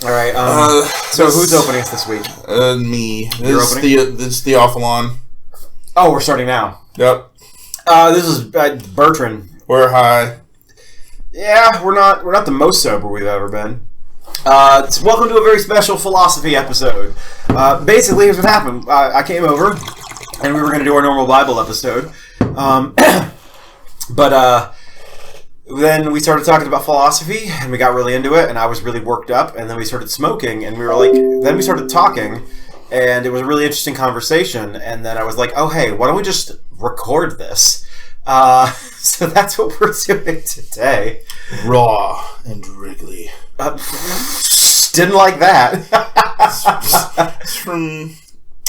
All right. So who's opening us this week? Me. This is Theophalon. Oh, we're starting now. Yep. This is Bertrand. We're high. Yeah, we're not the most sober we've ever been. Welcome to a very special philosophy episode. Basically, here's what happened. I came over, and we were going to do our normal Bible episode. But then we started talking about philosophy, and we got really into it, and I was really worked up, and then we started smoking, and then we started talking, and it was a really interesting conversation, and then I was like, oh, hey, why don't we just record this? So that's what we're doing today. Raw and wriggly. Didn't like that. It's from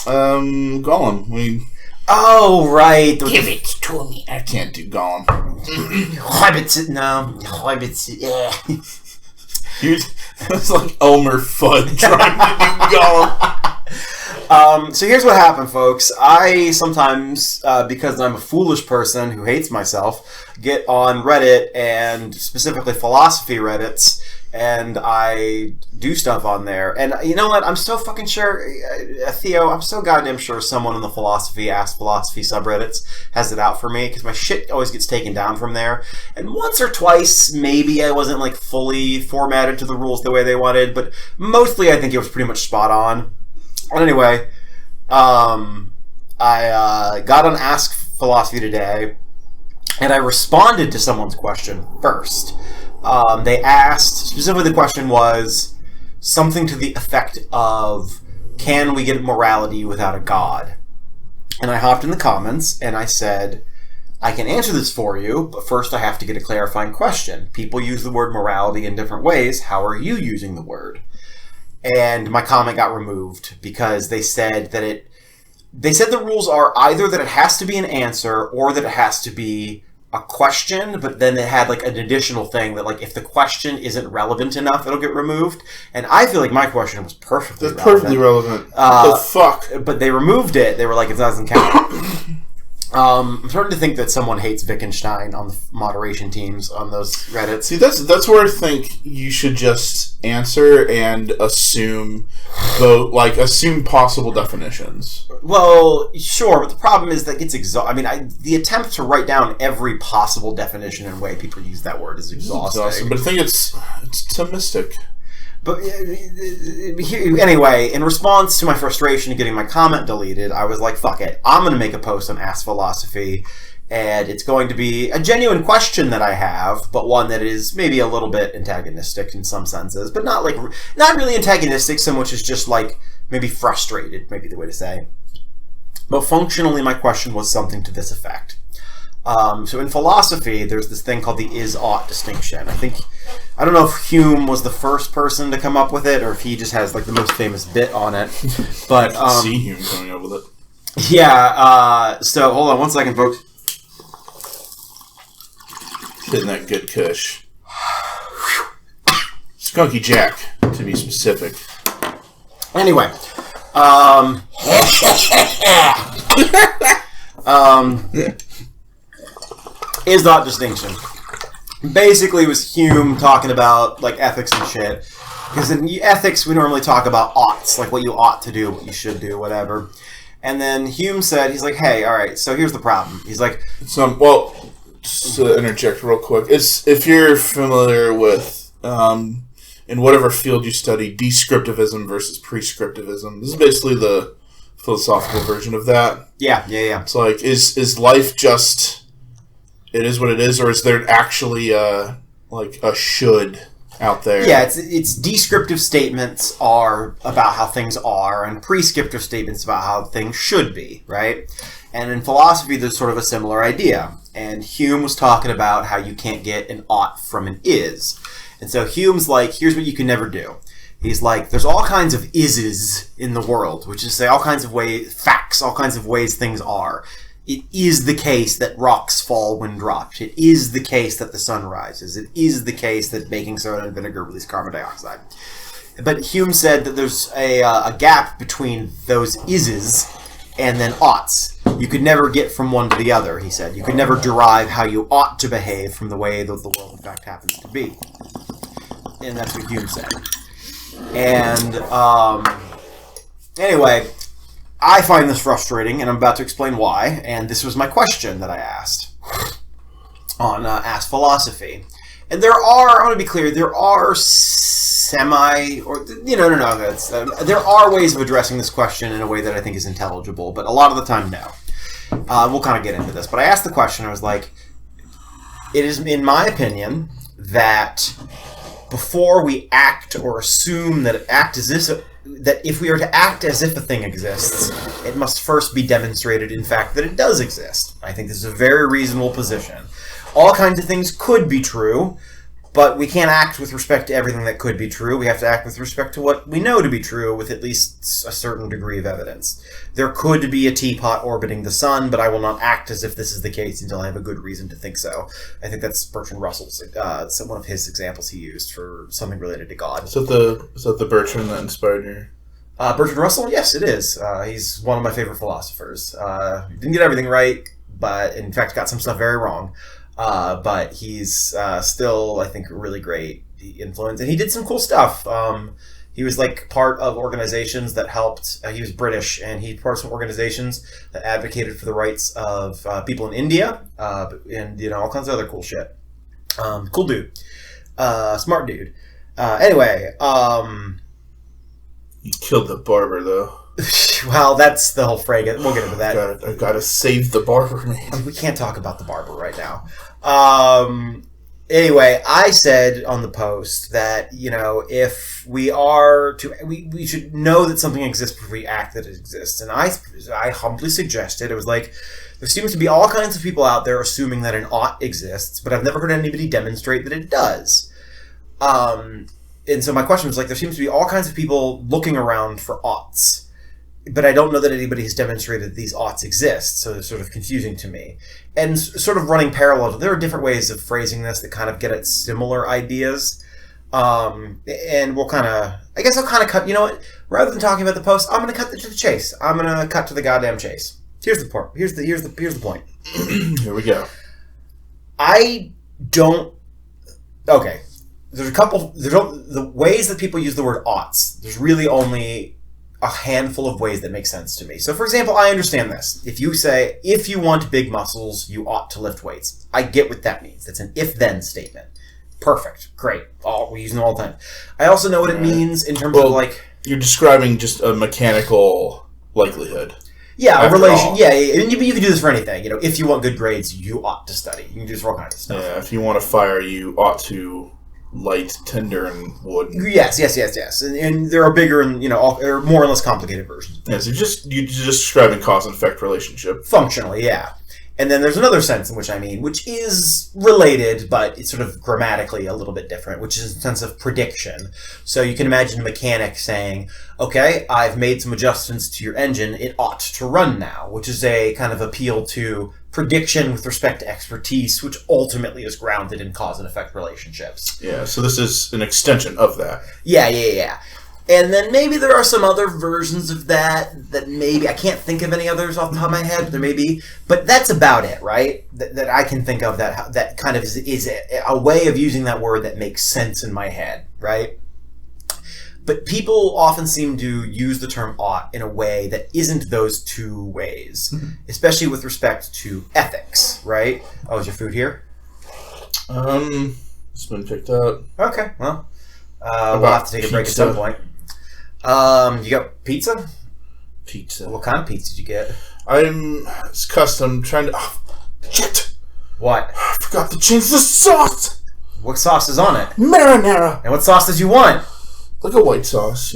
Gollum. Oh, right. Give it to me. I can't do Gollum. Hobbits, no. Hobbits, yeah. It's like Elmer Fudd trying to do Gollum. So here's what happened, folks. I sometimes, because I'm a foolish person who hates myself, get on Reddit, and specifically philosophy Reddits, and I do stuff on there. And you know what? I'm so fucking sure, Theo, I'm so goddamn sure someone in the Ask Philosophy subreddits has it out for me, because my shit always gets taken down from there. And once or twice, maybe I wasn't like fully formatted to the rules the way they wanted, but mostly I think it was pretty much spot on. But anyway, I got on Ask Philosophy today, and I responded to someone's question first. They asked, specifically the question was something to the effect of, can we get morality without a god? And I hopped in the comments, and I said, I can answer this for you, but first I have to get a clarifying question. People use the word morality in different ways. How are you using the word? And my comment got removed because they said that the rules are either that it has to be an answer or that it has to be a question, but then it had like an additional thing that like if the question isn't relevant enough, it'll get removed. And I feel like my question was perfectly relevant. Perfectly relevant. The fuck? But they removed it. They were like, it doesn't count. I'm starting to think that someone hates Wittgenstein on the moderation teams on those Reddits. See, that's where I think you should just answer and assume possible definitions. Well, sure, but the problem is that gets exhausting. I mean, the attempt to write down every possible definition and way people use that word is exhausting. But I think it's Thomistic. But anyway, in response to my frustration of getting my comment deleted, I was like, fuck it. I'm going to make a post on Ask Philosophy, and it's going to be a genuine question that I have, but one that is maybe a little bit antagonistic in some senses, but not really antagonistic so much as just like maybe frustrated, maybe the way to say. But functionally, my question was something to this effect. So in philosophy, there's this thing called the is-ought distinction. I don't know if Hume was the first person to come up with it, or if he just has like the most famous bit on it. But I can see Hume coming up with it. Yeah. So hold on one second, folks. Hitting that good kush. Skunky Jack, to be specific. Anyway. Is-ought distinction. Basically, it was Hume talking about like ethics and shit. Because in ethics, we normally talk about oughts, like what you ought to do, what you should do, whatever. And then Hume said, he's like, hey, all right, so here's the problem. He's like, just to interject real quick, if you're familiar with, in whatever field you study, descriptivism versus prescriptivism, this is basically the philosophical version of that. Yeah. It's like, is life just, it is what it is, or is there actually a should out there? Yeah, it's descriptive statements are about how things are, and prescriptive statements about how things should be, right? And in philosophy, there's sort of a similar idea. And Hume was talking about how you can't get an ought from an is. And so Hume's like, here's what you can never do. He's like, there's all kinds of ises in the world, which is to say all kinds of facts, all kinds of ways things are. It is the case that rocks fall when dropped. It is the case that the sun rises. It is the case that baking soda and vinegar release carbon dioxide. But Hume said that there's a gap between those ises and then oughts. You could never get from one to the other, he said. You could never derive how you ought to behave from the way that the world in fact happens to be. And that's what Hume said. And anyway, I find this frustrating, and I'm about to explain why. And this was my question that I asked on Ask Philosophy. And there are, I want to be clear, there are there are ways of addressing this question in a way that I think is intelligible, but a lot of the time, no. We'll kind of get into this. But I asked the question, I was like, it is, in my opinion, that before we act or assume that if we are to act as if a thing exists, it must first be demonstrated, in fact, that it does exist. I think this is a very reasonable position. All kinds of things could be true, but we can't act with respect to everything that could be true. We have to act with respect to what we know to be true with at least a certain degree of evidence. There could be a teapot orbiting the sun, but I will not act as if this is the case until I have a good reason to think so. I think that's Bertrand Russell's, one of his examples he used for something related to God. Is that the Bertrand that inspired you? Bertrand Russell? Yes, it is. He's one of my favorite philosophers. Didn't get everything right, but in fact got some stuff very wrong. But he's still, I think, a really great influence. And he did some cool stuff. He was like part of organizations that helped. He was British, and he part of some organizations that advocated for the rights of people in India, and all kinds of other cool shit. Cool dude, smart dude. Anyway, he killed the barber though. Well, that's the whole fragment. We'll get into that. I've got to save the barber, man. We can't talk about the barber right now. Anyway, I said on the post that, if we are to... We should know that something exists before we act that it exists. And I humbly suggested, it was like, there seems to be all kinds of people out there assuming that an ought exists, but I've never heard anybody demonstrate that it does. And so my question was like, there seems to be all kinds of people looking around for oughts. But I don't know that anybody has demonstrated that these oughts exist, so it's sort of confusing to me. And sort of running parallel, there are different ways of phrasing this that kind of get at similar ideas. And we'll kind of, I guess I'll kind of cut, rather than talking about the post, I'm going to cut to the chase. I'm going to cut to the goddamn chase. Here's the point. Here's the point. Here we go. Okay. There's the ways that people use the word oughts. There's really only a handful of ways that make sense to me. So, for example, I understand this. If you say, if you want big muscles, you ought to lift weights. I get what that means. That's an if-then statement. Perfect. Great. We use them all the time. I also know what it means in terms of, like... You're describing just a mechanical likelihood. Yeah, a relation. Yeah, and you can do this for anything. If you want good grades, you ought to study. You can do this for all kinds of stuff. Yeah, if you want to fire, you ought to... light, tinder, and wood. Yes. And there are bigger and, or more or less complicated versions. Yeah, so you're just describing cause and effect relationship. Functionally, yeah. And then there's another sense in which which is related, but it's sort of grammatically a little bit different, which is a sense of prediction. So you can imagine a mechanic saying, okay, I've made some adjustments to your engine, it ought to run now, which is a kind of appeal to prediction with respect to expertise, which ultimately is grounded in cause and effect relationships. Yeah, so this is an extension of that. Yeah. And then maybe there are some other versions of that maybe... I can't think of any others off the top of my head. There may be. But that's about it, right? That I can think of that kind of is a way of using that word that makes sense in my head, right? But people often seem to use the term ought in a way that isn't those two ways, especially with respect to ethics, right? Oh, is your food here? It's been picked up. Okay, well, we'll have to take a break at some point. You got pizza? Pizza. What kind of pizza did you get? It's custom. Trying to... Oh, shit! What? I forgot to change the sauce! What sauce is on it? Marinara! And what sauce did you want? Like a white sauce,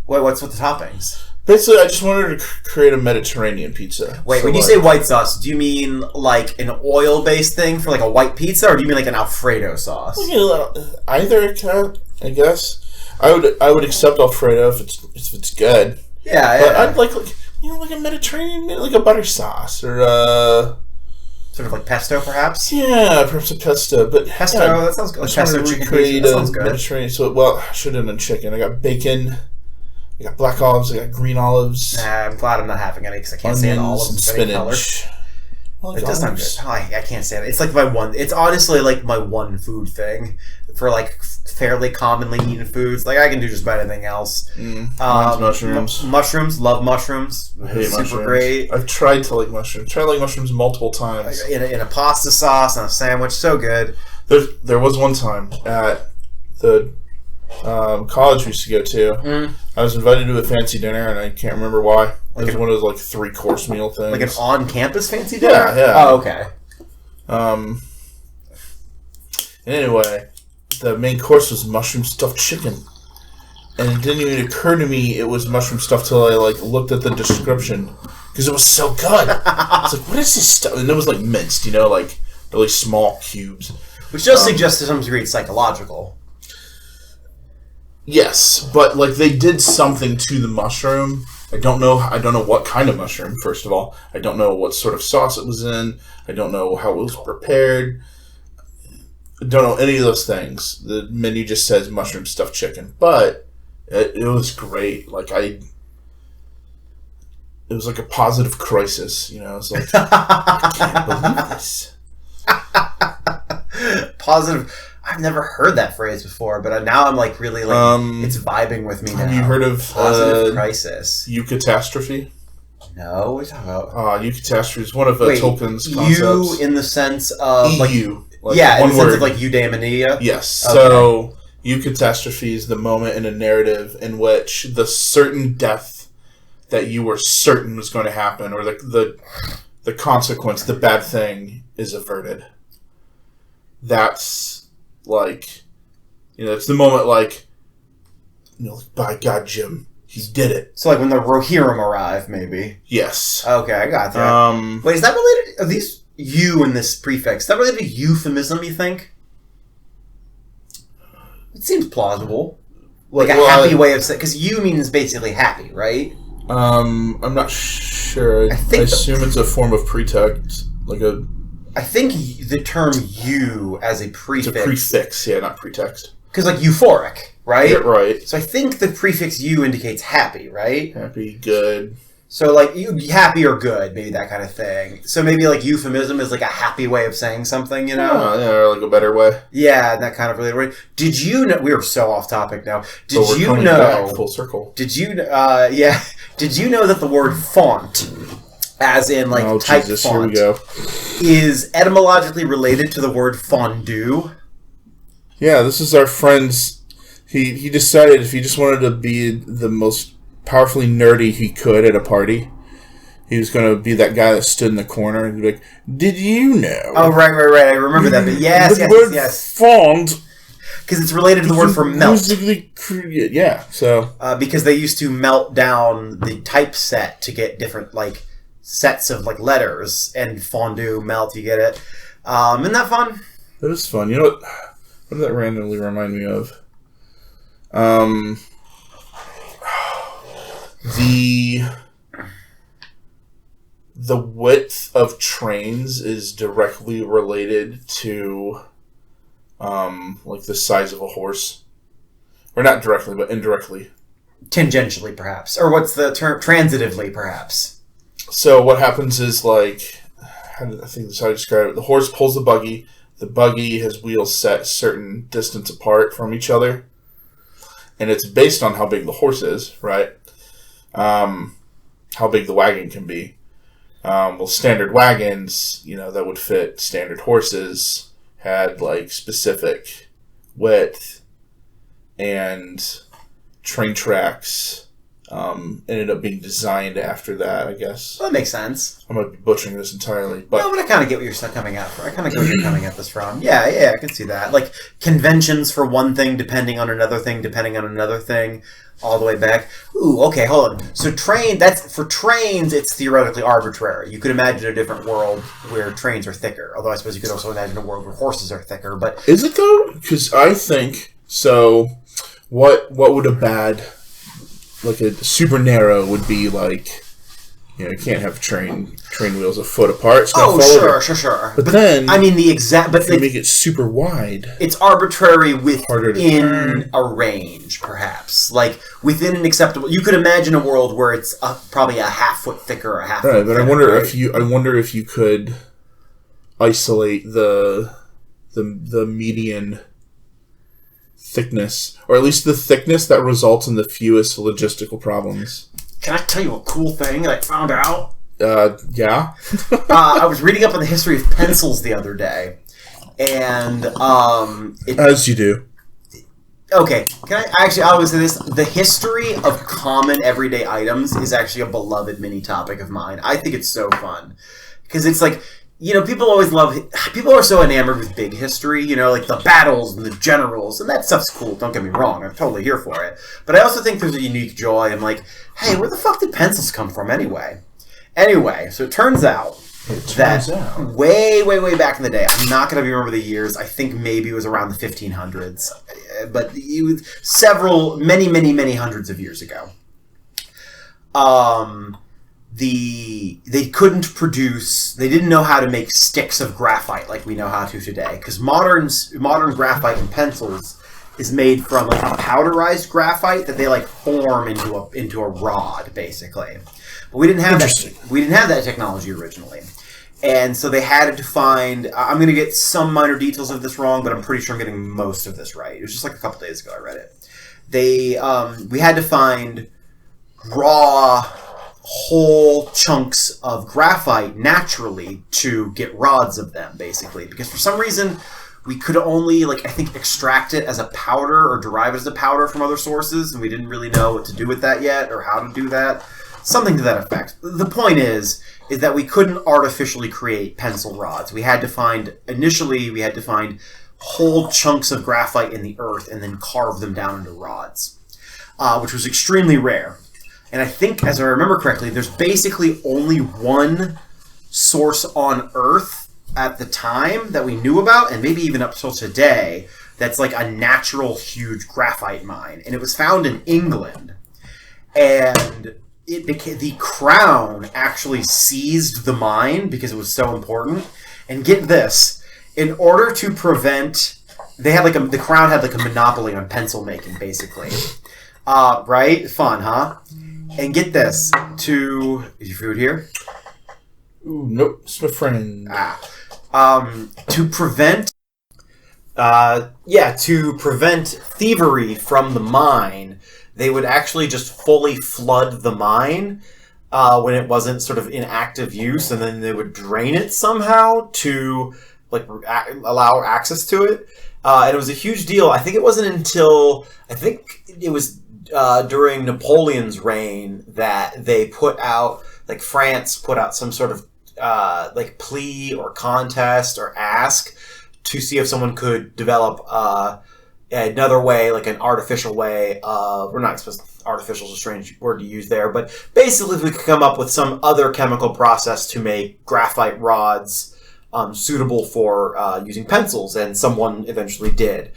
What's with the toppings? Basically, I just wanted to create a Mediterranean pizza. Wait, when you say white sauce, do you mean like an oil-based thing for like a white pizza, or do you mean like an Alfredo sauce? Either, I guess. I would accept Alfredo if it's good. Yeah. But I'd like a Mediterranean, like a butter sauce or sort of like pesto, perhaps. Yeah, perhaps a pesto. But pesto, that sounds good. Like pesto chicken pizza, that sounds good. Mediterranean. So I should have done chicken. I got bacon. I got black olives. I got green olives. I'm glad I'm not having any because I can't stand olives and of any color. spinach. It does sound good. Oh, I can't stand it. It's like my one. It's honestly like my one food thing for like fairly commonly eaten foods. Like I can do just about anything else. Mushrooms. Mushrooms. Love mushrooms. I hate Super mushrooms. great. I've tried to like mushrooms. Tried to like mushrooms multiple times. In a pasta sauce on a sandwich. So good. There was one time at the college we used to go to. I was invited to a fancy dinner, and I can't remember why. It was one of those like 3-course meal things. Like an on-campus fancy dinner? Yeah. Oh, okay. Anyway, the main course was mushroom stuffed chicken. And it didn't even occur to me it was mushroom stuff till I like looked at the description. Because it was so good. It's like, what is this stuff? And it was like minced, like really small cubes. Which does suggest to some degree it's psychological. Yes, but like they did something to the mushroom. I don't know what kind of mushroom, first of all. I don't know what sort of sauce it was in. I don't know how it was prepared. I don't know any of those things. The menu just says mushroom stuffed chicken. But it was great. Like it was like a positive crisis, It's like, I can't believe this. Positive. I've never heard that phrase before, but now I'm like really like it's vibing with me now. Have you heard of positive crisis? Eucatastrophe? No, what are you talking about? Eucatastrophe is one of Tolkien's concepts. You in the sense of EU, in the sense of like eudaimonia. Yes. Okay. So eucatastrophe is the moment in a narrative in which the certain death that you were certain was going to happen, or the consequence, the bad thing, is averted. That's like, it's the moment like, by God, Jim, he did it. So like when the Rohirrim arrive, maybe. Yes. Okay, I got that. Wait, is that related? Are these you in this prefix? Is that related to euphemism? You think? It seems plausible. Like a happy way of saying, because you means basically happy, right? I'm not sure. I assume it's a form of pretext, like a. I think the term "you" as a prefix. It's a prefix, yeah, not pretext. Because like euphoric, right? Yeah, right. So I think the prefix "you" indicates happy, right? Happy, good. So like happy or good, maybe that kind of thing. So maybe like euphemism is like a happy way of saying something, or like a better way. Yeah, that kind of related way. Did you know? We are so off topic now. Did you know? Back, full circle. Did you? Did you know that the word font, as in like type font, here we go, is etymologically related to the word fondue? Yeah, this is our friend's. He decided if he just wanted to be the most powerfully nerdy he could at a party, he was going to be that guy that stood in the corner and be like, "Did you know?" Oh, right. I remember that. But yes. Fond. Because it's related to the word for melt. Yeah, so. Because they used to melt down the typeset to get different, like, sets of, like, letters. And fondue, melt, you get it. Isn't that fun? That is fun. You know what? What did that randomly remind me of? The width of trains is directly related to like the size of a horse. Or not directly, but indirectly. Tangentially, perhaps. Or what's the term? Transitively, perhaps. So what happens is, like, I think that's how I describe it. The horse pulls the buggy. The buggy has wheels set a certain distance apart from each other. And it's based on how big the horse is, right? How big the wagon can be. Well, standard wagons, that would fit standard horses, had, like, specific width, and train tracks ended up being designed after that, I guess. Well, that makes sense. I might be butchering this entirely, but... No, but I kind of get what you're coming at. I kind of get where you're coming at this from. Yeah, I can see that. Like, conventions for one thing, depending on another thing, all the way back. Ooh, okay, hold on. So for trains, it's theoretically arbitrary. You could imagine a different world where trains are thicker. Although I suppose you could also imagine a world where horses are thicker, but... Is it, though? Because I think... So, what would a bad... Like a super narrow would be like, you can't have train wheels a foot apart. It's gonna fall over. Sure. But then, I mean if you make it super wide, it's arbitrary within a range, perhaps. Like within an acceptable. You could imagine a world where it's probably a half foot thicker or a half. Right, foot but thicker, I wonder if you could isolate the median thickness, or at least the thickness that results in the fewest logistical problems. Can I tell you a cool thing that I found out? Yeah. I was reading up on the history of pencils the other day, and as you do. Okay, I always say this. The history of common everyday items is actually a beloved mini topic of mine. I think it's so fun. Because it's like, people are so enamored with big history, like the battles and the generals, and that stuff's cool, don't get me wrong, I'm totally here for it. But I also think there's a unique joy in like, hey, where the fuck did pencils come from anyway? Anyway, so it turns out that way, way, way back in the day, I'm not going to remember the years, I think maybe it was around the 1500s, but many, many, many hundreds of years ago. They didn't know how to make sticks of graphite like we know how to today, because modern graphite and pencils is made from like a powderized graphite that they like form into a rod, basically. But we didn't have that technology originally. And so they had to find, I'm going to get some minor details of this wrong, but I'm pretty sure I'm getting most of this right. It was just like a couple days ago I read it. We had to find raw whole chunks of graphite naturally to get rods of them, basically, because for some reason we could only extract it as a powder or derive it as a powder from other sources, and we didn't really know what to do with that yet or how to do that, something to that effect. The point is that we couldn't artificially create pencil rods. We had to find whole chunks of graphite in the earth and then carve them down into rods, which was extremely rare. And I think, as I remember correctly, there's basically only one source on Earth at the time that we knew about, and maybe even up till today, that's like a natural huge graphite mine. And it was found in England. And the crown actually seized the mine because it was so important. And get this, in order to prevent... the crown had like a monopoly on pencil making, basically. Right? Fun, huh? And get this, is your food here? Ooh, nope, it's my friend. To prevent thievery from the mine, they would actually just fully flood the mine when it wasn't sort of in active use, and then they would drain it somehow to allow access to it. And it was a huge deal. I think it wasn't until during Napoleon's reign that they France put out some sort of plea or contest or ask to see if someone could develop another way, like an artificial way. We're not supposed artificial is a strange word to use there, but basically if we could come up with some other chemical process to make graphite rods suitable for using pencils, and someone eventually did.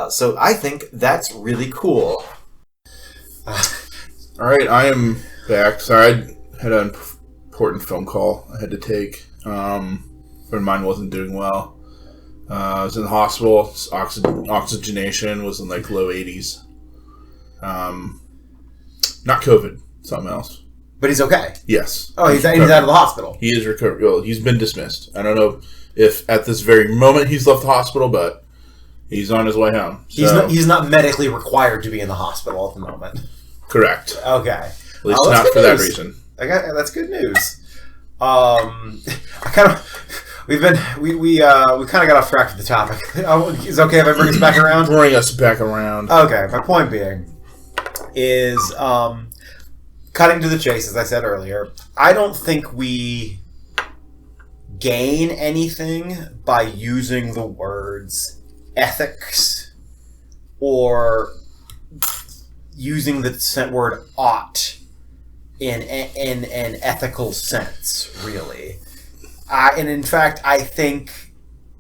So I think that's really cool. All right, I am back. Sorry, I had an important phone call I had to take. Friend of mine wasn't doing well. I was in the hospital. Oxygenation was in low 80s. Not COVID, something else. But he's okay. Yes. Oh, he's out of the hospital. He is recovered. Well, he's been dismissed. I don't know if at this very moment he's left the hospital, but he's on his way home. So. He's not medically required to be in the hospital at the moment. Correct. Okay. At least not for that reason. That's good news. We kind of got off track with the topic. Is it okay if I bring us back around? Bring us back around. Okay. My point being is, cutting to the chase, as I said earlier, I don't think we gain anything by using the words ethics or using the word ought in an ethical sense, really. And in fact, I think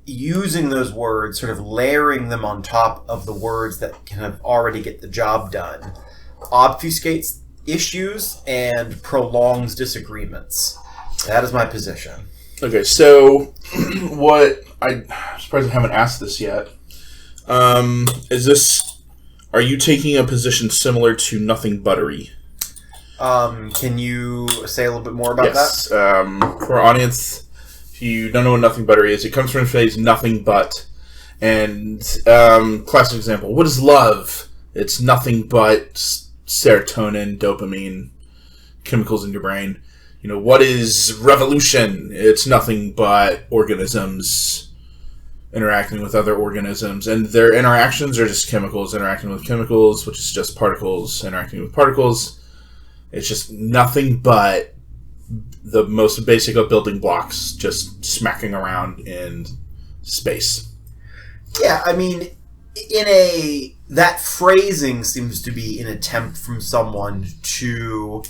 using those words, sort of layering them on top of the words that kind of already get the job done, obfuscates issues and prolongs disagreements. That is my position. Okay, so I'm surprised I haven't asked this yet. Are you taking a position similar to Nothing Buttery? Can you say a little bit more about that? For our audience, if You don't know what nothing butter is. It comes from the phrase nothing but. And classic example, what is love? It's nothing but serotonin, dopamine, chemicals in your brain. What is revolution? It's nothing but organisms interacting with other organisms, and their interactions are just chemicals interacting with chemicals, which is just particles interacting with particles. It's just nothing but the most basic of building blocks just smacking around in space. Yeah, I mean, that phrasing seems to be an attempt from someone to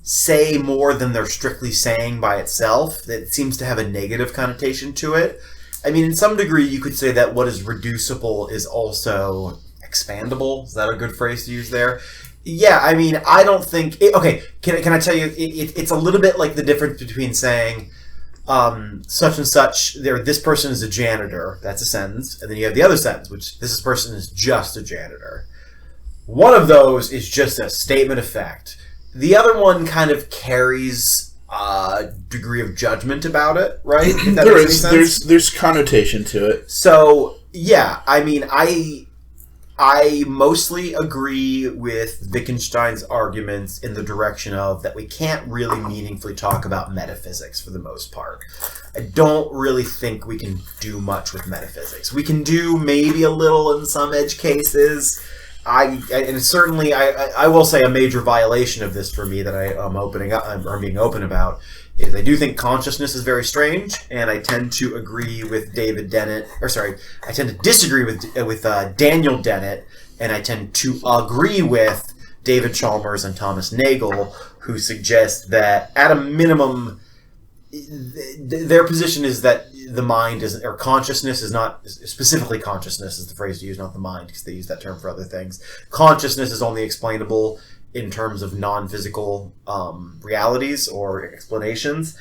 say more than they're strictly saying by itself. That seems to have a negative connotation to it. I mean, in some degree, you could say that what is reducible is also expandable. Is that a good phrase to use there? Yeah, I mean, I don't think... okay, can I tell you, it's a little bit like the difference between saying such and such, this person is a janitor. That's a sentence. And then you have the other sentence, which this person is just a janitor. One of those is just a statement of fact. The other one kind of carries a degree of judgment about it, right? If that makes any sense. There's connotation to it. So, yeah, I mean, I mostly agree with Wittgenstein's arguments in the direction of that we can't really meaningfully talk about metaphysics for the most part. I don't really think we can do much with metaphysics. We can do maybe a little in some edge cases. And certainly, I will say a major violation of this for me that I'm being open about is I do think consciousness is very strange, and I tend to agree with I tend to disagree with Daniel Dennett, and I tend to agree with David Chalmers and Thomas Nagel, who suggest that at a minimum, their position is that the mind isn't, or consciousness is not, specifically consciousness is the phrase to use, not the mind, because they use that term for other things. Consciousness is only explainable in terms of non-physical realities or explanations.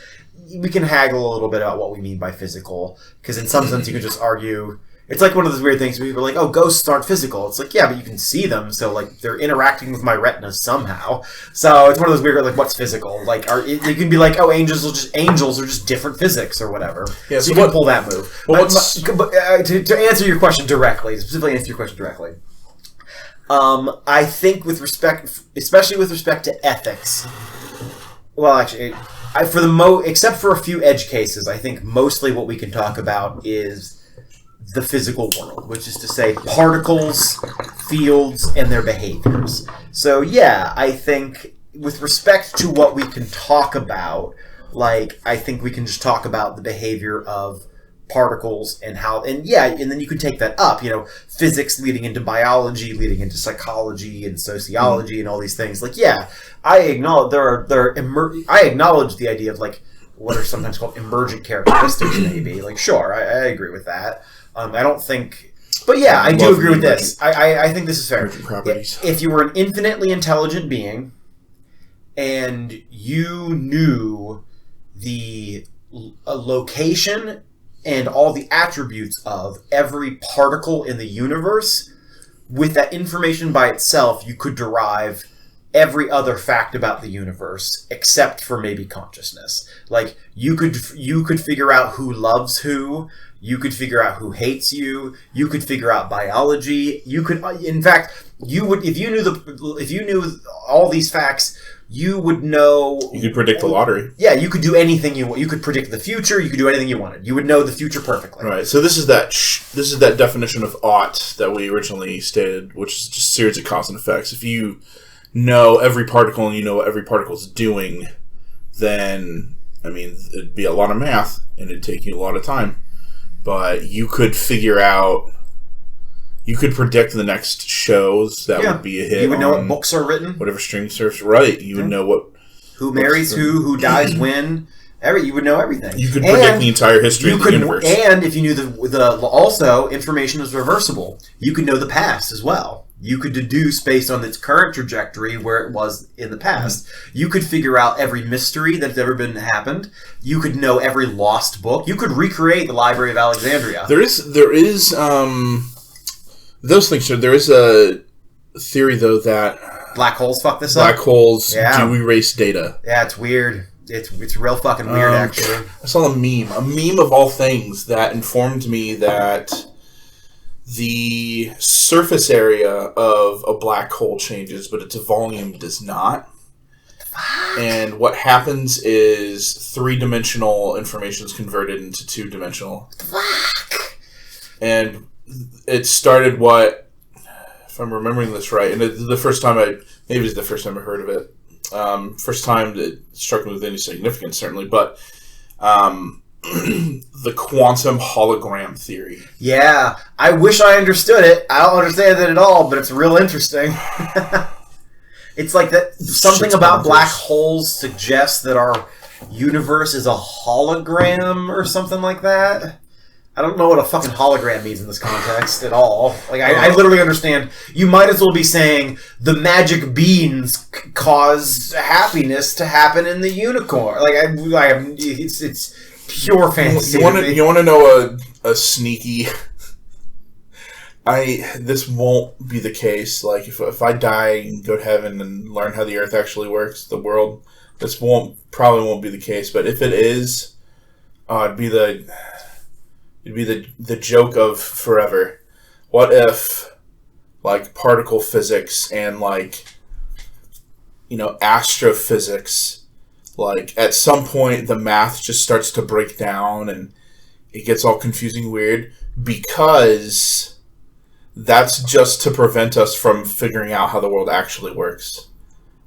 We can haggle a little bit about what we mean by physical, because in some sense you can just argue, it's like one of those weird things where people are like, oh, ghosts aren't physical. It's like, yeah, but you can see them, so like they're interacting with my retina somehow. So it's one of those weird, like, what's physical? Like, you can be like, oh, angels are just different physics or whatever. Yeah, so you can pull that move. Well, to answer your question directly, I think with respect, especially with respect to ethics, well, actually, except for a few edge cases, I think mostly what we can talk about is the physical world, which is to say particles, fields, and their behaviors. So yeah, I think with respect to what we can talk about, like, I think we can just talk about the behavior of particles and how, and then you can take that up, physics leading into biology, leading into psychology and sociology and all these things. Like, yeah, I acknowledge I acknowledge the idea of, like, what are sometimes called emergent characteristics, maybe. Like, sure, I agree with that. I don't think... But yeah, I do agree with this. I think this is fair. If you were an infinitely intelligent being and you knew the location and all the attributes of every particle in the universe, with that information by itself, you could derive every other fact about the universe except for maybe consciousness. Like, you could figure out who loves who. You could figure out who hates you. You could figure out biology. You could, in fact, if you knew all these facts, you would know. You could predict the lottery. Yeah, you could do anything you want. You could predict the future. You could do anything you wanted. You would know the future perfectly. Right. So this is that definition of ought that we originally stated, which is just a series of cause and effects. If you know every particle and you know what every particle is doing, then it'd be a lot of math and it'd take you a lot of time. But you could predict the next shows that would be a hit. You would know what books are written. Whatever streaming service, right. You would know who marries who dies when. You would know everything. You could predict the entire history of the universe. And if you knew also, information is reversible. You could know the past as well. You could deduce based on its current trajectory where it was in the past. Mm-hmm. You could figure out every mystery that's ever happened. You could know every lost book. You could recreate the Library of Alexandria. There is those things. There is a theory though that black holes fuck this up. Black holes do erase data. Yeah, it's weird. It's real fucking weird, actually. I saw a meme of all things that informed me that the surface area of a black hole changes, but its volume does not. And what happens is 3-dimensional information is converted into 2-dimensional. And it started if I'm remembering this right, and the first time maybe it's the first time I heard of it. First time that struck me with any significance, certainly, but the quantum hologram theory. Yeah, I wish I understood it. I don't understand it at all, but it's real interesting. It's like that something about black holes suggests that our universe is a hologram or something like that. I don't know what a fucking hologram means in this context at all. Like, I literally understand. You might as well be saying the magic beans cause happiness to happen in the unicorn. Like, it's pure fantasy. You want to know a sneaky? This won't be the case. Like, if I die and go to heaven and learn how the Earth actually works, the world, this probably won't be the case. But if it is, it'd be the joke of forever. What if, like, particle physics and, like, astrophysics, like, at some point the math just starts to break down and it gets all confusing weird, because that's just to prevent us from figuring out how the world actually works.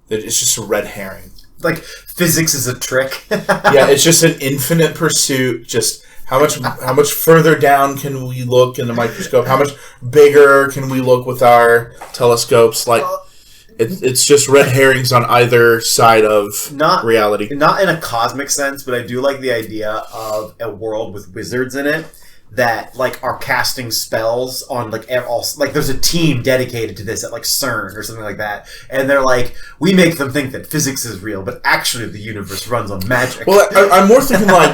It's just a red herring. Like, physics is a trick. Yeah, it's just an infinite pursuit. Just how much further down can we look in the microscope? How much bigger can we look with our telescopes? Like, it's just red herrings on either side of reality. Not in a cosmic sense, but I do like the idea of a world with wizards in it that, like, are casting spells on, like, there's a team dedicated to this at, like, CERN or something like that, and they're like, we make them think that physics is real, but actually the universe runs on magic. Well, I'm more thinking like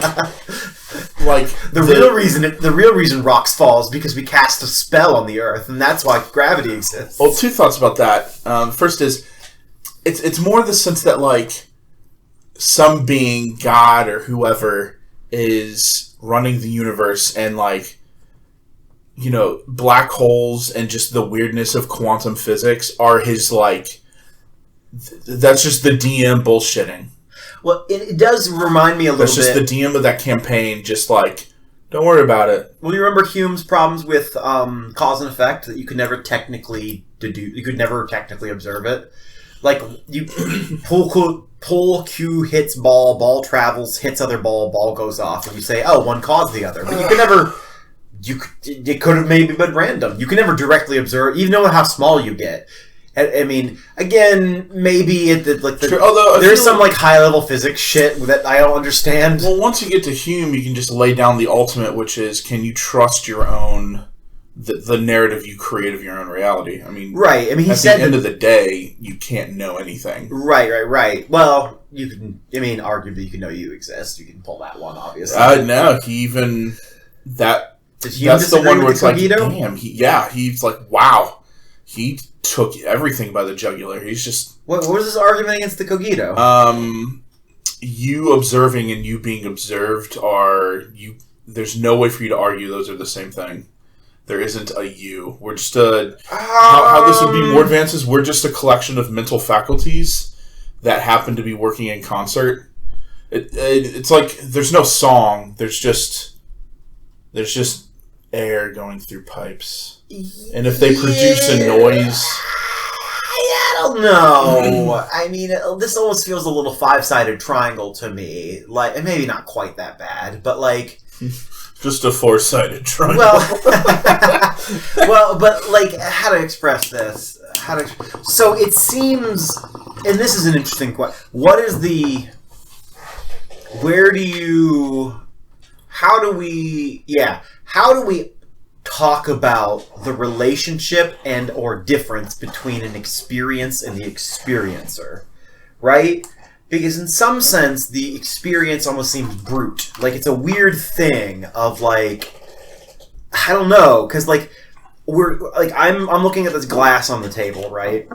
the real reason rocks fall is because we cast a spell on the Earth, and that's why gravity exists. Well, 2 thoughts about that. First is, it's more the sense that, like, some being, God or whoever, is running the universe, and, like, black holes and just the weirdness of quantum physics are his, like, that's just the DM bullshitting. Well, it does remind me a little bit. That's just the DM of that campaign, just like, don't worry about it. Well, you remember Hume's problems with cause and effect, that you could never technically observe it? Like, you pull Q hits ball travels, hits other ball goes off, and you say, oh, one caused the other. But you could never... It could have maybe been random. You can never directly observe, even know how small you get. I mean, again, maybe there's some like high level physics shit that I don't understand. Well, once you get to Hume, you can just lay down the ultimate, which is, can you trust your own the narrative you create of your own reality? I mean, right. I mean, he said at the end of the day, you can't know anything. Right. Well, you can. I mean, arguably, you can know you exist. You can pull that one, obviously. No, he even that. That's the one where it's like, damn, he's like, wow. He took everything by the jugular. He's just... What was his argument against the cogito? You observing and you being observed are... There's no way for you to argue those are the same thing. There isn't a you. We're just a... How this would be more advanced is we're just a collection of mental faculties that happen to be working in concert. It's like there's no song. There's just air going through pipes. And if they produce a noise... I don't know. I mean, this almost feels a little 5-sided triangle to me. Like, maybe not quite that bad, but like... Just a 4-sided triangle. Well, but like, how to express this? So it seems... And this is an interesting question. How do we talk about the relationship and or difference between an experience and the experiencer, right? Because in some sense, the experience almost seems brute. Like, it's a weird thing of like, I don't know, because like I'm looking at this glass on the table, right?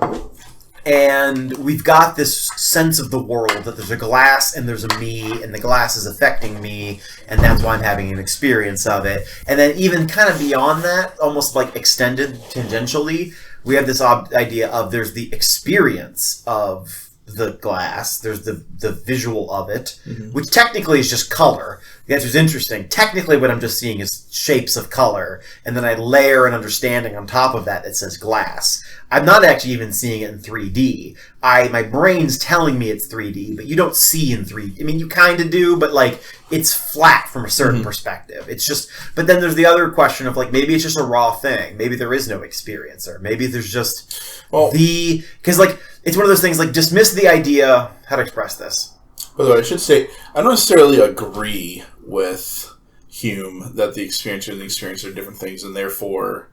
And we've got this sense of the world that there's a glass and there's a me, and the glass is affecting me, and that's why I'm having an experience of it. And then even kind of beyond that, almost like extended tangentially, we have this idea of there's the experience of the glass, there's the visual of it, which technically is just color. The answer is interesting. Technically what I'm just seeing is shapes of color, and then I layer an understanding on top of that that says glass. I'm not actually even seeing it in 3D. My brain's telling me it's 3D, but you don't see in 3D. I mean, you kind of do, but like it's flat from a certain perspective. It's just, but then there's the other question of like, maybe it's just a raw thing. Maybe there is no experiencer. Maybe there's just because like, it's one of those things like dismiss the idea, how to express this. By the way, I should say, I don't necessarily agree with Hume that the experiencer and the experience are different things, and therefore,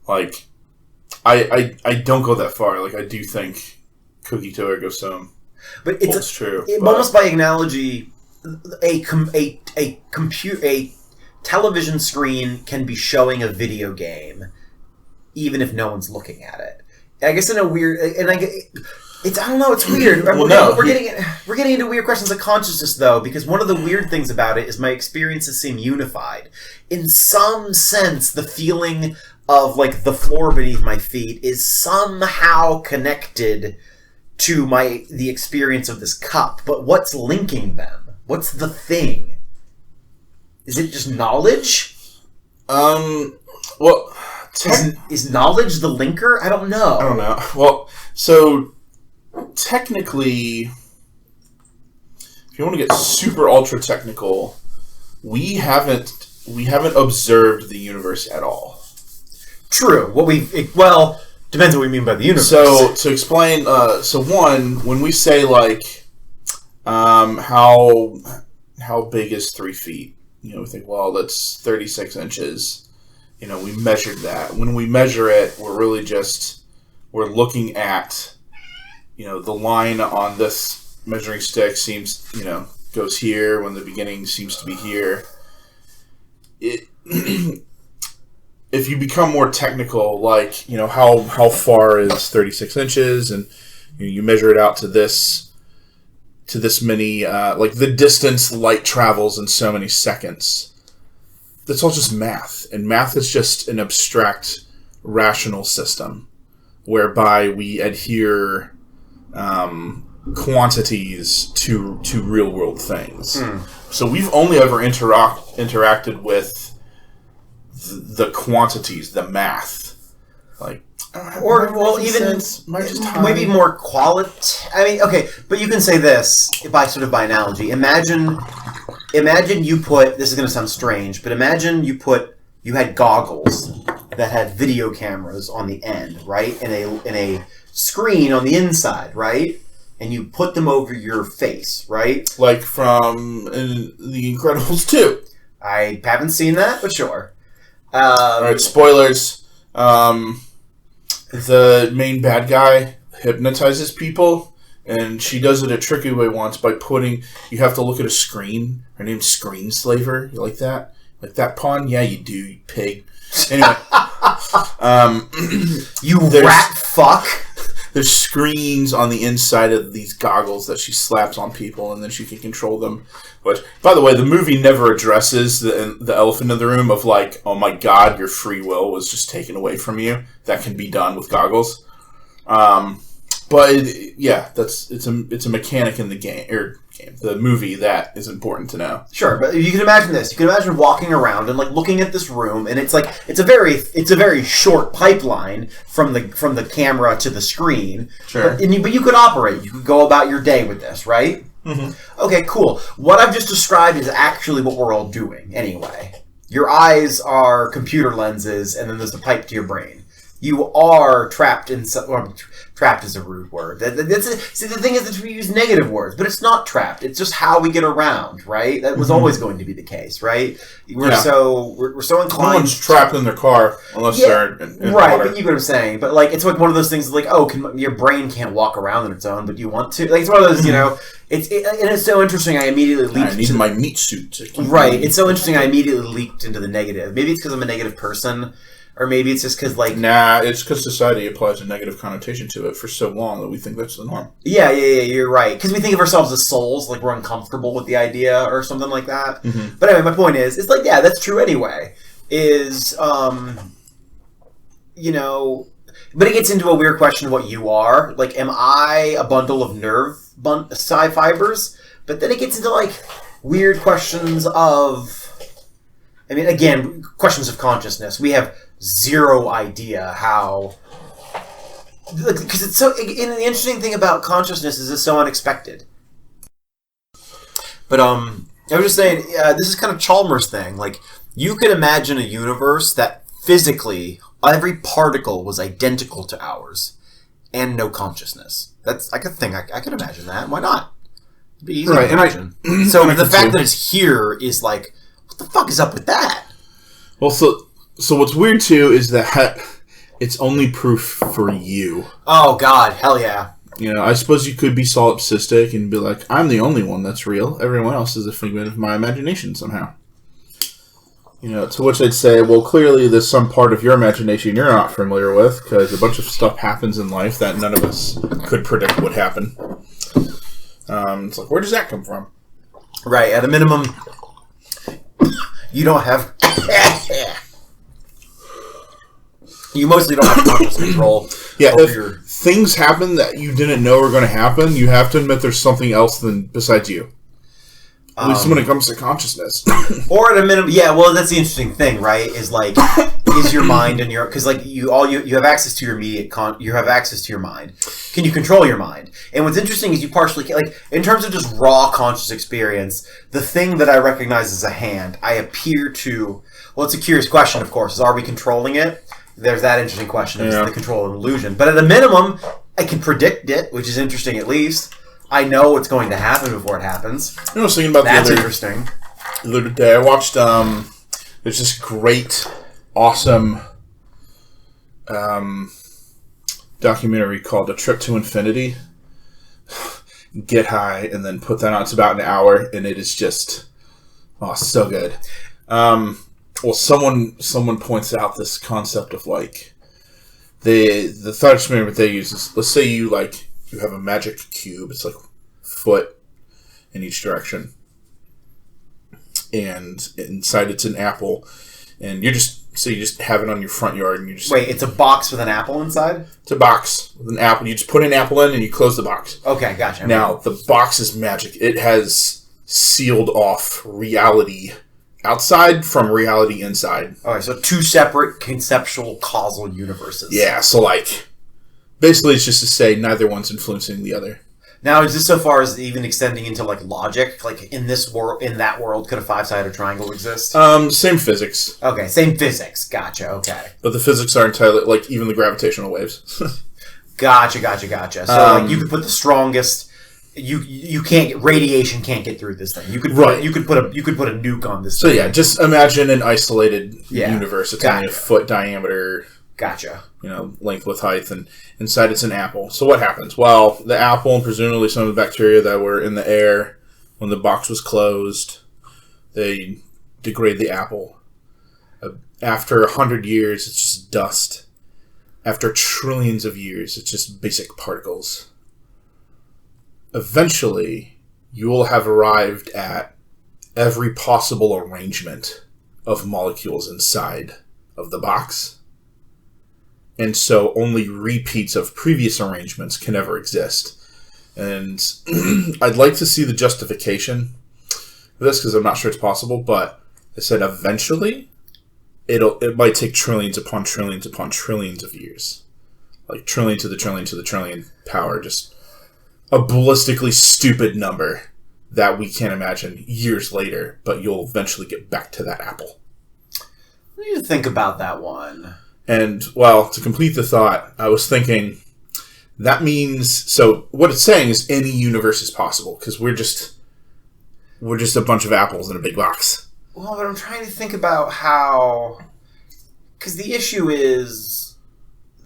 like, I don't go that far. Like, I do think cookie to ergo sum. But it's true. Almost by analogy, a television screen can be showing a video game, even if no one's looking at it. I guess in a weird, and I don't know. It's weird. We're getting into weird questions of consciousness, though, because one of the weird things about it is my experiences seem unified. In some sense, the feeling of like the floor beneath my feet is somehow connected to the experience of this cup. But what's linking them? What's the thing? Is it just knowledge? Well, is knowledge the linker? I don't know. Well, so technically, if you want to get super ultra technical, we haven't observed the universe at all. True. Depends what we mean by the universe. So to explain, when we say like, how big is 3 feet? You know, we think, well, that's 36 inches. You know, we measured that. When we measure it, we're looking at, you know, the line on this measuring stick seems, you know, goes here when the beginning seems to be here. If you become more technical, like, you know, how far is 36 inches, and you measure it out to this many, like the distance light travels in so many seconds. That's all just math, and math is just an abstract, rational system whereby we adhere quantities to real world things. So we've only ever interacted with the quantities, the math, like, maybe more quality. I mean, okay, but you can say this by analogy. Imagine you put, this is going to sound strange, but imagine you had goggles that had video cameras on the end, right? And a screen on the inside, right? And you put them over your face, right? Like from The Incredibles 2. I haven't seen that, but sure. Alright, spoilers. The main bad guy hypnotizes people, and she does it a tricky way once by you have to look at a screen. Her name's Screenslaver. You like that? Like that pun? Yeah, you do, you pig. Anyway. You rat fuck. There's screens on the inside of these goggles that she slaps on people, and then she can control them. But, by the way, the movie never addresses the elephant in the room of like, oh my god, your free will was just taken away from you. That can be done with goggles. But it's a mechanic in the the movie that is important to know. Sure, but you can imagine this. You can imagine walking around and like looking at this room, and it's a very short pipeline from the camera to the screen. Sure. But you could operate. You could go about your day with this, right? Mm-hmm. Okay, cool. What I've just described is actually what we're all doing anyway. Your eyes are computer lenses, and then there's the pipe to your brain. You are trapped in trapped is a rude word. See, the thing is that we use negative words, but it's not trapped. It's just how we get around, right? That was always going to be the case, right? We're so inclined. No one's trapped in their car unless they're in right. water. But you get what I'm saying. But like, it's like one of those things like, your brain can't walk around on its own, but you want to. Like, it's one of those, you know. And it's so interesting. I immediately leaped. I need my meat suit. Right. It's so interesting. I immediately leaped into the negative. Maybe it's because I'm a negative person. Or maybe it's just because, like... Nah, it's because society applies a negative connotation to it for so long that we think that's the norm. Yeah, you're right. Because we think of ourselves as souls, like we're uncomfortable with the idea or something like that. Mm-hmm. But anyway, my point is, it's like, yeah, that's true anyway. You know... But it gets into a weird question of what you are. Like, am I a bundle of nerve fibers? But then it gets into, like, weird questions of... I mean, again, questions of consciousness. We have zero idea how... Because it's so... And the interesting thing about consciousness is it's so unexpected. But, I was just saying, this is kind of Chalmers' thing. Like, you can imagine a universe that physically... Every particle was identical to ours, and no consciousness. That's like a thing. I could imagine that. Why not? It'd be easy to imagine. So the fact that it's here is like, what the fuck is up with that? Well, so what's weird too is that it's only proof for you. Oh God, hell yeah. You know, I suppose you could be solipsistic and be like, I'm the only one that's real. Everyone else is a figment of my imagination somehow. You know, to which I'd say, well, clearly there's some part of your imagination you're not familiar with, because a bunch of stuff happens in life that none of us could predict would happen. It's like, where does that come from? Right, at a minimum, you don't have... you mostly don't have conscious control. Yeah, if things happen that you didn't know were going to happen, you have to admit there's something else besides you. At least when it comes to consciousness. Or at a minimum, yeah, well, that's the interesting thing, right? Is like, is your mind and your... Because, like, you have access to your immediate... you have access to your mind. Can you control your mind? And what's interesting is you partially... Like, in terms of just raw conscious experience, the thing that I recognize as a hand, I appear to... Well, it's a curious question, of course. Is are we controlling it? There's that interesting question. Is the control an illusion? But at a minimum, I can predict it, which is interesting at least. I know what's going to happen before it happens. You know, I was thinking about that's interesting. The other day, I watched. There's this great, awesome documentary called "A Trip to Infinity." Get high and then put that on. It's about an hour, and it is just so good. Well, someone points out this concept of like the thought experiment they use is, let's say you have a magic cube. It's like foot in each direction. And inside it's an apple. And you just have it on your front yard. And you just... Wait, it's a box with an apple inside? It's a box with an apple. You just put an apple in and you close the box. Okay, gotcha. Now, the box is magic. It has sealed off reality outside from reality inside. Okay, so two separate conceptual causal universes. Yeah, so basically, it's just to say neither one's influencing the other. Now, is this so far as even extending into logic? Like in this world, in that world, could a five-sided triangle exist? Same physics. Okay, same physics. Gotcha. Okay. But the physics are entirely even the gravitational waves. Gotcha. So you could put the strongest. You can't. Radiation can't get through this thing. You could put a nuke on this. So thing. yeah, just imagine an isolated universe. It's only a foot diameter. Gotcha. Length with height, and inside it's an apple. So what happens? Well, the apple and presumably some of the bacteria that were in the air when the box was closed, they degrade the apple. After 100 years, it's just dust. After trillions of years, it's just basic particles. Eventually, you will have arrived at every possible arrangement of molecules inside of the box. And so only repeats of previous arrangements can ever exist. And I'd like to see the justification for this because I'm not sure it's possible, but I said eventually it might take trillions upon trillions upon trillions of years. Like trillion to the trillion to the trillion power, just a ballistically stupid number that we can't imagine years later, but you'll eventually get back to that apple. What do you think about that one? And, well, to complete the thought, I was thinking, that means... So, what it's saying is any universe is possible, because we're just a bunch of apples in a big box. Well, but I'm trying to think about how... Because the issue is...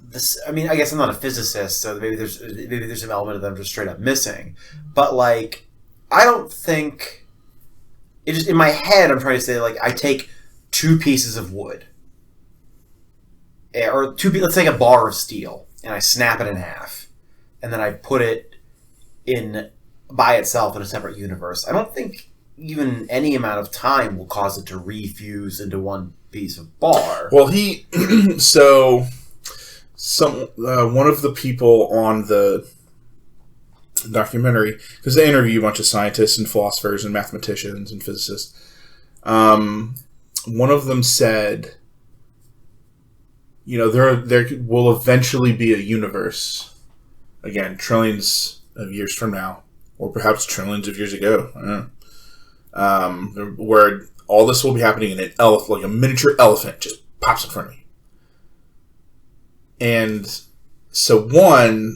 this. I mean, I guess I'm not a physicist, so maybe there's some element of that I'm just straight up missing. But, I don't think... In my head, I'm trying to say, I take two pieces of wood. or let's take a bar of steel, and I snap it in half, and then I put it in by itself in a separate universe. I don't think even any amount of time will cause it to refuse into one piece of bar. Well, one of the people on the documentary, because they interview a bunch of scientists and philosophers and mathematicians and physicists, one of them said, there will eventually be a universe, again, trillions of years from now, or perhaps trillions of years ago, I don't know, where all this will be happening in an elephant, like a miniature elephant just pops in front of me. And so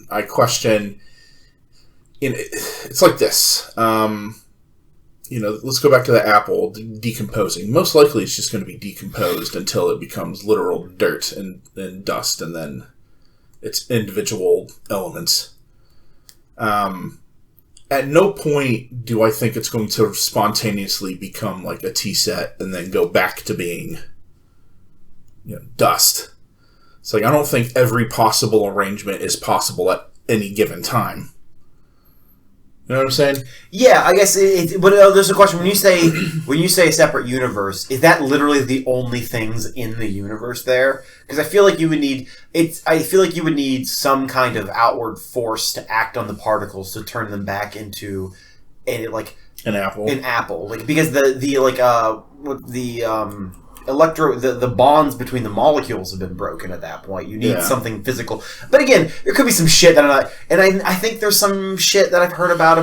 I question, it's like this, let's go back to the apple decomposing. Most likely it's just going to be decomposed until it becomes literal dirt and dust, and then its individual elements. At no point do I think it's going to spontaneously become like a tea set and then go back to being, dust. It's like, I don't think every possible arrangement is possible at any given time. You know what I'm saying? Yeah, I guess. But there's a question: when you say a separate universe, is that literally the only things in the universe there? Because I feel like you would need some kind of outward force to act on the particles to turn them back into an apple. An apple, because the bonds between the molecules have been broken at that point. You need something physical. But again, there could be some shit that I'm not... And I think there's some shit that I've heard about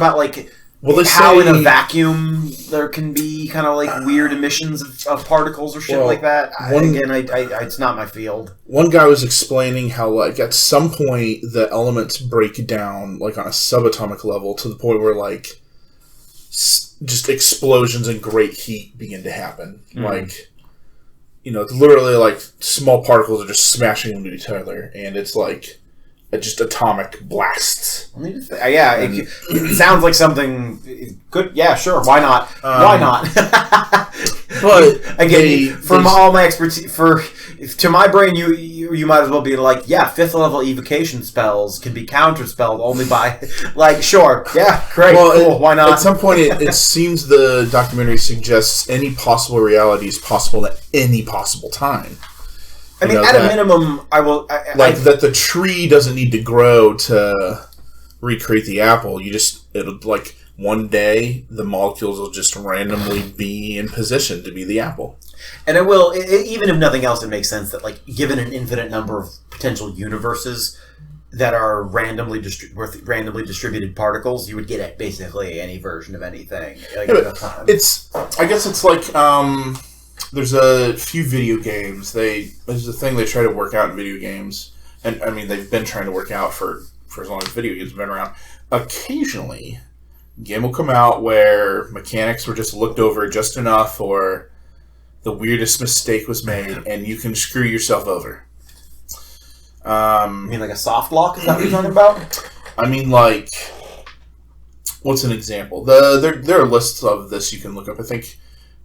how in a vacuum there can be kind of weird emissions of particles or shit like that. It's not my field. One guy was explaining how at some point the elements break down on a subatomic level to the point where just explosions and great heat begin to happen. It's literally small particles are just smashing into each other, and it's just atomic blasts. It sounds like something good. Yeah, sure. Why not? Why not? But again, all my expertise, to my brain, you might as well be fifth level evocation spells can be counterspelled only by sure, yeah, great, cool. Why not? At some point, it seems the documentary suggests any possible reality is possible at any possible time. I mean, at a minimum, I will... that the tree doesn't need to grow to recreate the apple. One day, the molecules will just randomly be in position to be the apple. And it will, even if nothing else, it makes sense that, given an infinite number of potential universes that are randomly distributed particles, you would get at basically any version of anything. I guess it's there's a few video games. There's a thing they try to work out in video games, and I mean they've been trying to work out for as long as video games have been around. Occasionally, a game will come out where mechanics were just looked over just enough, or the weirdest mistake was made, and you can screw yourself over. You mean a soft lock? Is that what you're talking about? I mean, what's an example? There are lists of this you can look up. I think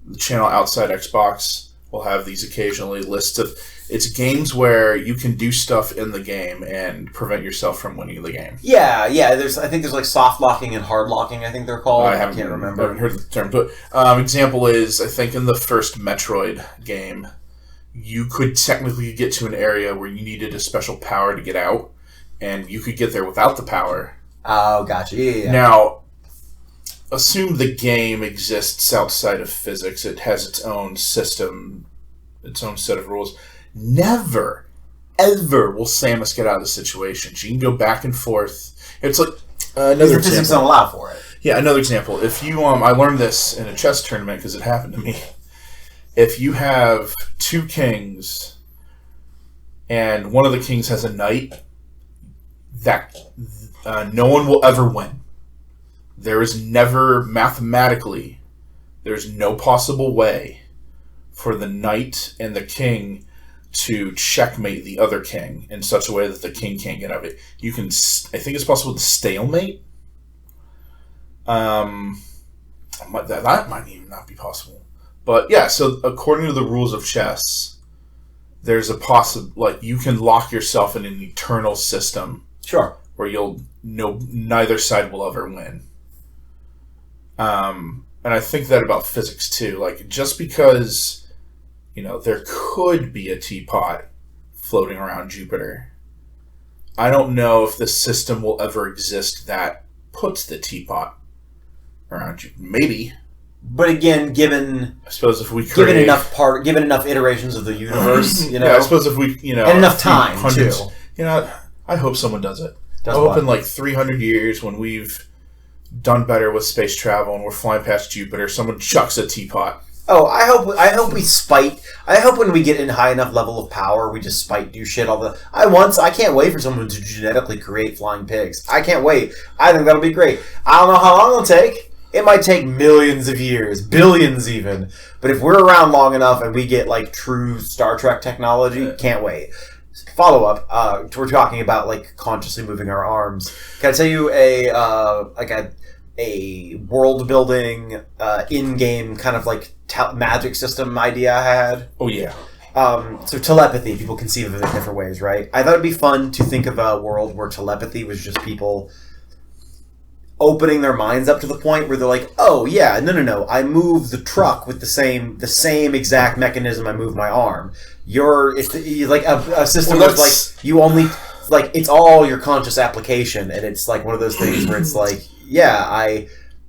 the channel Outside Xbox will have these occasionally lists of... It's games where you can do stuff in the game and prevent yourself from winning the game. Yeah. I think there's soft locking and hard locking, I think they're called. I can't remember. I haven't heard the term. But example is, I think in the first Metroid game, you could technically get to an area where you needed a special power to get out, and you could get there without the power. Oh, gotcha. Yeah. Now, assume the game exists outside of physics. It has its own system, its own set of rules. Never, ever will Samus get out of the situation. She can go back and forth. It's another example. Physics don't allow for it. Yeah, another example. If you, I learned this in a chess tournament because it happened to me. If you have two kings, and one of the kings has a knight, that no one will ever win. There is never, mathematically, there's no possible way for the knight and the king to checkmate the other king in such a way that the king can't get out of it. You can, I think it's possible to stalemate. That might even not be possible. But yeah, so according to the rules of chess, there's a you can lock yourself in an eternal system. Sure. Where you'll know neither side will ever win. And I think that about physics too. Like, just because, there could be a teapot floating around Jupiter, I don't know if the system will ever exist that puts the teapot around Jupiter. Maybe. But again, given I suppose if we create, given enough iterations of the universe, yeah, I suppose if we, and enough time too. I hope someone does it. Does I what? hope in like 300 years, when we've done better with space travel and we're flying past Jupiter, someone chucks a teapot. Oh, I hope we spite. I hope when we get in high enough level of power, we just spite do shit all the. I can't wait for someone to genetically create flying pigs. I can't wait. I think that'll be great. I don't know how long it'll take. It might take millions of years, billions even. But if we're around long enough and we get like true Star Trek technology, can't wait. Follow up. We're talking about like consciously moving our arms. Can I tell you a world building in game kind of like magic system idea I had? Oh yeah. So telepathy, people conceive of it in different ways, right? I thought it'd be fun to think of a world where telepathy was just people opening their minds up to the point where they're like, oh yeah, no, I move the truck with the same exact mechanism I move my arm. It's like a system where it's like you only like it's all your conscious application, and it's like one of those things where it's like, yeah,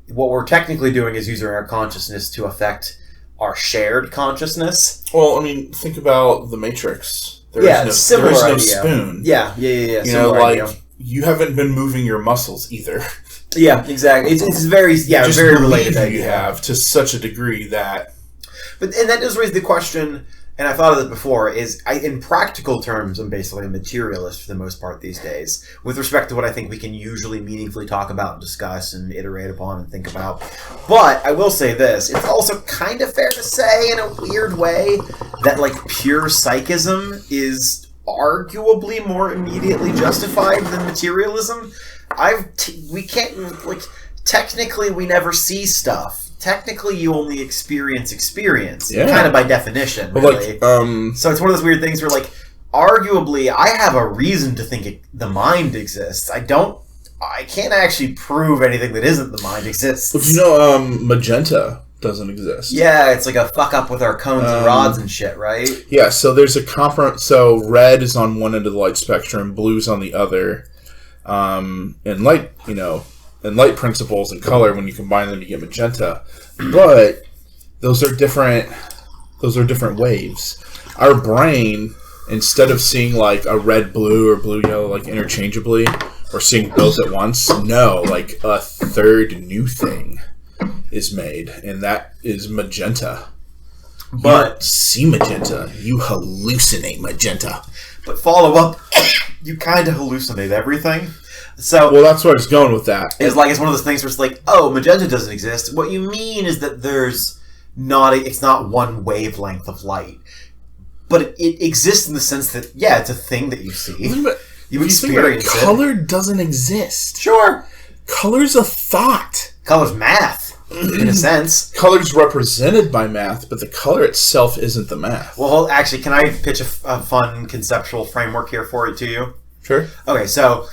what we're technically doing is using our consciousness to affect our shared consciousness. Well, I mean, think about the Matrix. Similar there idea. is no spoon. Yeah. You haven't been moving your muscles either. Yeah, exactly. It's very very related. You have to such a degree that. And that does raise the question, and I thought of it before, in practical terms, I'm basically a materialist for the most part these days, with respect to what I think we can usually meaningfully talk about and discuss and iterate upon and think about. But I will say this, it's also kind of fair to say in a weird way that like pure psychism is arguably more immediately justified than materialism. We can't, like, technically we never see stuff. Technically you only experience, kind of by definition, really. So it's one of those weird things where, like, arguably I have a reason to think the mind exists. I can't actually prove anything that isn't the mind exists. But magenta doesn't exist. Yeah, it's like a fuck up with our cones and rods and shit, right? Yeah, so there's so red is on one end of the light spectrum, blue's on the other. And light principles and color, when you combine them, you get magenta. But those are different waves. Our brain, instead of seeing like a red blue or blue yellow like interchangeably, or seeing both at once, no, like a third new thing is made, and that is magenta. But you don't see magenta, you hallucinate magenta. But follow up, you kind of hallucinate everything. So, well, that's where I was going with that. It's one of those things where it's like, oh, magenta doesn't exist. What you mean is that it's not one wavelength of light, but it exists in the sense that, yeah, it's a thing that you see. You experience it. Color doesn't exist. Sure. Color's a thought. Color's math, in a sense. Color's represented by math, but the color itself isn't the math. Well, actually, can I pitch a fun conceptual framework here to you? Sure. Okay, so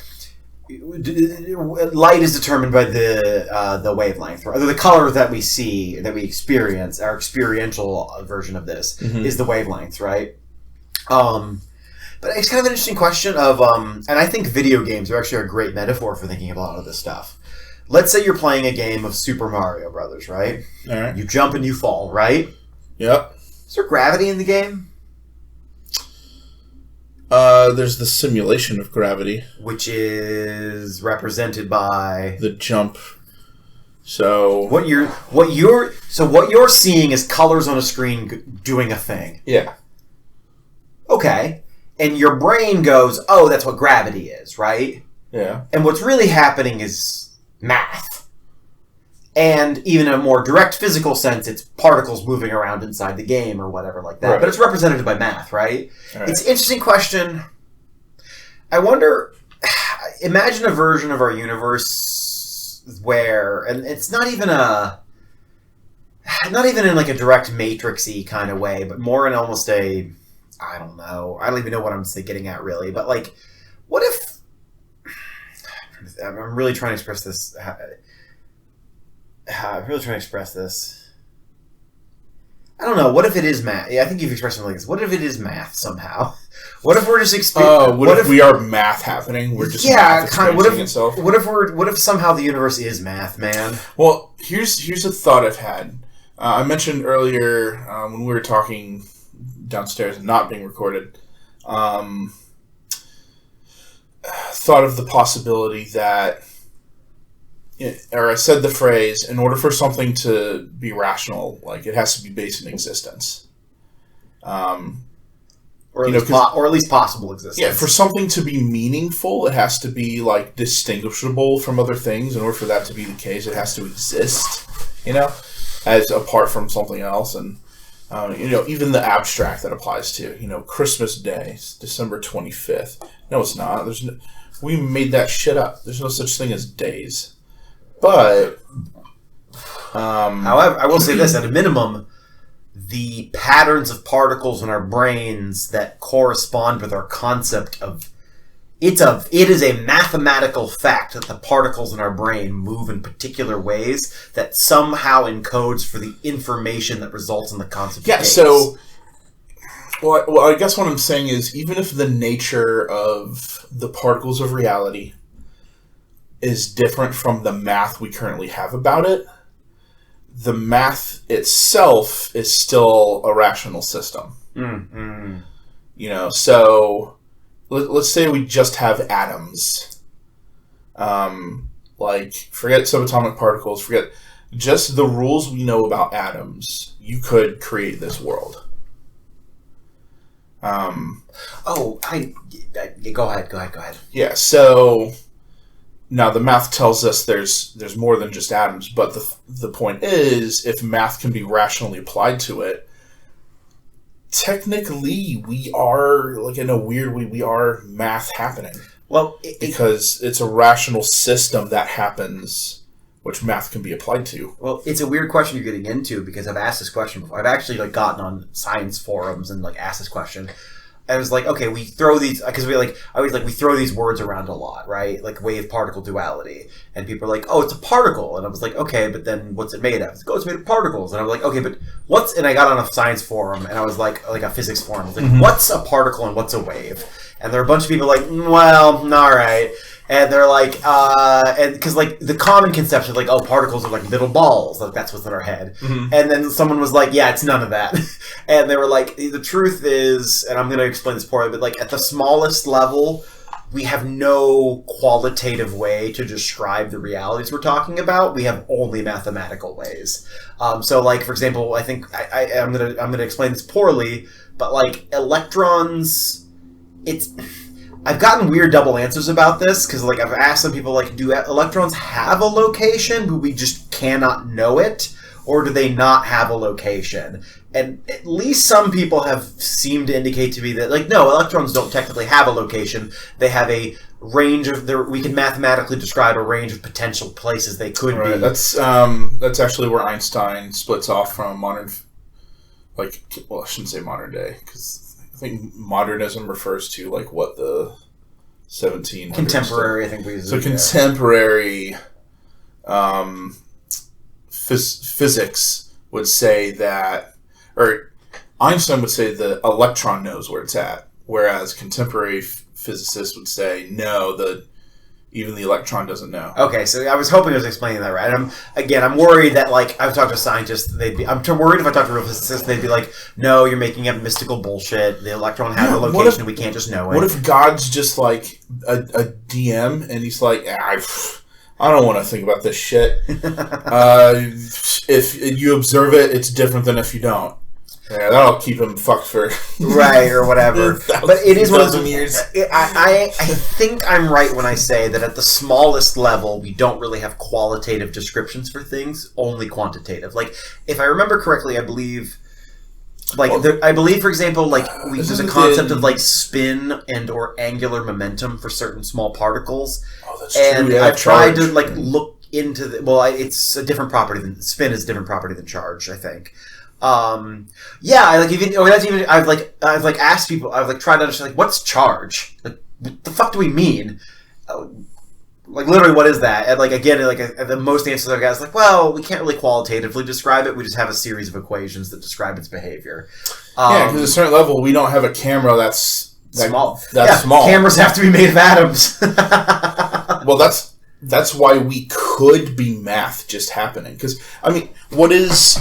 light is determined by the wavelength, or the color that we see, that we experience. Our experiential version of this is the wavelength, right? But it's kind of an interesting question of, and I think video games are actually a great metaphor for thinking about a lot of this stuff. Let's say you're playing a game of Super Mario Brothers, right? All right. You jump and you fall, right? Yep. Is there gravity in the game? There's the simulation of gravity, which is represented by the jump. So what you're seeing is colors on a screen doing a thing. Yeah. Okay. And your brain goes, oh, that's what gravity is, right? Yeah. And what's really happening is math. And even in a more direct physical sense, it's particles moving around inside the game or whatever like that. Right. But it's represented by math, right? It's an interesting question. I wonder, imagine a version of our universe where, and it's not even in like a direct Matrix-y kind of way, but more in almost a I don't know. I don't even know what I'm getting at really. But like, what if? I'm really trying to express this. I'm really trying to express this. I don't know. What if it is math? Yeah, I think you've expressed something like this. What if it is math somehow? What if we're just what if we are math happening? We're just math experiencing itself. What if somehow the universe is math, man? Well, here's a thought I've had. I mentioned earlier when we were talking downstairs and not being recorded. Thought of the possibility that, or I said the phrase, in order for something to be rational, like it has to be based in existence. Or at least possible existence. Yeah, for something to be meaningful, it has to be like distinguishable from other things. In order for that to be the case, it has to exist, as apart from something else. And even the abstract that applies to, Christmas Day, December 25th. No, it's not. We made that shit up. There's no such thing as days. But however, I will say this: at a minimum, the patterns of particles in our brains that correspond with our concept of it is a mathematical fact that the particles in our brain move in particular ways that somehow encodes for the information that results in the concept of days. So well, I guess what I'm saying is, even if the nature of the particles of reality is different from the math we currently have about it, the math itself is still a rational system. Mm-hmm. So let's say we just have atoms. Forget subatomic particles, forget just the rules we know about atoms. You could create this world. Go ahead. Yeah, so now the math tells us there's more than just atoms, but the point is, if math can be rationally applied to it, technically we are, like in a weird way, we are math happening. Well, because it's a rational system that happens, which math can be applied to. Well, it's a weird question you're getting into, because I've asked this question before. I've actually gotten on science forums and asked this question. I was like, okay, we throw these, because we throw these words around a lot, right? Like wave particle duality, and people are like, oh, it's a particle, and I was like, okay, but then what's it made of? It's made of particles, and I was like, okay, but and I got on a science forum, and I was like a physics forum, I was like, what's a particle and what's a wave? And there are a bunch of people like, well, all right. And they're like, and because the common conception, oh, particles are like little balls, that's what's in our head. Mm-hmm. And then someone was like, yeah, it's none of that. And they were like, the truth is, and I'm going to explain this poorly, but at the smallest level, we have no qualitative way to describe the realities we're talking about. We have only mathematical ways. So for example, I think I'm gonna explain this poorly, but electrons, I've gotten weird double answers about this, because I've asked some people, do electrons have a location, but we just cannot know it, or do they not have a location? And at least some people have seemed to indicate to me that, no, electrons don't technically have a location. They have a range of we can mathematically describe a range of potential places they could be. That's actually where Einstein splits off from modern, I shouldn't say modern day, because I think modernism refers to what the 1700s. Contemporary, I think we use. So contemporary physics would say that, or Einstein would say the electron knows where it's at, whereas contemporary physicists would say no, even the electron doesn't know. Okay, so I was hoping I was explaining that right. I'm worried that I've talked to scientists, I'm worried if I talk to real physicists, they'd be like, no, you're making up mystical bullshit. The electron has a location, we can't just know it. What if God's just a DM and he's like, I don't want to think about this shit. If you observe it, it's different than if you don't. Yeah, that'll keep him fucked for right or whatever. But it is one of those years. I think I'm right when I say that at the smallest level, we don't really have qualitative descriptions for things, only quantitative. If I remember correctly, I believe, for example, there's a concept of spin and or angular momentum for certain small particles. Oh, that's and true. Yeah, I've tried to look into it's a different property than spin is a different property than charge, I think. I've asked people, I've tried to understand, what's charge? What the fuck do we mean? Literally, what is that? And the most answers I've got is well, we can't really qualitatively describe it. We just have a series of equations that describe its behavior. Because at a certain level, we don't have a camera that's small. Small. Cameras have to be made of atoms. Well, that's why we could be math just happening. Because what is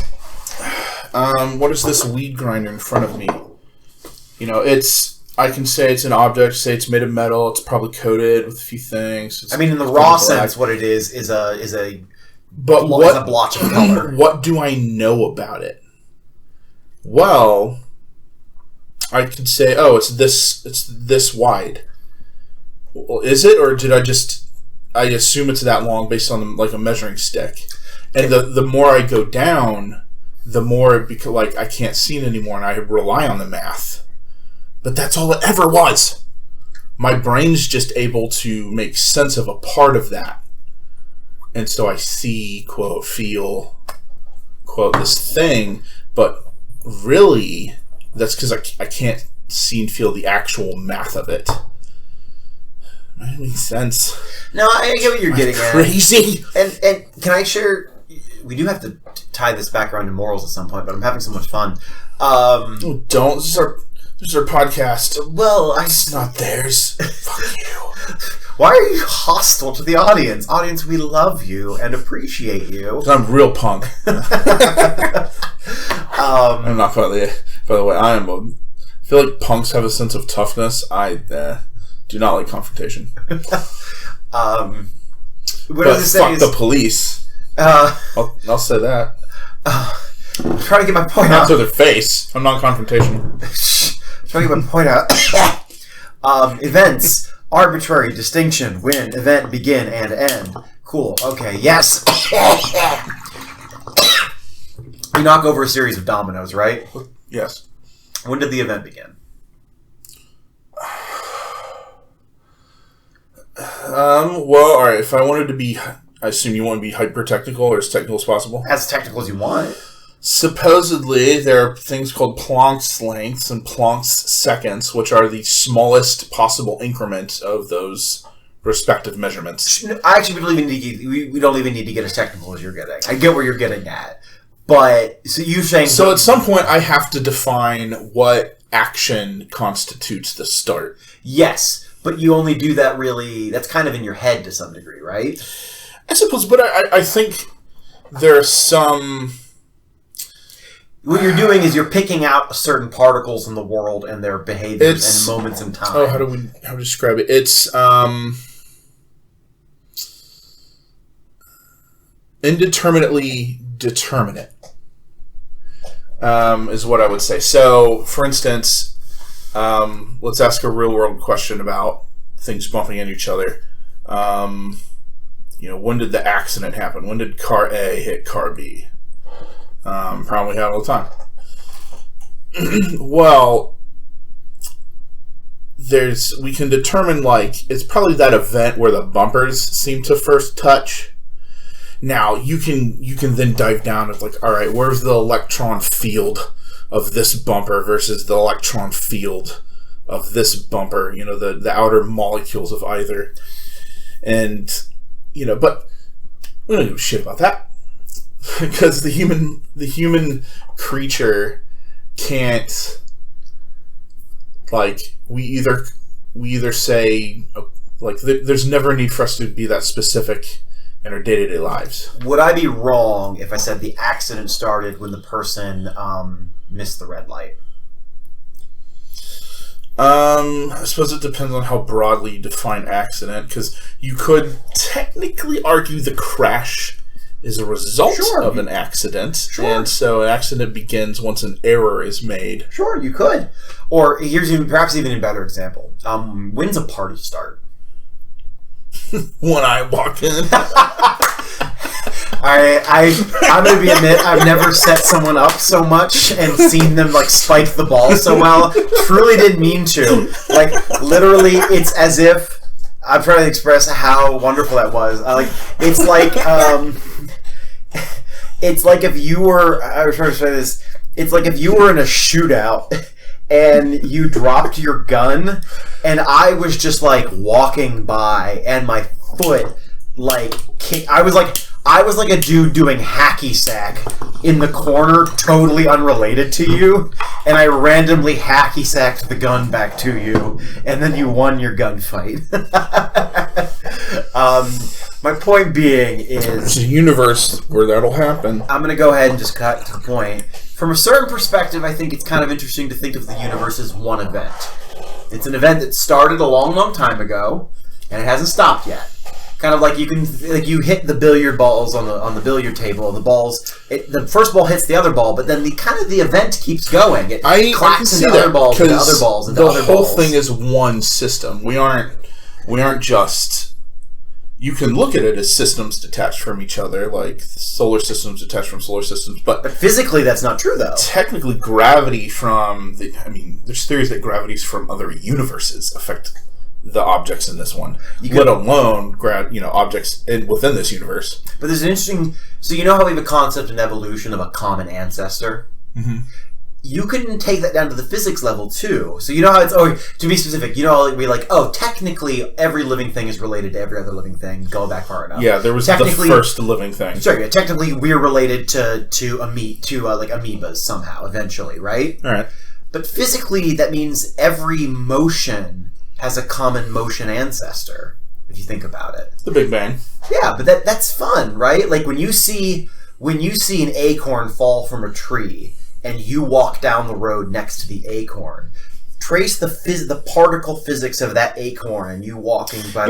this weed grinder in front of me? I can say it's an object, say it's made of metal, it's probably coated with a few things. In the raw sense, what it is a blotch of color. What do I know about it? Well, I could say, it's this wide. Well, is it, or did I assume it's that long based on a measuring stick? And the more I go down, the more it becomes I can't see it anymore, and I rely on the math. But that's all it ever was. My brain's just able to make sense of a part of that. And so I see, quote, feel, quote, this thing. But really, that's because I can't see and feel the actual math of it. That makes sense. No, I get what you're getting at. Crazy. And can I share... We do have to tie this back around to morals at some point, but I'm having so much fun. Don't. This is our podcast. Well, it's not theirs. Fuck you. Why are you hostile to the audience? Audience, we love you and appreciate you. Because I'm real punk. I'm not, by the way, I feel like punks have a sense of toughness. I do not like confrontation. What but fuck the police. I'll say that. I'm trying to get my point out. Not to their face. I'm not confrontational. Trying to get my point out. Events. Arbitrary distinction. When. Event. Begin and end. Cool. Okay. Yes. You knock over a series of dominoes, right? Yes. When did the event begin? Well, alright. If I wanted to be... I assume you want to be hyper-technical or as technical as possible? As technical as you want. Supposedly, there are things called Planck's lengths and Planck's seconds, which are the smallest possible increment of those respective measurements. I actually we don't even need to get as technical as you're getting. I get where you're getting at. But, so you're saying... So at some point, I have to define what action constitutes the start. Yes, but you only do that really... That's kind of in your head to some degree, right? I suppose, but I think there are some... What you're doing is you're picking out certain particles in the world and their behaviors and moments in time. Oh, how to describe it? It's indeterminately determinate, is what I would say. So, for instance, let's ask a real-world question about things bumping into each other. When did the accident happen? When did car A hit car B? Problem we have all the time. Well, we can determine, it's probably that event where the bumpers seem to first touch. Now, you can then dive down and all right, where's the electron field of this bumper versus the electron field of this bumper, the outer molecules of either. And, but we don't give a shit about that. Because the human creature can't, we either say, there's never a need for us to be that specific in our day-to-day lives. Would I be wrong if I said the accident started when the person missed the red light? I suppose it depends on how broadly you define accident, because you could technically argue the crash is a result of an accident. Sure. And so an accident begins once an error is made. Sure, you could. Or here's perhaps even a better example. When's a party start? When I walk in. I'm going to admit I've never set someone up so much and seen them spike the ball so well. Truly didn't mean to. Literally, it's as if I'm trying to express how wonderful that was. It's like if you were... I was trying to say this. It's like if you were in a shootout and you dropped your gun and I was just like walking by and my foot like I was like a dude doing hacky sack in the corner, totally unrelated to you, and I randomly hacky sacked the gun back to you, and then you won your gunfight. My point being is... There's a universe where that'll happen. I'm going to go ahead and just cut to the point. From a certain perspective, I think it's kind of interesting to think of the universe as one event. It's an event that started a long, long time ago, and it hasn't stopped yet. Kind of like you hit the billiard balls on the billiard table. The first ball hits the other ball, but then the event keeps going. It clacks into other balls, into other balls, into other balls. The whole thing is one system. We aren't just. You can look at it as systems detached from each other, like solar systems detached from solar systems, but physically that's not true, though. Technically, gravity there's theories that gravities from other universes affect the objects in this one, let alone objects within this universe. But there's an interesting... So you know how we have a concept in evolution of a common ancestor? Mm-hmm. You can take that down to the physics level, too. So you know how it's... to be specific, technically every living thing is related to every other living thing. Go back far enough. Yeah, there was the first living thing. Sorry, yeah, technically we're related to amoebas somehow, eventually, right? All right. But physically, that means every motion has a common motion ancestor, if you think about it. The Big Bang. Yeah, but that's fun, right? Like when you see an acorn fall from a tree and you walk down the road next to the acorn, trace the particle physics of that acorn and you walking by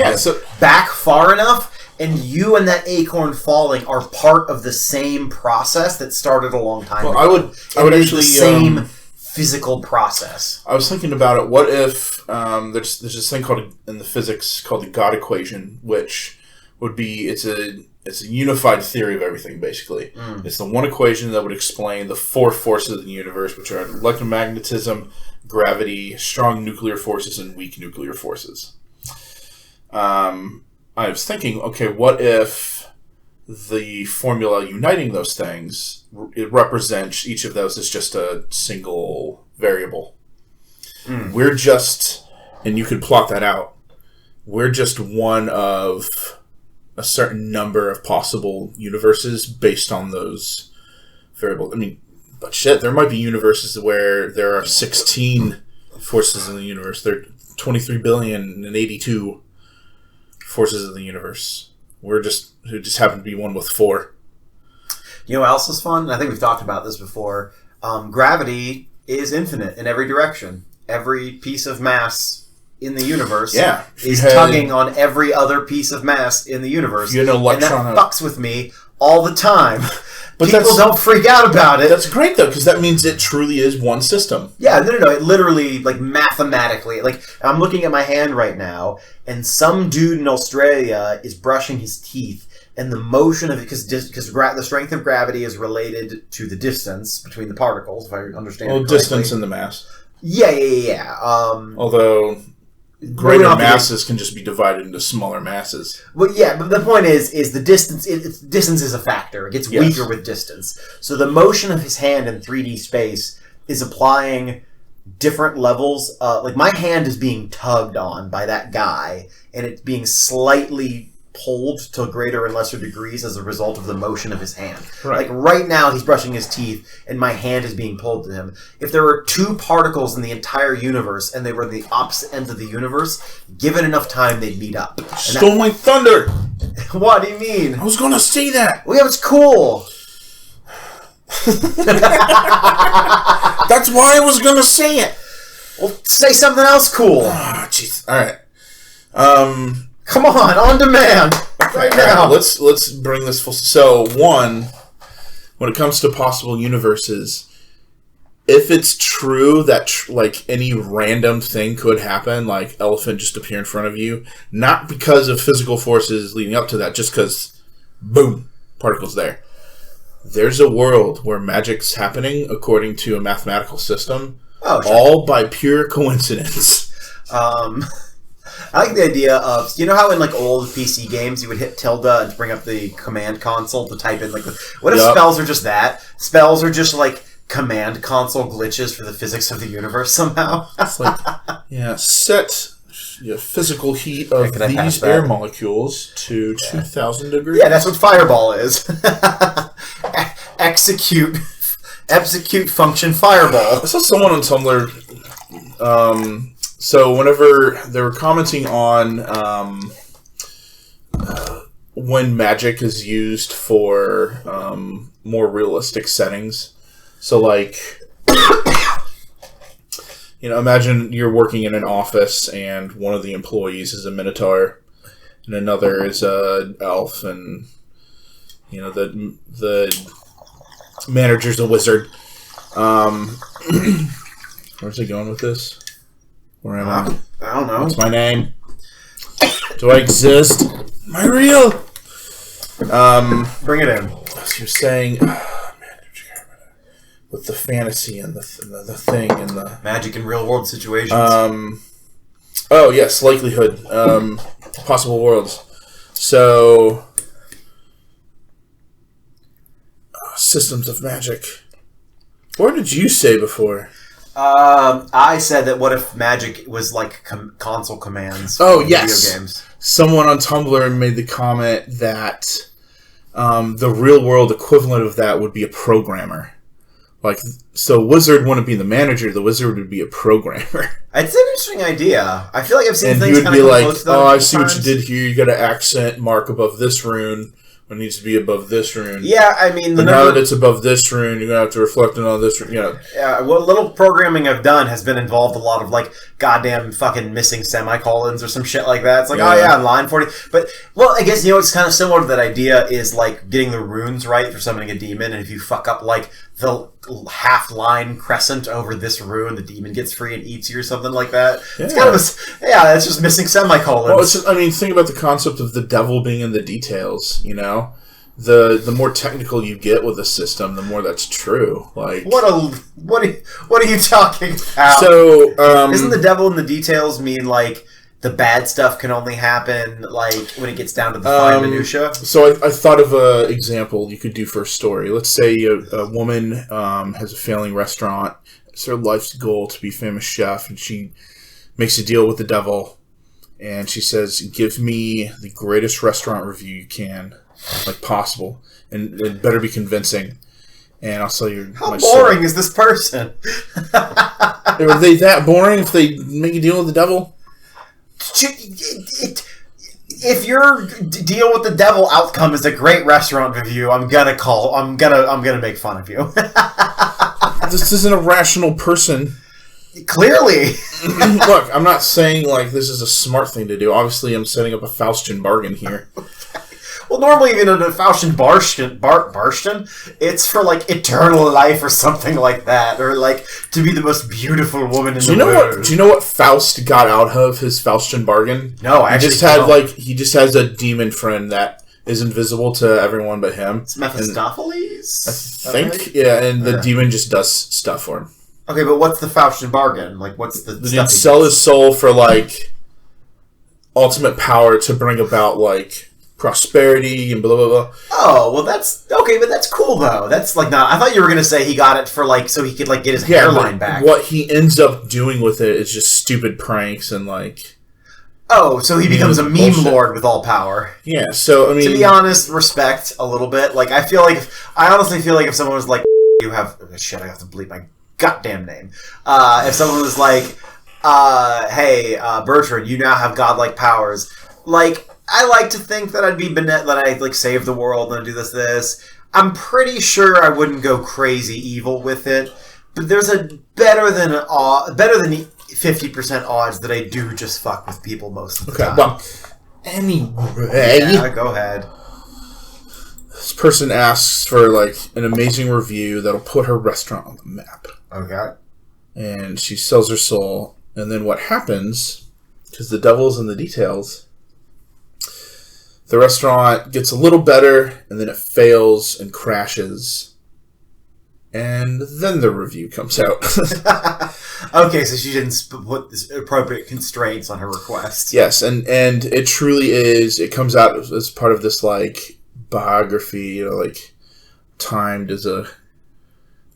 back far enough, and you and that acorn falling are part of the same process that started a long time ago. I would actually the same physical process. I was thinking about it. What if there's this thing in the physics called the God equation, which would be it's a unified theory of everything. Basically, it's the one equation that would explain the four forces of the universe, which are electromagnetism, gravity, strong nuclear forces, and weak nuclear forces. I was thinking, okay, what if the formula uniting those things, it represents each of those as just a single variable. We're just, and you could plot that out, we're just one of a certain number of possible universes based on those variables. But shit, there might be universes where there are 16 forces in the universe. There are 23 billion and 82 forces in the universe. We just happen to be one with 4. You know what else is fun? I think we've talked about this before. Gravity is infinite in every direction. Every piece of mass in the universe is tugging on every other piece of mass in the universe. And that fucks with me all the time. But people don't freak out about it. That's great, though, because that means it truly is one system. Yeah, no. It literally, mathematically... I'm looking at my hand right now, and some dude in Australia is brushing his teeth, and the motion of it... Because the strength of gravity is related to the distance between the particles, if I understand it correctly. Distance and the mass. Yeah. Although... Greater masses can just be divided into smaller masses. Well, yeah, but the point is the distance. Distance is a factor. It gets weaker with distance. So the motion of his hand in 3D space is applying different levels. My hand is being tugged on by that guy, and it's being slightly pulled to greater and lesser degrees as a result of the motion of his hand. Right. Right now, he's brushing his teeth, and my hand is being pulled to him. If there were 2 particles in the entire universe, and they were the opposite ends of the universe, given enough time, they'd meet up. Stole my thunder! What do you mean? I was going to say that! Well, yeah, it's cool! That's why I was going to say it! Well, say something else cool! Ah, jeez. Alright. Come on demand! Right now! Let's bring this full... So, one, when it comes to possible universes, if it's true that, any random thing could happen, like elephant just appear in front of you, not because of physical forces leading up to that, just because, boom, particles there. There's a world where magic's happening according to a mathematical system, all by pure coincidence. I like the idea of, you know how in old PC games you would hit tilde to bring up the command console to type in what if spells are just that? Spells are just command console glitches for the physics of the universe somehow. It's like, set physical heat of Can I pass these that? air molecules to 2,000 degrees. Yeah, that's what Fireball is. Execute function Fireball. I saw someone on Tumblr. So whenever they were commenting on when magic is used for more realistic settings. So like, imagine you're working in an office and one of the employees is a minotaur and another is a elf, and the manager's a wizard. Where's it going with this? Where am I? I don't know. What's my name? Do I exist? Am I real? Bring it in. So you're saying, with the fantasy and the thing and the magic in real world situations. Oh yes, likelihood. Possible worlds. So systems of magic. What did you say before? I said that what if magic was like console commands? Oh, for yes. Video games. Someone on Tumblr made the comment that the real world equivalent of that would be a programmer. Like, so wizard wouldn't be the manager; the wizard would be a programmer. It's an interesting idea. I feel like I've seen And things he would kind be of like, close to that "Oh, a I couple see what you times. did here. You got an accent mark above this rune when it needs to be above this rune. Yeah, I mean, But now that it's above this rune, you're gonna have to reflect on this rune. what little programming I've done has been involved a lot of like goddamn fucking missing semicolons or some shit like that. It's like, Yeah. line 40. But, well, I guess, it's kind of similar to that idea is like getting the runes right for summoning a demon, and if you fuck up like the half line crescent over this rune, the demon gets free and eats you or something like that. It's kind of it's just missing semicolons. Well, think about the concept of the devil being in the details. The more technical you get with a system, the more that's true. Like, what are you talking about? So, isn't the devil in the details mean like the bad stuff can only happen like when it gets down to the fine minutia? So I thought of an example you could do for a story. Let's say a woman has a failing restaurant. It's her life's goal to be a famous chef, and she makes a deal with the devil, and she says, "Give me the greatest restaurant review you can, like possible, and it better be convincing, and I'll sell you How my boring is this person? Are they that boring if they make a deal with the devil? If your deal with the devil outcome is a great restaurant review, I'm gonna make fun of you. This isn't a rational person. Clearly. Look, I'm not saying like this is a smart thing to do. Obviously, I'm setting up a Faustian bargain here. Well, normally even in a Faustian Barsten, it's for like eternal life or something like that, or like to be the most beautiful woman in the world. Do you know what Faust got out of his Faustian bargain? No, I he actually just has a demon friend that is invisible to everyone but him. It's Mephistopheles? I think, right? Yeah, and the demon just does stuff for him. Okay, but what's the Faustian bargain? Like, what's the stuff? He'd sell his soul for like ultimate power to bring about like prosperity and blah blah blah. Oh, well, that's okay, but that's cool though. That's like not. I thought you were gonna say he got it for like so he could like get his hairline back. What he ends up doing with it is just stupid pranks and like. Oh, so he becomes a meme lord with all power. Yeah. So I mean, to be honest, respect a little bit. Like I honestly feel like if someone was like, "You have shit," I have to bleep my goddamn name. If someone was like, "Hey, Bertrand, you now have godlike powers," like. I like to think that I'd be that I like save the world and do this. I'm pretty sure I wouldn't go crazy evil with it, but there's a better than 50% odds that I do just fuck with people most of the time. Well, anyway, yeah, go ahead. This person asks for like an amazing review that'll put her restaurant on the map. Okay. And she sells her soul, and then what happens? Because the devil's in the details. The restaurant gets a little better, and then it fails and crashes. And then the review comes out. Okay, so she didn't put appropriate constraints on her request. Yes, and it truly is. It comes out as part of this, like, biography, like, timed as a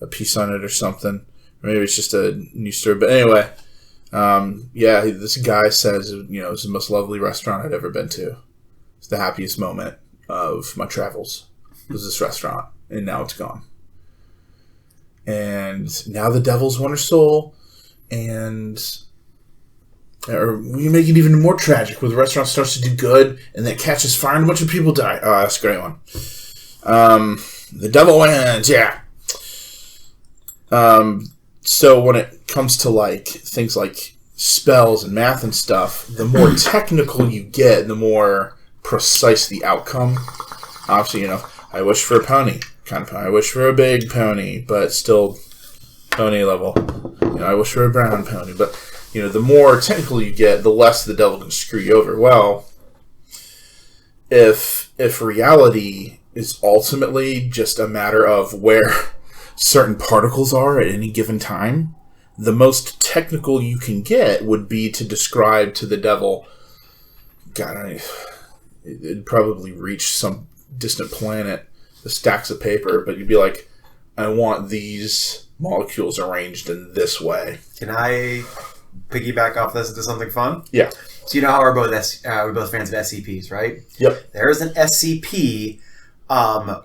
a piece on it or something. Or maybe it's just a new story. But anyway, this guy says, it's the most lovely restaurant I'd ever been to. It's the happiest moment of my travels. Was this restaurant, and now it's gone. And now the devil's won her soul, or we make it even more tragic, where the restaurant starts to do good, and then it catches fire, and a bunch of people die. Oh, that's a great one. The devil wins, yeah. So when it comes to like things like spells and math and stuff, the more technical you get, the more precise the outcome. Obviously, I wish for a pony, kind of pony. I wish for a big pony, but still pony level. I wish for a brown pony, but the more technical you get, the less the devil can screw you over. Well, if reality is ultimately just a matter of where certain particles are at any given time, the most technical you can get would be to describe to the devil, God, it'd probably reach some distant planet, the stacks of paper, but you'd be like, I want these molecules arranged in this way. Can I piggyback off this into something fun? Yeah. So you know how we're both fans of SCPs, right? Yep. There is an SCP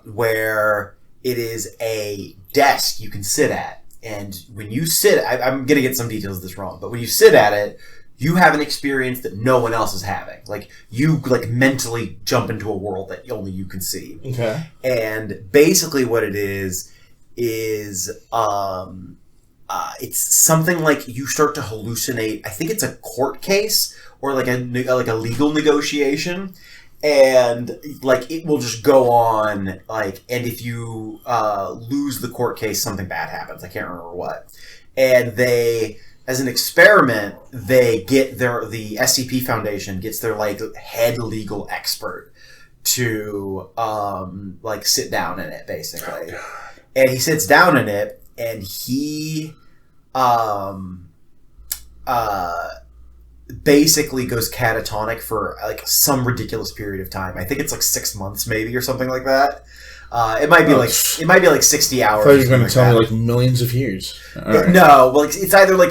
where it is a desk you can sit at, and when you sit, I'm going to get some details of this wrong, but when you sit at it, you have an experience that no one else is having. Like, you mentally jump into a world that only you can see. Okay. And basically what it is it's something like you start to hallucinate. I think it's a court case or like a legal negotiation, and it will just go on, and if you lose the court case, something bad happens. I can't remember what. And they, as an experiment, they get the SCP Foundation gets their head legal expert to sit down in it, basically. And he sits down in it, and he basically goes catatonic for some ridiculous period of time. I think it's 6 months maybe, or something like that. It might be 60 hours. I thought you were going to tell me millions of years. Right. No, well, it's either I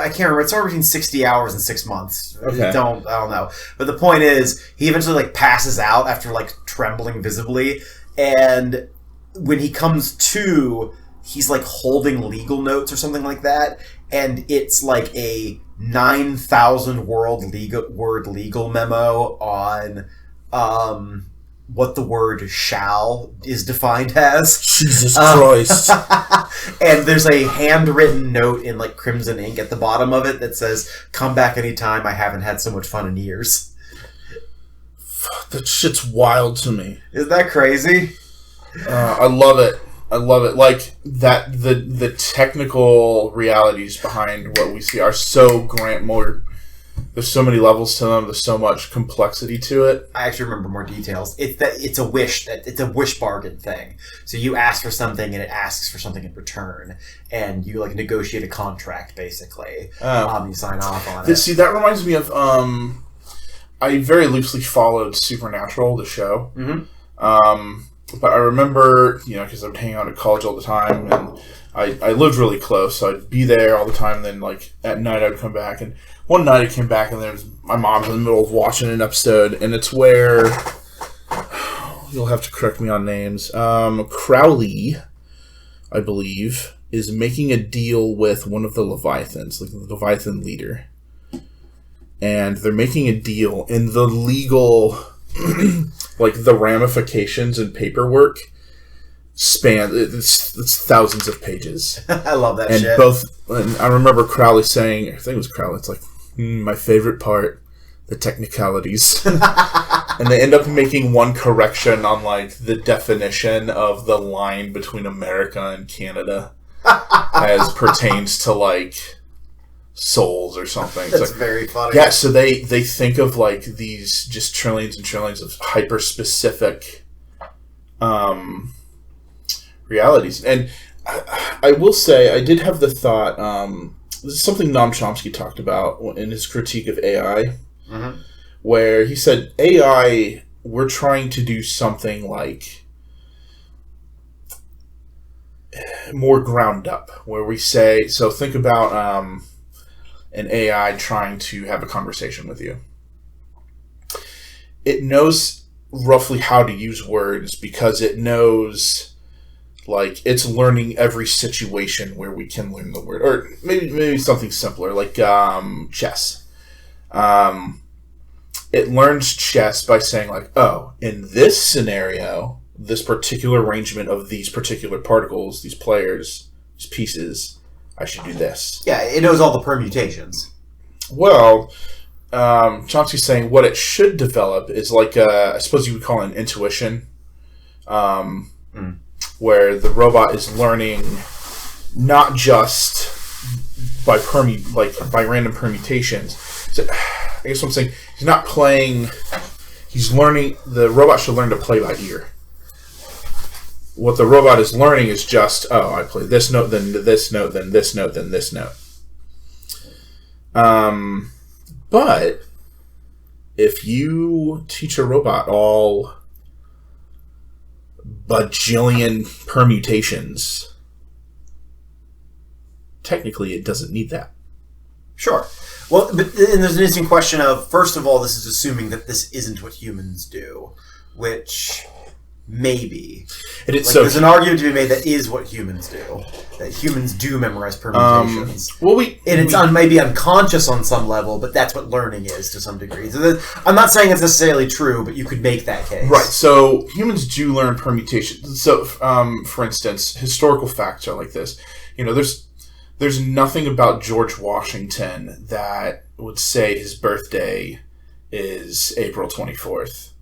can't remember. It's somewhere between 60 hours and 6 months. Okay. I don't know. But the point is, he eventually passes out after trembling visibly, and when he comes to, he's holding legal notes or something like that, and it's a 9,000 word legal memo on what the word shall is defined as. Jesus Christ. And there's a handwritten note in crimson ink at the bottom of it that says, "Come back anytime, I haven't had so much fun in years." That shit's wild to me. Isn't that crazy? I love it. The technical realities behind what we see are so there's so many levels to them. There's so much complexity to it. I actually remember more details. It's a wish bargain thing. So you ask for something, and it asks for something in return, and you negotiate a contract, basically. You sign off on it. See, that reminds me of I very loosely followed Supernatural, the show. Mm-hmm. But I remember, because I would hang out at college all the time, and I lived really close, so I'd be there all the time, and then, at night I'd come back, and one night I came back, and there was my mom in the middle of watching an episode, and it's where, you'll have to correct me on names, Crowley, I believe, is making a deal with one of the Leviathans, the Leviathan leader, and they're making a deal, and the legal... the ramifications and paperwork span it's thousands of pages. I love that and shit. And I remember Crowley saying, I think it was Crowley, it's my favorite part, the technicalities. And they end up making one correction on the definition of the line between America and Canada as pertains to souls or something. That's very funny. Yeah, so they think of these just trillions and trillions of hyper specific realities. And I will say, I did have the thought, this is something Noam Chomsky talked about in his critique of AI, mm-hmm. where he said, AI, we're trying to do something more ground up, where we say, so think about an AI trying to have a conversation with you. It knows roughly how to use words because it knows, like, it's learning every situation where we can learn the word. Or maybe something simpler, like chess. It learns chess by saying, like, oh, in this scenario, this particular arrangement of these particular particles, these players, these pieces, I should do this. Yeah, it knows all the permutations. Well, Chomsky's saying what it should develop is like, I suppose you would call it an intuition, where the robot is learning not just by random permutations. So, I guess what I'm saying, he's not playing. He's learning. The robot should learn to play by ear. What the robot is learning is just, oh, I play this note, then this note, then this note, then this note. But if you teach a robot all bajillion permutations, technically it doesn't need that. Sure. Well, but and there's an interesting question of, first of all, this is assuming that this isn't what humans do, which maybe. There's an argument to be made that is what humans do. That humans do memorize permutations. It may be unconscious on some level, but that's what learning is to some degree. So I'm not saying it's necessarily true, but you could make that case. Right, so humans do learn permutations. So, for instance, historical facts are like this. There's nothing about George Washington that would say his birthday is April 24th.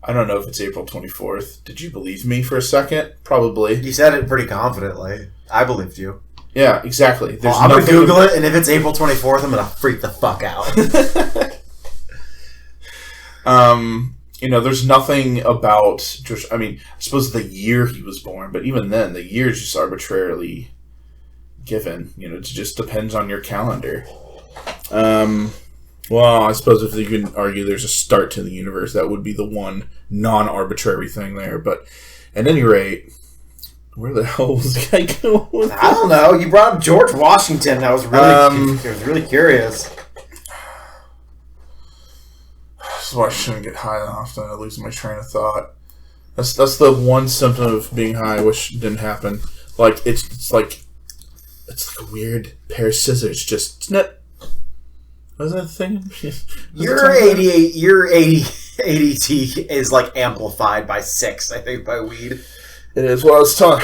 I don't know if it's April 24th. Did you believe me for a second? Probably. You said it pretty confidently. I believed you. Yeah, exactly. I'm going to Google it, and if it's April 24th, I'm going to freak the fuck out. There's nothing about George. I mean, I suppose the year he was born, but even then, the year is just arbitrarily given. It just depends on your calendar. Well, I suppose if you can argue there's a start to the universe, that would be the one non-arbitrary thing there. But at any rate, where the hell was the guy going? I don't know. You brought up George Washington. I was really curious. This is why I shouldn't get high that often. I lose my train of thought. That's the one symptom of being high I wish didn't happen. Like it's like a weird pair of scissors. Just snip. Was that a thing? Your ADT is like amplified by 6, I think, by weed. It is. Well, I was telling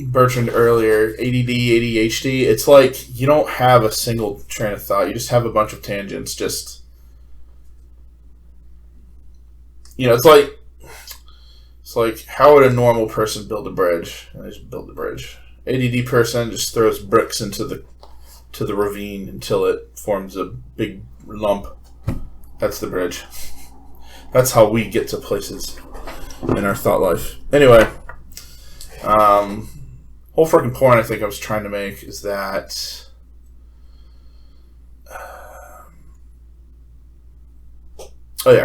Bertrand earlier, ADD, ADHD, it's like you don't have a single train of thought. You just have a bunch of tangents. It's like how would a normal person build a bridge? They just build the bridge. ADD person just throws bricks into the ravine until it forms a big lump. That's the bridge. That's how we get to places in our thought life. Anyway, whole freaking point I think I was trying to make is that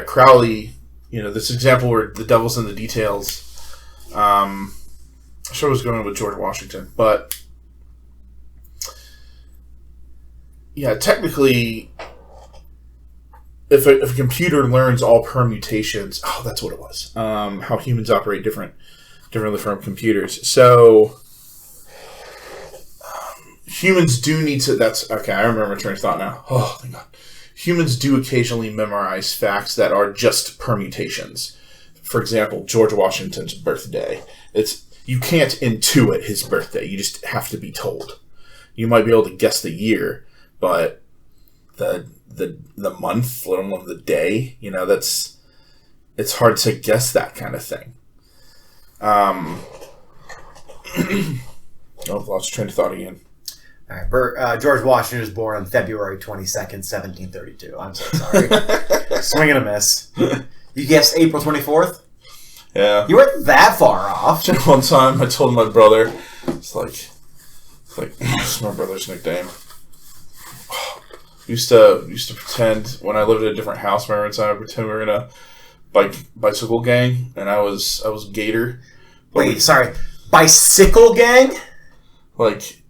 Crowley, this example where the devil's in the details. I'm sure I was going with George Washington, but yeah, technically, if a computer learns all permutations, that's what it was. How humans operate differently from computers. So humans do need to. That's okay. I remember my train of thought now. Oh, thank God. Humans do occasionally memorize facts that are just permutations. For example, George Washington's birthday. You can't intuit his birthday. You just have to be told. You might be able to guess the year. But the month, let alone the day, it's hard to guess that kind of thing. I've lost train of thought again. All right, Bert, George Washington was born on February 22nd, 1732. I'm so sorry. Swing and a miss. You guessed April 24th? Yeah. You weren't that far off. One time I told my brother, it's like it's my brother's nickname. Used to pretend when I lived in a different house. Remember, I pretend we were in a bicycle gang, and I was Gator. Wait, sorry. Bicycle gang? Like,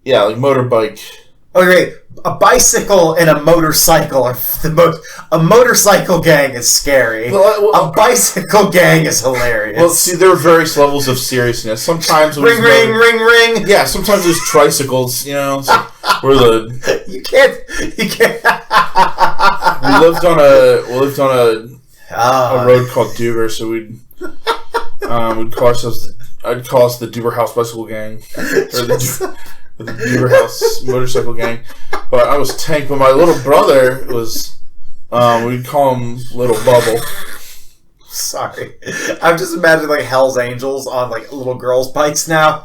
yeah, like motorbike. Okay, a bicycle and a motorcycle are the most... A motorcycle gang is scary. A bicycle gang is hilarious. Well, see, there are various levels of seriousness. Sometimes... Ring, ring! Yeah, sometimes there's tricycles, you know? So we're the... You can't... We lived on a road called Duber, so we'd call ourselves... I'd call us the Duber House Bicycle Gang. Or the Duber House Motorcycle Gang. But I was Tank, but my little brother was... we'd call him Little Bubble. Sorry. I'm just imagining like Hell's Angels on like little girls' bikes now.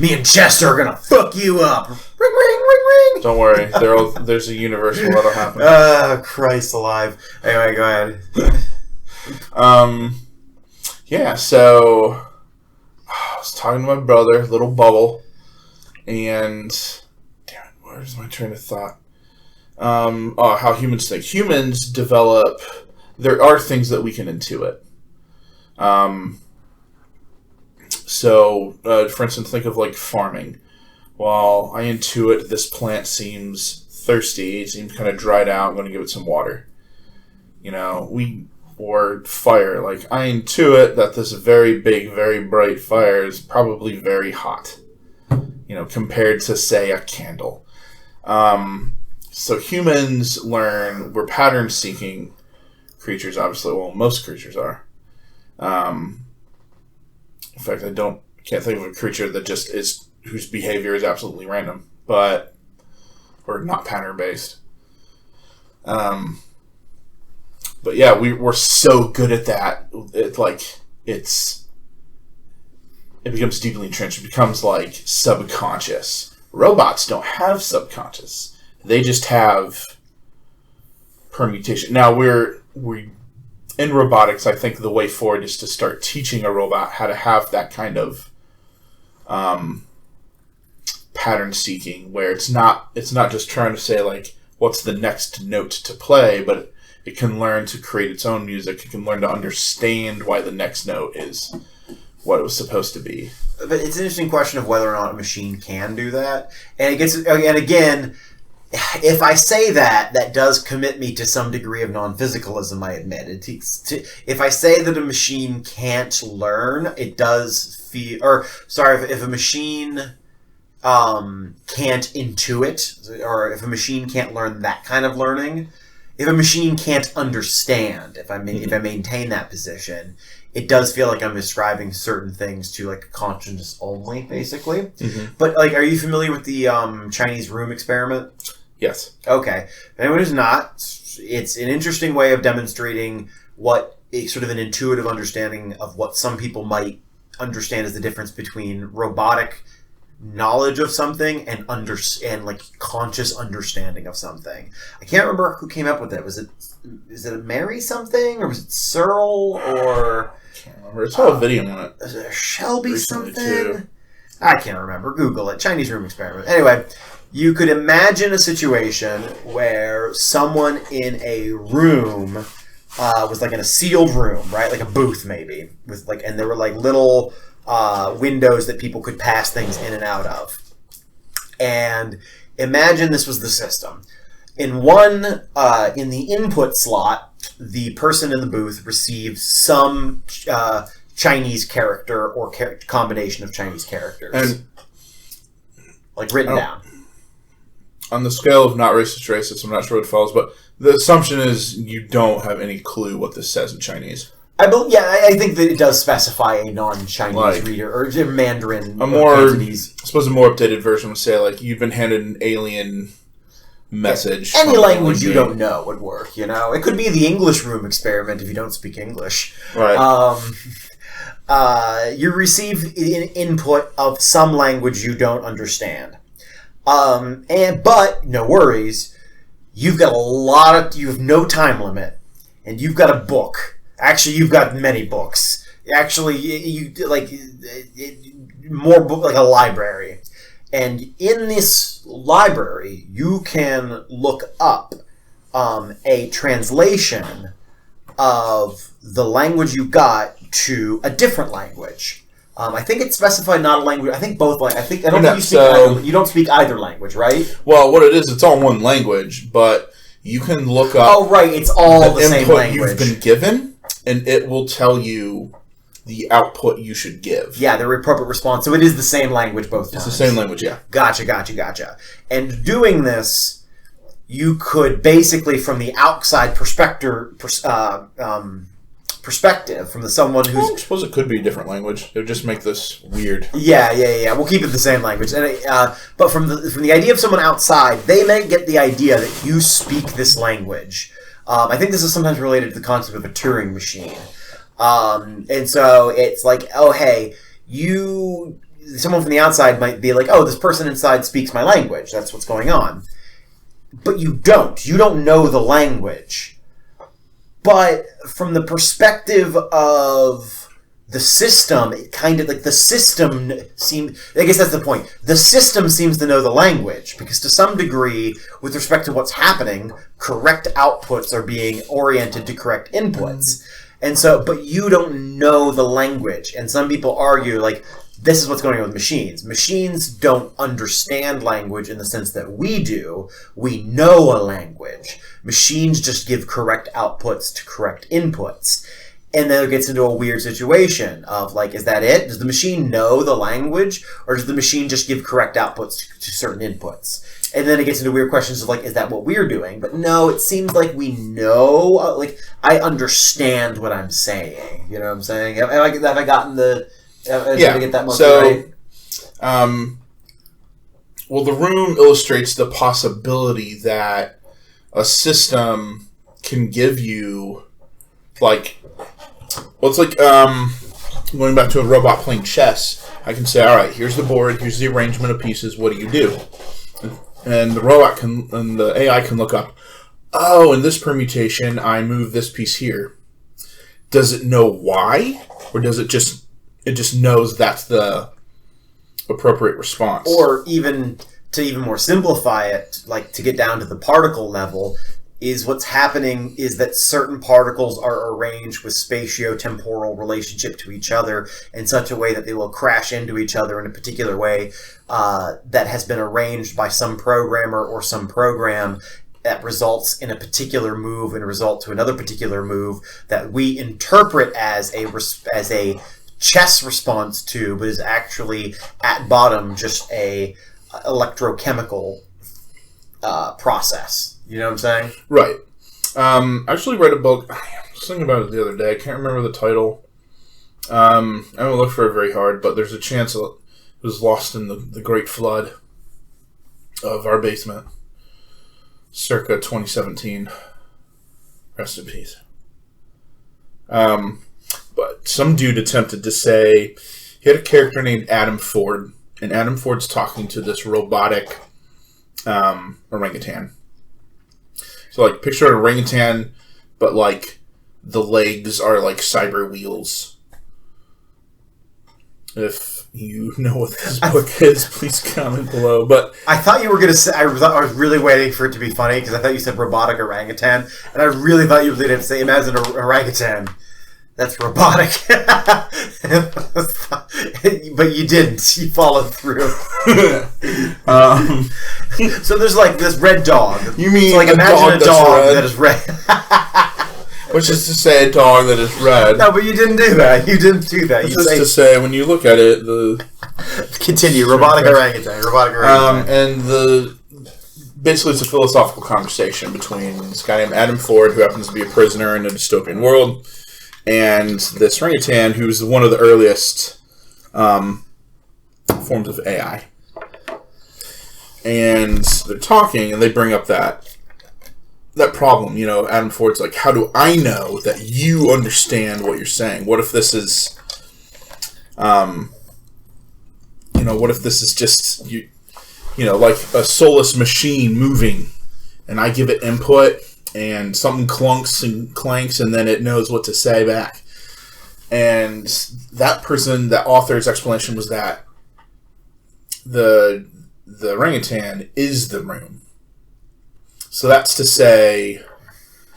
Me and Chester are gonna fuck you up. Ring. Don't worry. There's a universe where that'll happen. Christ alive. Anyway, go ahead. Yeah, so... I was talking to my brother, Little Bubble, and... Damn it, where's my train of thought? How humans think. Humans develop... There are things that we can intuit. For instance, think of, like, farming. Well, I intuit this plant seems thirsty. It seems kind of dried out. I'm going to give it some water. You know, or fire. Like, I intuit that this very big, very bright fire is probably very hot. You know, compared to, say, a candle. So humans learn, we're pattern-seeking creatures, obviously. Well, most creatures are. In fact, I can't think of a creature that just is, whose behavior is absolutely random, or not pattern-based. But yeah, we're so good at that. It becomes deeply entrenched. It becomes like subconscious. Robots don't have subconscious. They just have permutation. Now we in robotics, I think the way forward is to start teaching a robot how to have that kind of pattern seeking, where it's not just trying to say like what's the next note to play, but it can learn to create its own music. It can learn to understand why the next note is what it was supposed to be. But it's an interesting question of whether or not a machine can do that. And again, if I say that does commit me to some degree of non-physicalism, I admit. If I say that a machine can't learn, it does feel... Or, sorry, if a machine can't intuit, or if a machine can't learn that kind of learning... If a machine can't understand, if I maintain that position, it does feel like I'm ascribing certain things to like consciousness only, basically. Mm-hmm. But like, are you familiar with the Chinese room experiment? Yes. Okay. If anyone who's not, it's an interesting way of demonstrating what a sort of an intuitive understanding of what some people might understand as the difference between robotic knowledge of something and like conscious understanding of something. I can't remember who came up with it. Is it Mary something, or was it Searle, or I can't remember. It's all a video on it. Is it Shelby Recently something? Too. I can't remember. Google it. Chinese room experiment. Anyway, you could imagine a situation where someone in a room was like in a sealed room, right? Like a booth maybe, with like, and there were like little windows that people could pass things in and out of. And imagine this was the system. In the input slot, the person in the booth receives some Chinese character or combination of Chinese characters. And like written down. On the scale of not racist, I'm not sure what follows, but the assumption is you don't have any clue what this says in Chinese. I think that it does specify a non-Chinese reader, or Mandarin. I suppose a more updated version would say, like, you've been handed an alien message. Any language you don't know would work, you know? It could be the English room experiment if you don't speak English. Right. You receive an input of some language you don't understand. But, no worries, you've got you have no time limit, and you've got a book. Actually, you've got many books. Actually, more book, like a library. And in this library, you can look up a translation of the language you got to a different language. I think it's specified not a language. I think both. I don't think you don't speak either language, right? Well, what it is, it's all one language, but you can look up. Oh, right. It's all the same language you've been given, and it will tell you the output you should give. Yeah, the appropriate response. So it is the same language both times. It's the same language, yeah. Gotcha. And doing this, you could basically, from the outside perspective, from someone who's... I suppose it could be a different language. It would just make this weird. Yeah. We'll keep it the same language. And but from the idea of someone outside, they may get the idea that you speak this language. I think this is sometimes related to the concept of a Turing machine. And so it's like, oh, hey, someone from the outside might be like, oh, this person inside speaks my language. That's what's going on. But you don't. You don't know the language. But from the perspective of the system, it kind of like the system I guess that's the point. The system seems to know the language because to some degree, with respect to what's happening, correct outputs are being oriented to correct inputs. And so, but you don't know the language. And some people argue, like, this is what's going on with machines. Machines don't understand language in the sense that we do. We know a language. Machines just give correct outputs to correct inputs. And then it gets into a weird situation of, like, is that it? Does the machine know the language? Or does the machine just give correct outputs to certain inputs? And then it gets into weird questions of, like, is that what we're doing? But no, it seems like we know, I understand what I'm saying. You know what I'm saying? Have I gotten the... Did I get that most right? Well, the room illustrates the possibility that a system can give you, it's like going back to a robot playing chess. I can say, all right, here's the board, here's the arrangement of pieces, what do you do? And the AI can look up, oh, in this permutation, I move this piece here. Does it know why? Or does it just knows that's the appropriate response? Or even more simplify it, like to get down to the particle level, is what's happening is that certain particles are arranged with spatio-temporal relationship to each other in such a way that they will crash into each other in a particular way that has been arranged by some programmer or some program that results in a particular move and result to another particular move that we interpret as a chess response to, but is actually at bottom just a electrochemical process. You know what I'm saying? Right. I actually read a book. I was thinking about it the other day. I can't remember the title. I haven't looked for it very hard, but there's a chance it was lost in the Great Flood of our basement, circa 2017. Rest in peace. But some dude attempted to say he had a character named Adam Ford, and Adam Ford's talking to this robotic orangutan. So, picture an orangutan, but, the legs are like cyber wheels. If you know what this book is, please comment below. But I thought you were going to say, I was really waiting for it to be funny, because I thought you said robotic orangutan, and I really thought you were going to say, imagine an orangutan. That's robotic. But you didn't. You followed through. So there's this red dog. You mean so imagine a dog that is red. Which is to say a dog that is red. No, but you didn't do that. You didn't do that. Which is to say, when you look at it, Continue. Robotic orangutan. And basically it's a philosophical conversation between this guy named Adam Ford, who happens to be a prisoner in a dystopian world, and this orangutan, who's one of the earliest forms of AI. And they're talking, and they bring up that problem. Adam Ford's like, how do I know that you understand what you're saying? What if this is, what if this is just, like a soulless machine moving, and I give it input, and something clunks and clanks, and then it knows what to say back. And that author's explanation was that the orangutan is the room. So that's to say,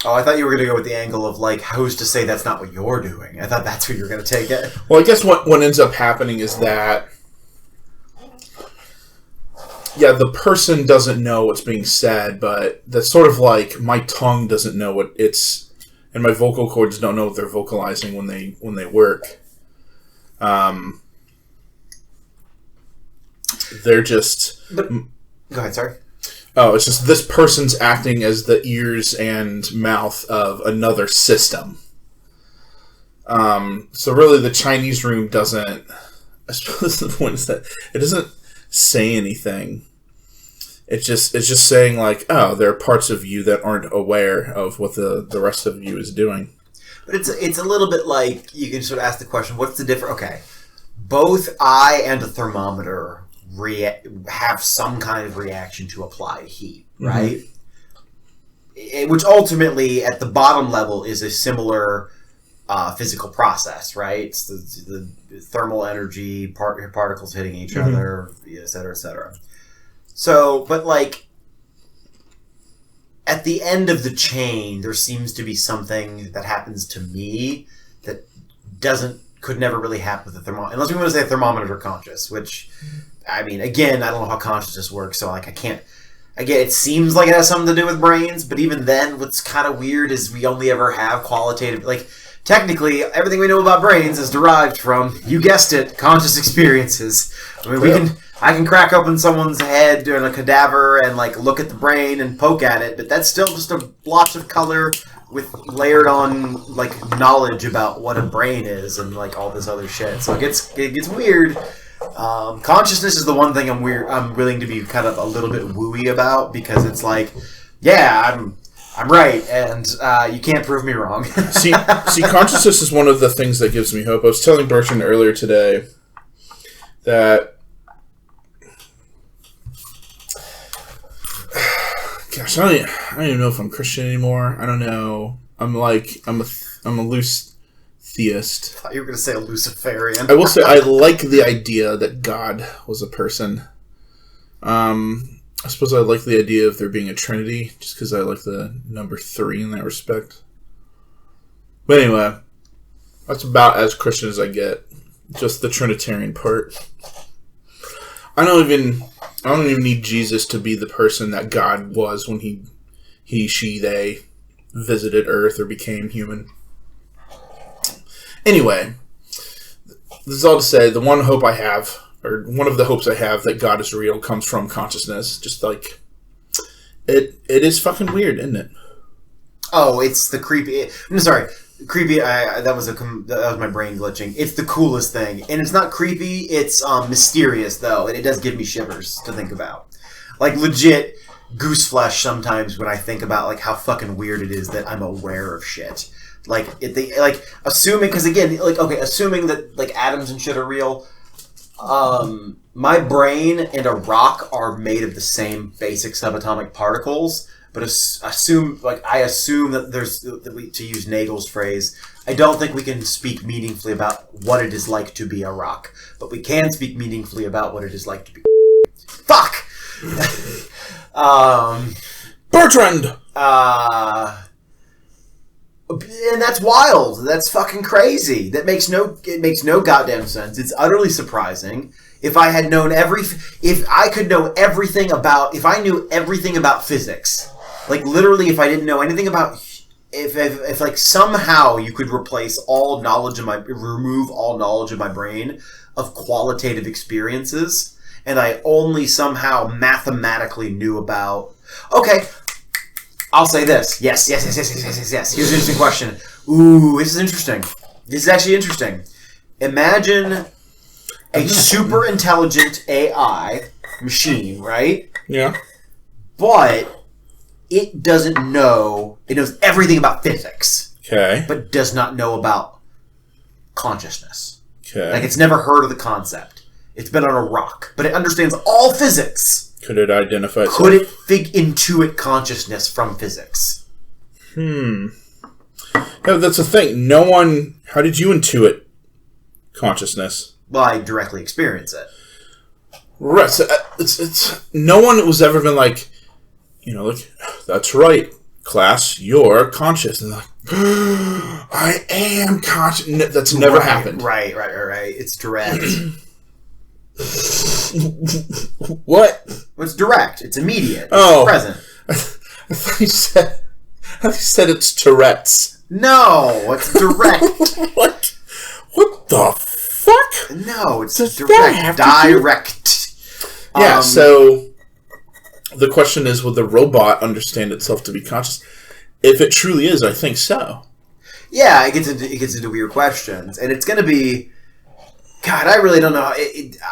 Oh, I thought you were going to go with the angle of, like, who's to say that's not what you're doing? I thought that's where you were going to take it. Well, I guess what ends up happening is that, yeah, the person doesn't know what's being said, but that's sort of like my tongue doesn't know what it's, and my vocal cords don't know what they're vocalizing when they work. They're just... But, go ahead, sorry. Oh, it's just this person's acting as the ears and mouth of another system. So really the Chinese room doesn't... I suppose the point is that it doesn't say anything. It's just saying, like, oh, there are parts of you that aren't aware of what the rest of you is doing. But it's a little bit like, you can sort of ask the question, what's the difference? Okay, both I and a thermometer have some kind of reaction to applied heat, right? Mm-hmm. Which ultimately, at the bottom level, is a similar physical process, right? It's the thermal energy, particles hitting each other, et cetera, et cetera. So, but like, at the end of the chain, there seems to be something that happens to me that could never really happen with a thermometer, unless we want to say thermometers are conscious, which, I mean, again, I don't know how consciousness works, so like I can't. Again, it seems like it has something to do with brains, but even then, what's kind of weird is we only ever have qualitative, like, technically, everything we know about brains is derived from, you guessed it, conscious experiences. I mean, I can crack open someone's head in a cadaver and, like, look at the brain and poke at it, but that's still just a blotch of color with layered on, like, knowledge about what a brain is and, like, all this other shit. So it gets weird. Consciousness is the one thing I'm willing to be kind of a little bit wooey about, because it's like, yeah, I'm right, and you can't prove me wrong. see, consciousness is one of the things that gives me hope. I was telling Bertrand earlier today that, gosh, I don't even know if I'm Christian anymore. I don't know. I'm a loose theist. I thought you were going to say a Luciferian. I will say I like the idea that God was a person. I suppose I like the idea of there being a trinity, just because I like the number 3 in that respect. But anyway, that's about as Christian as I get. Just the Trinitarian part. I don't even need Jesus to be the person that God was when they visited Earth or became human. Anyway, this is all to say, the one hope I have, or one of the hopes I have that God is real, comes from consciousness. Just like, it is fucking weird, isn't it? Oh, it's the creepy... I'm sorry. Creepy, that was my brain glitching. It's the coolest thing. And it's not creepy, it's mysterious, though. And it does give me shivers to think about. Like, legit goose flesh sometimes when I think about, like, how fucking weird it is that I'm aware of shit. Like, assuming... Because, again, like, okay, assuming that, like, atoms and shit are real... my brain and a rock are made of the same basic subatomic particles, but I assume that there's, to use Nagel's phrase, I don't think we can speak meaningfully about what it is like to be a rock, but we can speak meaningfully about what it is like to be fuck. Bertrand. And that's wild. That's fucking crazy. It makes no goddamn sense. It's utterly surprising. If I had known if I knew everything about physics, like literally, if I didn't know anything about, if like somehow you could remove all knowledge of my brain of qualitative experiences, and I only somehow mathematically knew about, okay, I'll say this. Yes. Here's an interesting question. Ooh, this is interesting. This is actually interesting. Imagine a super intelligent AI machine, right? Yeah. But it doesn't know, it knows everything about physics. Okay. But does not know about consciousness. Okay. Like, it's never heard of the concept. It's been on a rock. But it understands all physics. Could it identify itself? Could it intuit consciousness from physics? No, that's the thing. No one... How did you intuit consciousness? Well, I directly experience it. Right. So it's no one was ever been like, like, that's right. class, you're conscious. And they're like, I am conscious. No, that's never happened. Right. It's direct. What? Well, it's direct. It's immediate. Oh. It's present. I thought you said it's Tourette's. No, it's direct. What the fuck? No, it's Does direct. Direct. Yeah, so the question is, will the robot understand itself to be conscious? If it truly is, I think so. Yeah, it gets into weird questions, and it's going to be. God, I really don't know.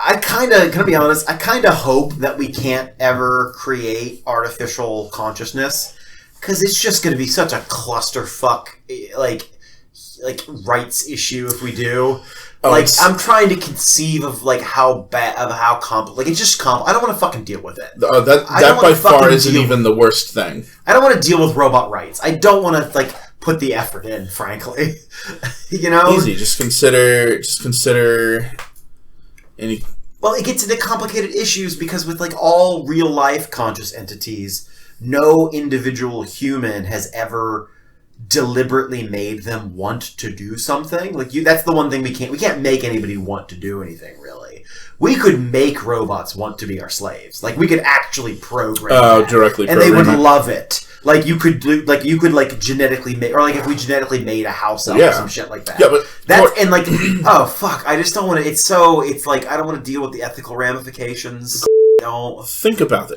I kind of, can I be honest? I kind of hope that we can't ever create artificial consciousness, because it's just going to be such a clusterfuck, like rights issue if we do. I'm trying to conceive of how complex. Like, it's just I don't want to fucking deal with it. That by far isn't even the worst thing. I don't want to deal with robot rights. I don't want to put the effort in, frankly. Easy. Just consider any. Well, it gets into complicated issues because with all real life conscious entities, no individual human has ever deliberately made them want to do something. That's the one thing we can't make anybody want to do anything, really. We could make robots want to be our slaves. We could actually program that, directly, and they would love it. You could genetically make, or if we genetically made a house elf or some shit like that. Yeah, but oh fuck, I just don't want to. It's I don't want to deal with the ethical ramifications. Don't think about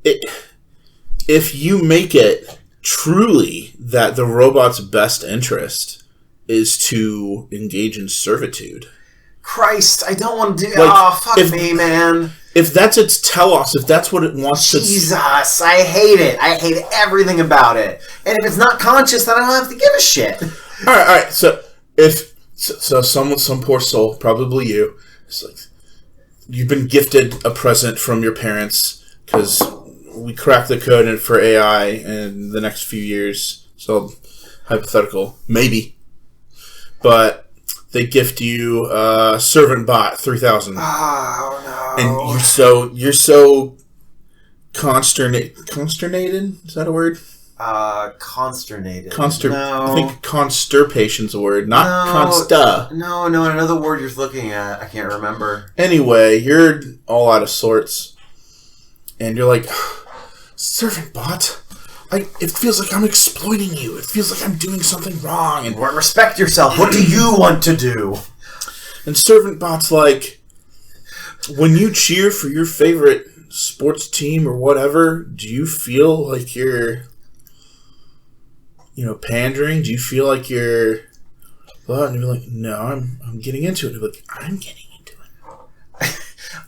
it. If you make it truly that the robot's best interest is to engage in servitude. Christ, I don't want to do... fuck me, man. If that's its telos, if that's what it wants to... Jesus, I hate it. I hate everything about it. And if it's not conscious, then I don't have to give a shit. Alright, so some poor soul, probably you, it's you've been gifted a present from your parents because we cracked the code for AI in the next few years. So, hypothetical, maybe. But they gift you Servant Bot 3000. Oh no! And you're so consternated. Is that a word? Consternated. No. I think constipation's a word, not consta. No, another word you're looking at. I can't remember. Anyway, you're all out of sorts, and you're like, Servant Bot, it feels like I'm exploiting you. It feels like I'm doing something wrong. And respect yourself. What do you want to do? And Servant Bot's like, when you cheer for your favorite sports team or whatever, do you feel like you're, pandering? Do you feel like you're... Well, and you're like, no, I'm getting into it. And you're like, I'm getting into it.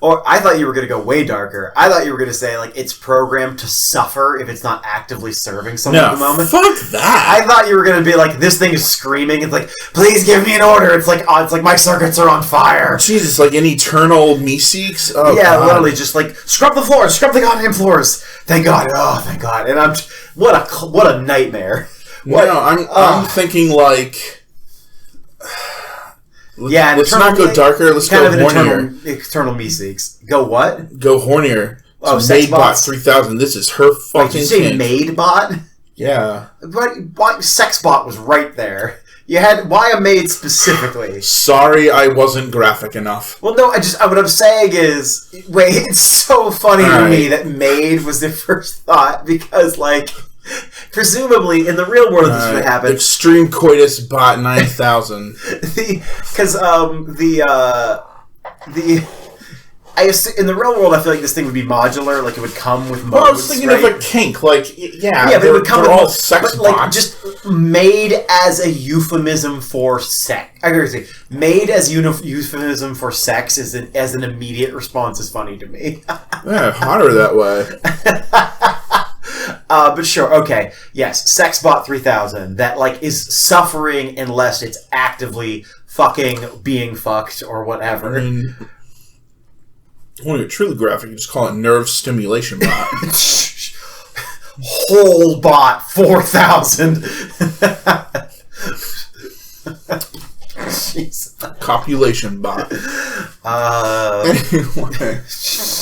Or I thought you were going to go way darker. I thought you were going to say, it's programmed to suffer if it's not actively serving someone at the moment. Fuck that. I thought you were going to be like, this thing is screaming. It's like, please give me an order. It's like my circuits are on fire. Jesus, like an eternal Meeseeks? Oh, yeah, God. Literally just scrub the floors. Scrub the goddamn floors. Thank God. Oh, thank God. And what a nightmare. I'm thinking let's not go darker. Let's go hornier. Eternal Meeseeks. Go what? Go hornier. Oh, Maidbot 3000. This is her fucking. Did you say Maidbot? Yeah. Why Sexbot was right there. You had why a maid specifically? Sorry, I wasn't graphic enough. Well, no, what I'm saying is, it's so funny to me that maid was the first thought because presumably, in the real world, this would happen. Extreme Coitus Bot 9000. Because in the real world, I feel like this thing would be modular. It would come with modes. Well, I was thinking of a kink. But it would come with all sex bots. Just made as a euphemism for sex. I agree with you. Made as euphemism for sex as an immediate response is funny to me. Yeah, hotter that way. But sure, okay, yes, Sexbot 3000 that is suffering unless it's actively fucking being fucked or whatever. I mean, when you're truly graphic, you just call it nerve stimulation bot. Whole bot 4000. Jeez. Copulation bot. Anyway.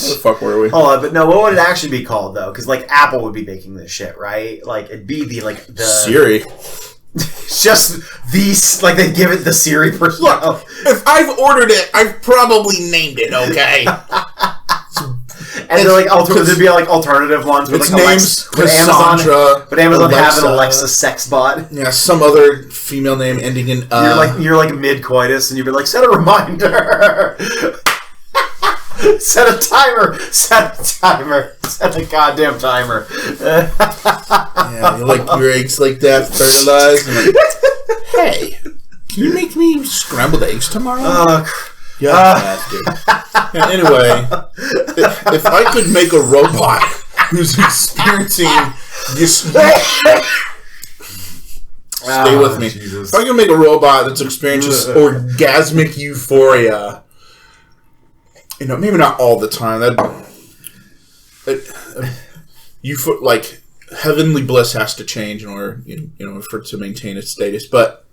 the fuck were we? Oh, but no, what would it actually be called though? Because like Apple would be making this shit, right? Like it'd be the Siri. just these, like they give it the Siri person. Look, if I've ordered it, I've probably named it. Okay. And they're like there'd be like alternative ones with its like name's Amazon Alexa, have an Alexa sex bot. Yeah, some other female name ending in You're like mid coitus, and you'd be like, set a reminder. Set a timer. Set a goddamn timer. Yeah, you like your eggs like that, fertilized. Like, hey, can you make me scrambled eggs tomorrow? Bastard. Yeah, anyway, if I could make a robot who's experiencing this, stay with me. Jesus. If I could make a robot that's experiencing orgasmic euphoria, maybe not all the time. Like heavenly bliss has to change in order, for it to maintain its status, but.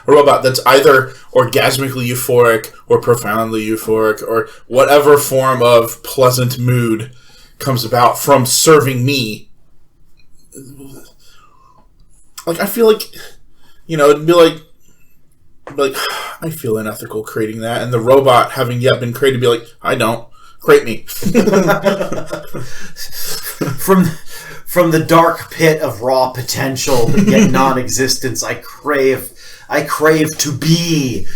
A robot that's either orgasmically euphoric or profoundly euphoric or whatever form of pleasant mood comes about from serving me. Like, I feel like, it'd be like, I feel unethical creating that. And the robot, having yet been created, be like, I don't. Create me. From the dark pit of raw potential, yet non-existence, I crave to be.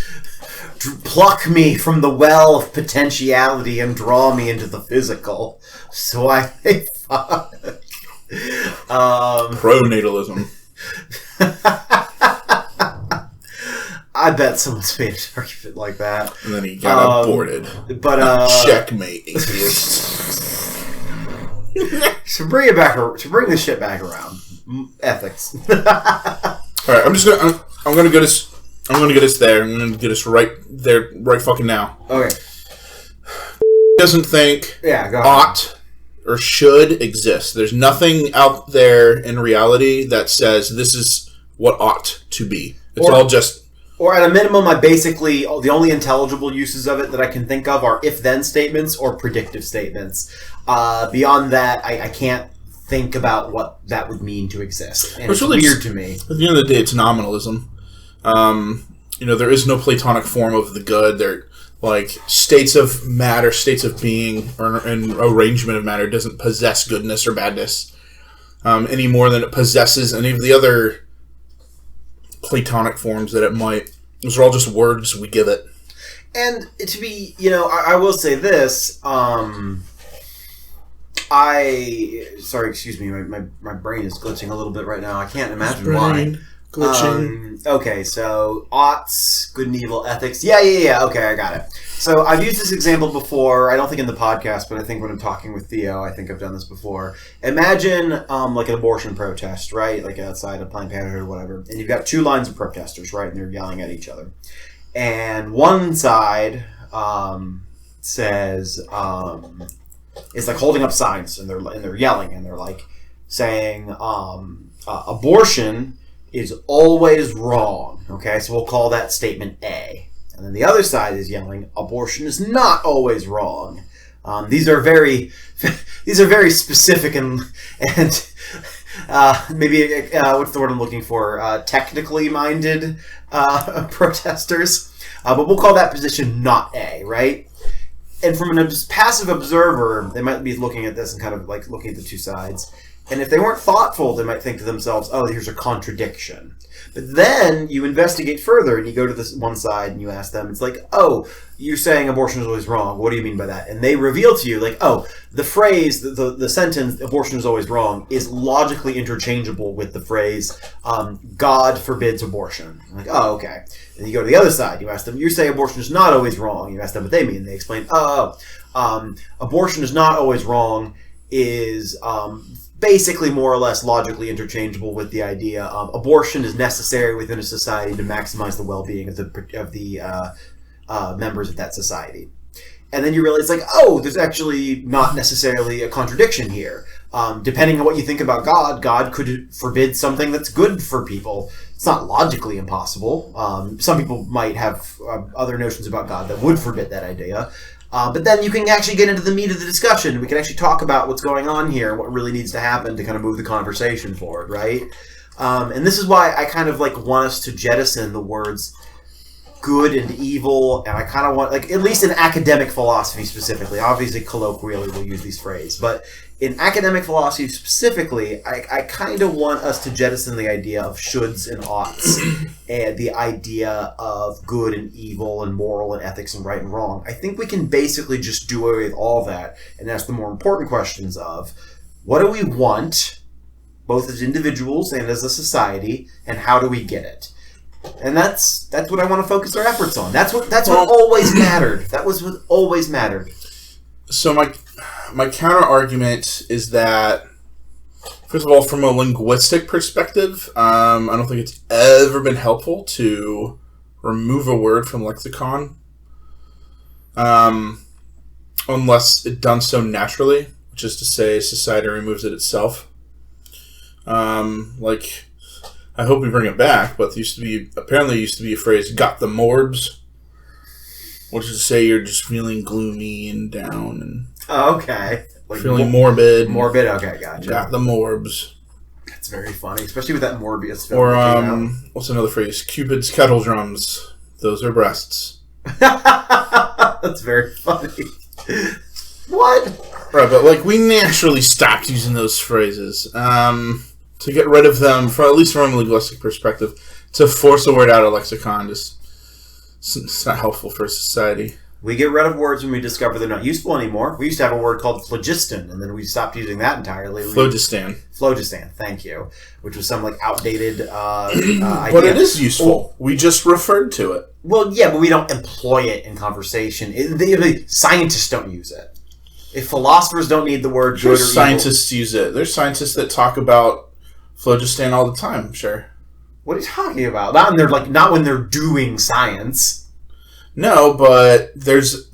Pluck me from the well of potentiality and draw me into the physical. So I fuck. Pronatalism. I bet someone's made an argument like that. And then he got aborted. But checkmate, atheist. To bring this shit back around, ethics. All right, I'm gonna get us there. I'm gonna get us right there, right fucking now. Okay. Doesn't think go ahead. ought or should exist. There's nothing out there in reality that says this is what ought to be. It's all just. Or at a minimum, the only intelligible uses of it that I can think of are if-then statements or predictive statements. Beyond that, I can't think about what that would mean to exist. And it's really weird to me. At the end of the day, it's nominalism. There is no Platonic form of the good. They're like states of matter, states of being, or an arrangement of matter doesn't possess goodness or badness any more than it possesses any of the other Platonic forms that it might. Those are all just words we give it. And to be, I will say this. Sorry, excuse me. My brain is glitching a little bit right now. I can't imagine why. Glitching. Okay, so oughts, good and evil, ethics. Yeah. Okay, I got it. So I've used this example before. I don't think in the podcast, but I think when I'm talking with Theo, I think I've done this before. Imagine like an abortion protest, right? Like outside of Planned Parenthood or whatever. And you've got two lines of protesters, right? And they're yelling at each other. And one side says, it's like holding up signs, and they're yelling, and they're like saying, abortion is always wrong. Okay, so we'll call that statement A. And then the other side is yelling, abortion is not always wrong. These are very specific and maybe what's the word I'm looking for? Technically minded protesters. But we'll call that position not A, right? And from a passive observer, they might be looking at this and kind of like looking at the two sides. And if they weren't thoughtful, they might think to themselves, oh, here's a contradiction. But then you investigate further and you go to this one side and you ask them, it's like, oh, you're saying abortion is always wrong. What do you mean by that? And they reveal to you, like, oh, the phrase, the sentence, abortion is always wrong, is logically interchangeable with the phrase, God forbids abortion. I'm like, oh, okay. And you go to the other side. You ask them, you say abortion is not always wrong. You ask them what they mean. They explain, abortion is not always wrong is basically more or less logically interchangeable with the idea of abortion is necessary within a society to maximize the well-being of the members of that society. And then you realize, like, oh, there's actually not necessarily a contradiction here. Depending on what you think about God, God could forbid something that's good for people. It's not logically impossible. Some people might have other notions about God that would forbid that idea. But then you can actually get into the meat of the discussion. We can actually talk about what's going on here, what really needs to happen to kind of move the conversation forward, right? And this is why I kind of want us to jettison the words good and evil, and I kind of want, at least in academic philosophy specifically, obviously colloquially we'll use these phrases, but in academic philosophy specifically, I kind of want us to jettison the idea of shoulds and oughts and the idea of good and evil and moral and ethics and right and wrong. I think we can basically just do away with all that and ask the more important questions of what do we want, both as individuals and as a society, and how do we get it? And that's what I want to focus our efforts on. That's what always mattered. That was what always mattered. So my counter argument is that, first of all, from a linguistic perspective, I don't think it's ever been helpful to remove a word from lexicon, unless it's done so naturally, which is to say, society removes it itself. I hope we bring it back, but apparently used to be a phrase, got the morbs, which is to say you're just feeling gloomy and down and okay. Feeling morbid. Morbid, okay, gotcha. Got the morbs. That's very funny, especially with that Morbius film. Or, what's another phrase? Cupid's kettle drums. Those are breasts. That's very funny. What? Right, but we naturally stopped using those phrases. To get rid of them, at least from a linguistic perspective, to force a word out of lexicon, it's not helpful for society. We get rid of words when we discover they're not useful anymore. We used to have a word called phlogiston, and then we stopped using that entirely. Phlogiston. Phlogiston, thank you. Which was some outdated idea. But it is useful. We just referred to it. Well, yeah, but we don't employ it in conversation. Scientists don't use it. If philosophers don't need the word good or evil. Scientists use it. There's scientists that talk about phlogiston all the time, sure. What are you talking about? Not when they're doing science. No, but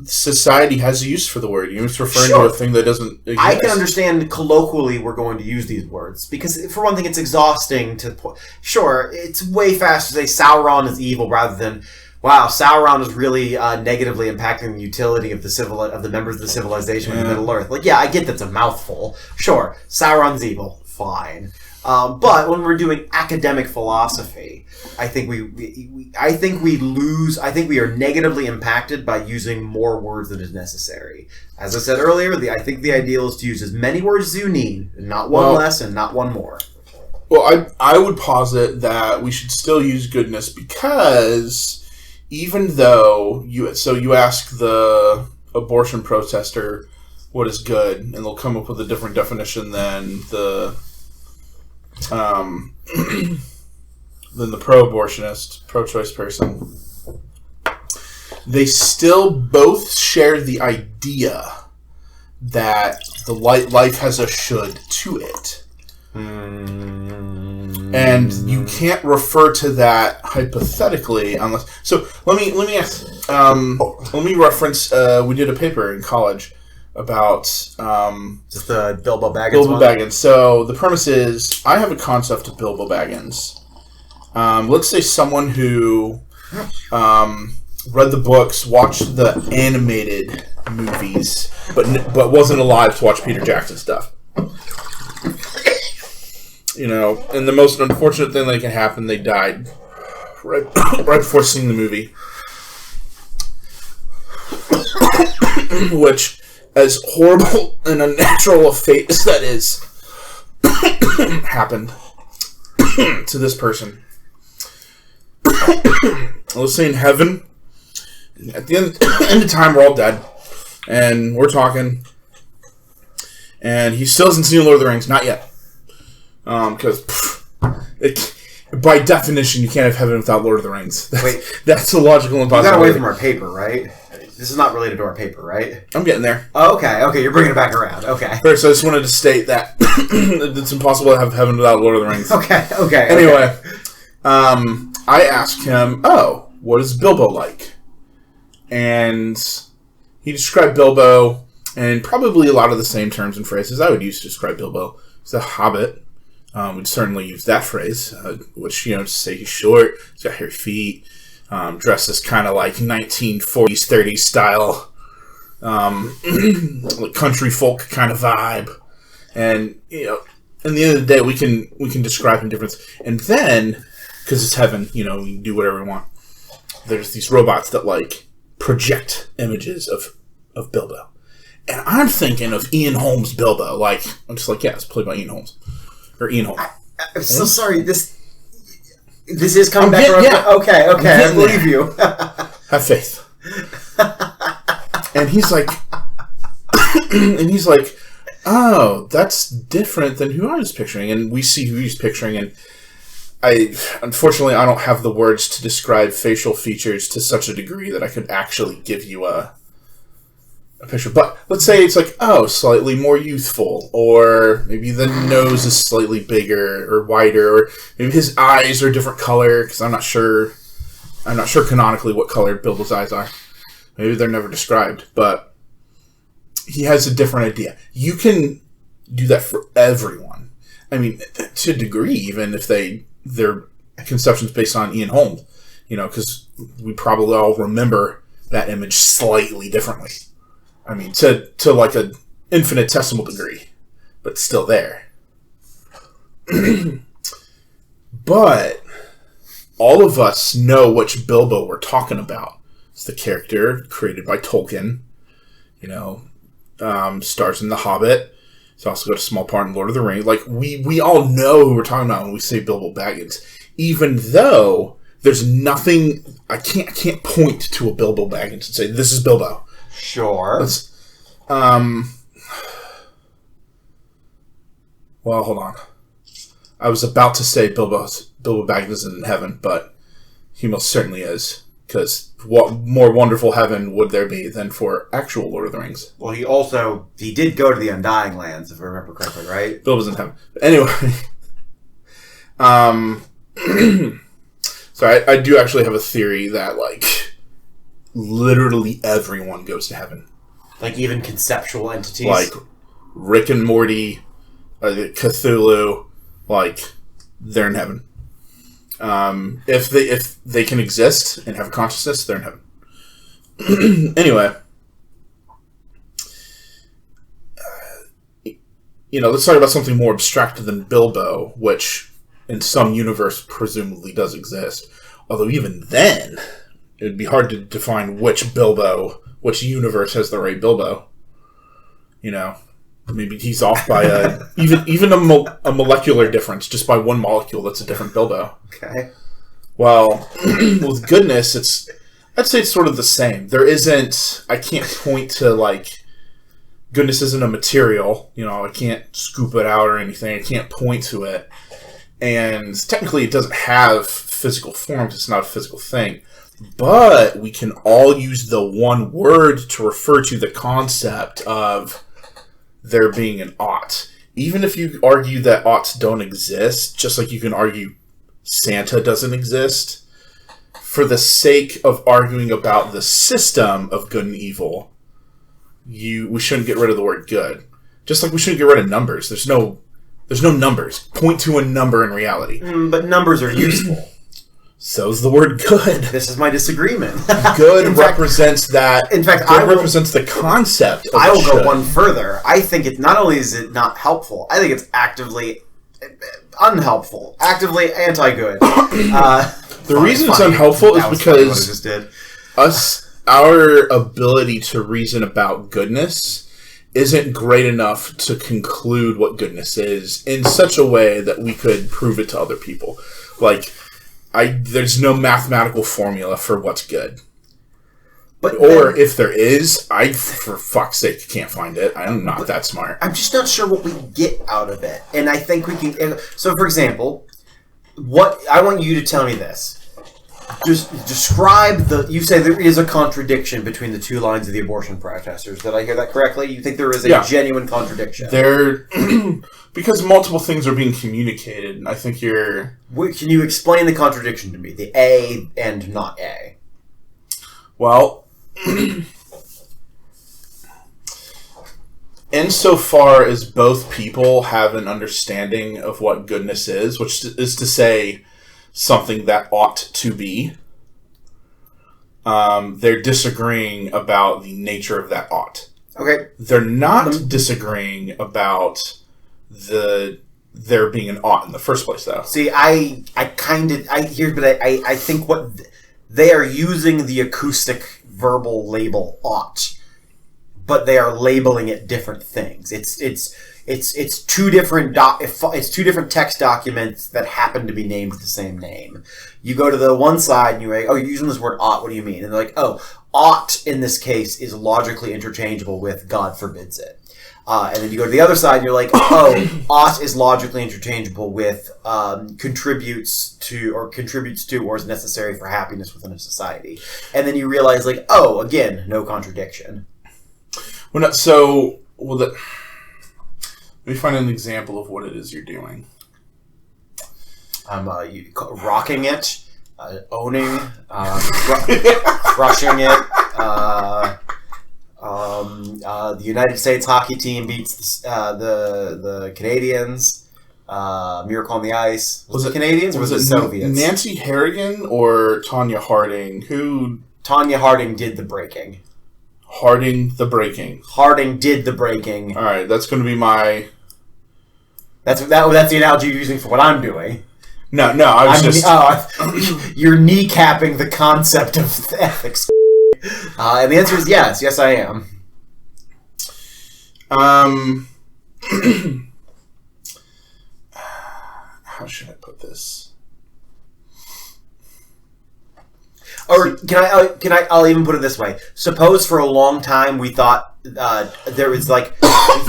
society has a use for the word. It's referring to a thing that doesn't exist. I can understand colloquially we're going to use these words because, for one thing, it's exhausting to. Sure, it's way faster to say Sauron is evil rather than, wow, Sauron is really negatively impacting the utility of the members of the civilization in Middle Earth. I get that's a mouthful. Sure, Sauron's evil. Fine. But when we're doing academic philosophy, I think we are negatively impacted by using more words than is necessary. As I said earlier, I think the ideal is to use as many words as you need, and not one less and not one more. Well, I would posit that we should still use goodness because even though you ask the abortion protester what is good, and they'll come up with a different definition than the pro-abortionist, pro-choice person, they still both share the idea that the life has a should to it. And you can't refer to that hypothetically unless... So let me ask... let me reference... we did a paper in college about just the Bilbo Baggins Baggins. So the premise is, I have a concept of Bilbo Baggins. Let's say someone who read the books, watched the animated movies, but wasn't alive to watch Peter Jackson stuff. And the most unfortunate thing that can happen, they died right before seeing the movie. Which, as horrible and unnatural a fate as that is, happened to this person. Let's say in heaven, at the end of time, we're all dead, and we're talking, and he still hasn't seen Lord of the Rings, not yet, because by definition, you can't have heaven without Lord of the Rings. That's a logical impossibility. You got away from our paper, right? This is not related to our paper, right? I'm getting there. Oh, okay, you're bringing it back around. Okay. First, I just wanted to state that it's impossible to have heaven without Lord of the Rings. Okay. Anyway, I asked him, what is Bilbo like? And he described Bilbo in probably a lot of the same terms and phrases I would use to describe Bilbo. He's a hobbit. We'd certainly use that phrase, which, to say he's short, he's got hairy feet, dresses kind of like 1940s, 30s style like country folk kind of vibe. And, you know, at the end of the day, we can describe indifference. And then, because it's heaven, you know, we can do whatever we want. There's these robots that, like, project images of Bilbo. And I'm thinking of Ian Holmes' Bilbo. Like, I'm just like, yeah, it's played by Ian Holmes. Or Ian Holmes. I'm so sorry. This is coming back around. Yeah. Okay, I believe you. Have faith. And he's like, oh, that's different than who I was picturing. And we see who he's picturing, and unfortunately, I don't have the words to describe facial features to such a degree that I could actually give you a picture. But let's say it's like, oh, slightly more youthful, or maybe the nose is slightly bigger or wider, or maybe his eyes are a different color, because I'm not sure canonically what color Bilbo's eyes are. Maybe they're never described, but he has a different idea. You can do that for everyone. I mean, to a degree, even if their conceptions based on Ian Holmes, you know, because we probably all remember that image slightly differently. I mean, to like an infinitesimal degree, but still there. But all of us know which Bilbo we're talking about. It's the character created by Tolkien, you know, stars in The Hobbit. He's also got a small part in Lord of the Rings. Like, we all know who we're talking about when we say Bilbo Baggins. Even though there's nothing... I can't point to a Bilbo Baggins and say, this is Bilbo. Sure. Well, hold on. I was about to say Bilbo Baggins is in heaven, but he most certainly is. Because what more wonderful heaven would there be than for actual Lord of the Rings? Well, he did go to the Undying Lands, if I remember correctly, right? Bilbo's in heaven. But anyway, so I do actually have a theory that, like, literally everyone goes to heaven. Like, even conceptual entities? Like, Rick and Morty, Cthulhu, like, they're in heaven. If they can exist and have a consciousness, they're in heaven. Anyway, you know, let's talk about something more abstract than Bilbo, which in some universe presumably does exist. Although even then, it would be hard to define which universe has the right Bilbo. You know, maybe he's off by even a molecular difference, just by one molecule. That's a different Bilbo. Okay. Well, with goodness, I'd say it's sort of the same. There isn't. I can't point to, like, goodness isn't a material. You know, I can't scoop it out or anything. I can't point to it, and technically, it doesn't have physical forms. It's not a physical thing. But we can all use the one word to refer to the concept of there being an ought. Even if you argue that oughts don't exist, just like you can argue Santa doesn't exist, for the sake of arguing about the system of good and evil, we shouldn't get rid of the word good. Just like we shouldn't get rid of numbers. There's no numbers. Point to a number in reality. But numbers are useful. So's the word good. This is my disagreement. Good represents that. In fact, represents the concept of I will go one further. I think it not only is it not helpful, I think it's actively unhelpful, actively anti-good. The reason it's unhelpful is because our ability to reason about goodness isn't great enough to conclude what goodness is in such a way that we could prove it to other people. Like, there's no mathematical formula for what's good. Or if there is, for fuck's sake, can't find it. I'm not that smart. I'm just not sure what we get out of it. And I think we can... So, for example, I want you to tell me this. Just describe you say there is a contradiction between the two lines of the abortion protesters. Did I hear that correctly? You think there is a genuine contradiction? Because multiple things are being communicated, and I think Can you explain the contradiction to me? The A and not A. Well, insofar as both people have an understanding of what goodness is, which is to say something that ought to be, they're disagreeing about the nature of that ought. Okay. They're not disagreeing about there being an ought in the first place, though. See, I think what they are using the acoustic verbal label ought, but they are labeling it different things. It's two different it's two different text documents that happen to be named the same name. You go to the one side and you're like, oh, you're using this word ought. What do you mean? And they're like, oh, ought in this case is logically interchangeable with God forbids it. And then you go to the other side and you're like, oh, ought is logically interchangeable with contributes to or is necessary for happiness within a society. And then you realize, like, oh, again, no contradiction. Let me find an example of what it is you're doing. Rocking it, owning, crushing it. The United States hockey team beats the Canadians. Miracle on the Ice. Was it Canadians or was it Soviets? Nancy Harrigan or Tanya Harding? Who? Tanya Harding did the breaking. Harding the breaking. Harding did the breaking. All right, that's going to be my. That's the analogy you're using for what I'm doing. No, you're kneecapping the concept of ethics. And the answer is yes. Yes, I am. How should I put this? Or can I? I'll even put it this way. Suppose for a long time we thought there was we